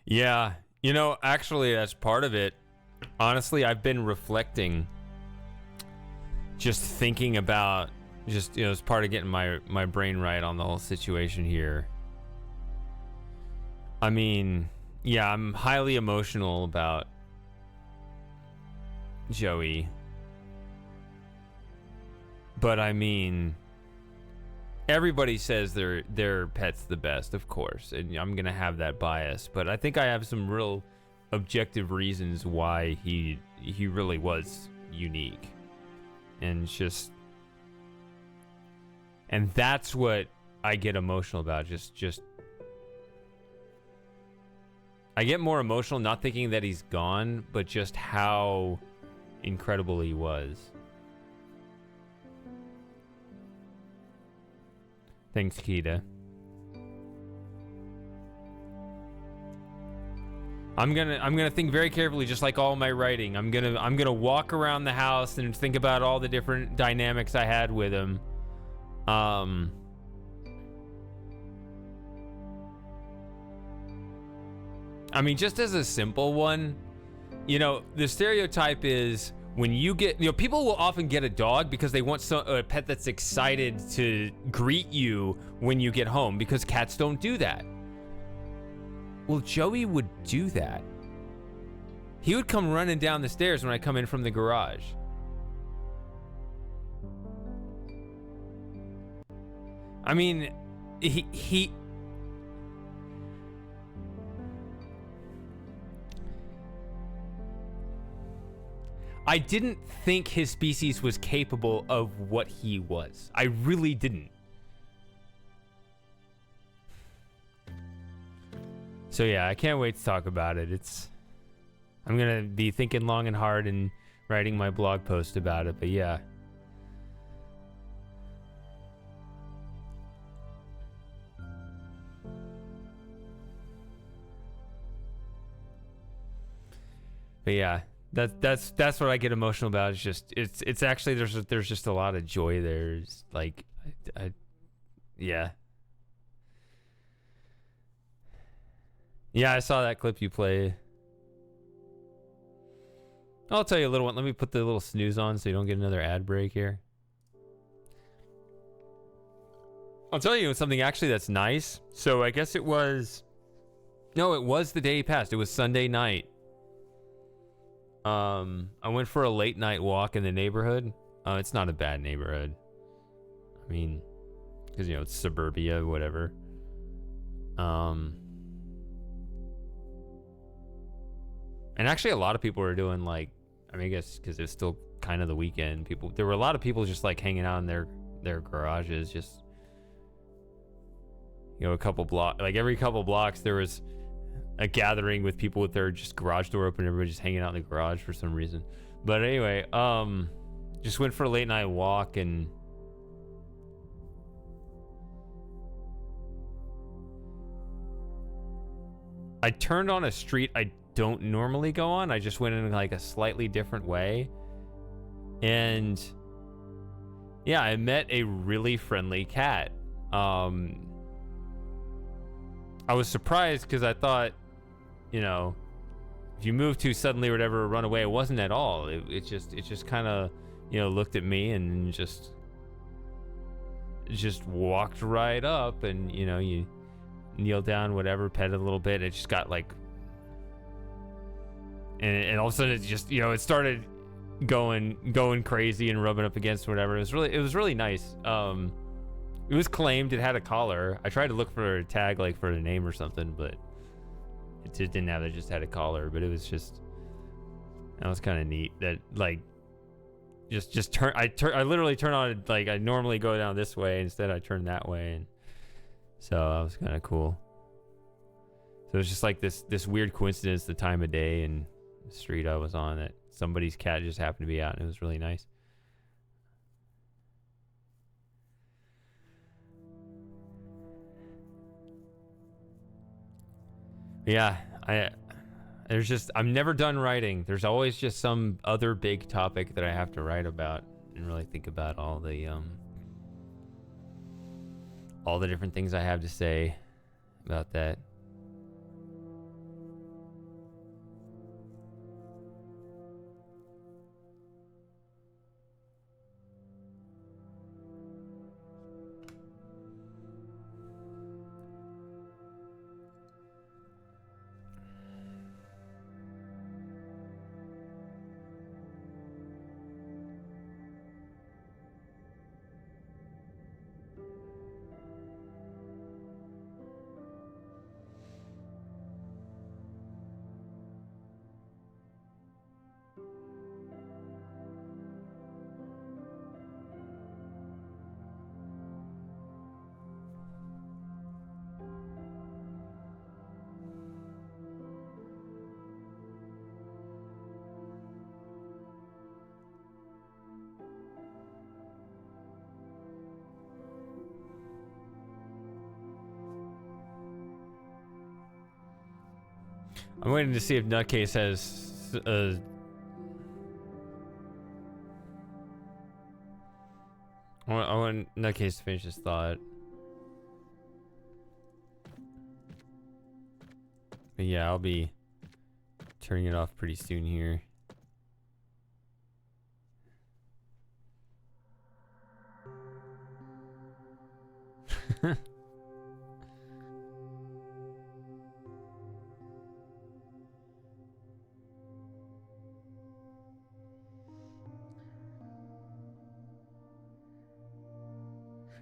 yeah, you know, actually that's part of it. Honestly, I've been reflecting, just thinking about, just, you know, as part of getting my brain right on the whole situation here. I mean, yeah, I'm highly emotional about Joey, but I mean, everybody says their pet's the best, of course, and I'm gonna have that bias, but I think I have some real objective reasons why he really was unique, and just, and that's what I get emotional about. Just I get more emotional not thinking that he's gone, but just how incredible he was. Thanks, Kita. I'm gonna think very carefully, just like all my writing. I'm gonna walk around the house and think about all the different dynamics I had with him. I mean, just as a simple one, you know, the stereotype is when you get, you know, people will often get a dog because they want a pet that's excited to greet you when you get home, because cats don't do that. Well, Joey would do that. He would come running down the stairs when I come in from the garage. I mean, he I didn't think his species was capable of what he was. I really didn't. So yeah, I can't wait to talk about it. I'm gonna be thinking long and hard and writing my blog post about it, but yeah. But yeah, that's what I get emotional about. It's just it's actually there's just a lot of joy there. It's like yeah. Yeah, I saw that clip you played. I'll tell you a little one. Let me put the little snooze on so you don't get another ad break here. I'll tell you something actually that's nice. So I guess it was the day he passed. It was Sunday night. I went for a late night walk in the neighborhood. It's not a bad neighborhood. I mean, because, you know, it's suburbia, whatever. And actually a lot of people were doing, like, I mean, I guess because it's still kind of the weekend, there were a lot of people just like hanging out in their garages, just, you know, every couple blocks there was a gathering with people with their just garage door open, everybody just hanging out in the garage for some reason. But anyway, just went for a late night walk, and I turned on a street I don't normally go on. I just went in like a slightly different way, and yeah, I met a really friendly cat. I was surprised because I thought, you know, if you move too suddenly or whatever, or run away. It wasn't at all. It just kind of, you know, looked at me and just walked right up, and you know, you kneel down, whatever, pet it a little bit. It just got like, and all of a sudden it just, you know, it started going crazy and rubbing up against whatever. It was really nice. It was claimed. It had a collar. I tried to look for a tag, like for a name or something, but it just didn't have it. Just had a collar. But it was just, that was kind of neat. That like, just turn. I literally turn on, like I normally go down this way. Instead, I turn that way, and so that was kind of cool. So it was just like this weird coincidence, the time of day and the street I was on, that somebody's cat just happened to be out, and it was really nice. Yeah, I'm never done writing. There's always just some other big topic that I have to write about and really think about all the different things I have to say about that. I'm waiting to see if Nutcase has I want Nutcase to finish his thought. But yeah, I'll be turning it off pretty soon here.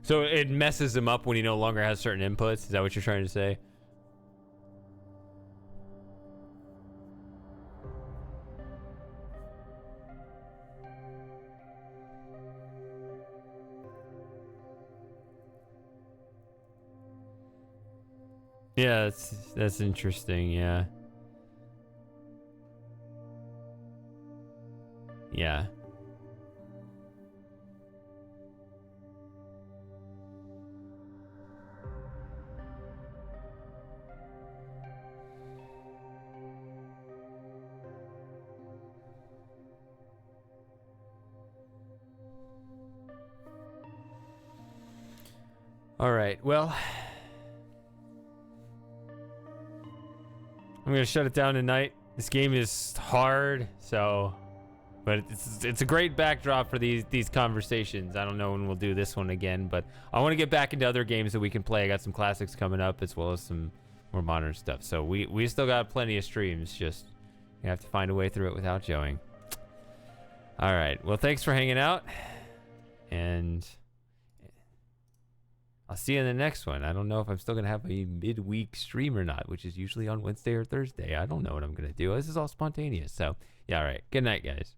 So it messes him up when he no longer has certain inputs? Is that what you're trying to say? Yeah, that's interesting, yeah. Yeah. All right, well, I'm gonna shut it down tonight. This game is hard, so, but it's a great backdrop for these conversations. I don't know when we'll do this one again, but I want to get back into other games that we can play. I got some classics coming up as well as some more modern stuff. So we still got plenty of streams. Just you have to find a way through it without joing. All right. Well, thanks for hanging out, and I'll see you in the next one. I don't know if I'm still going to have a midweek stream or not, which is usually on Wednesday or Thursday. I don't know what I'm going to do. This is all spontaneous. So, yeah, all right. Good night, guys.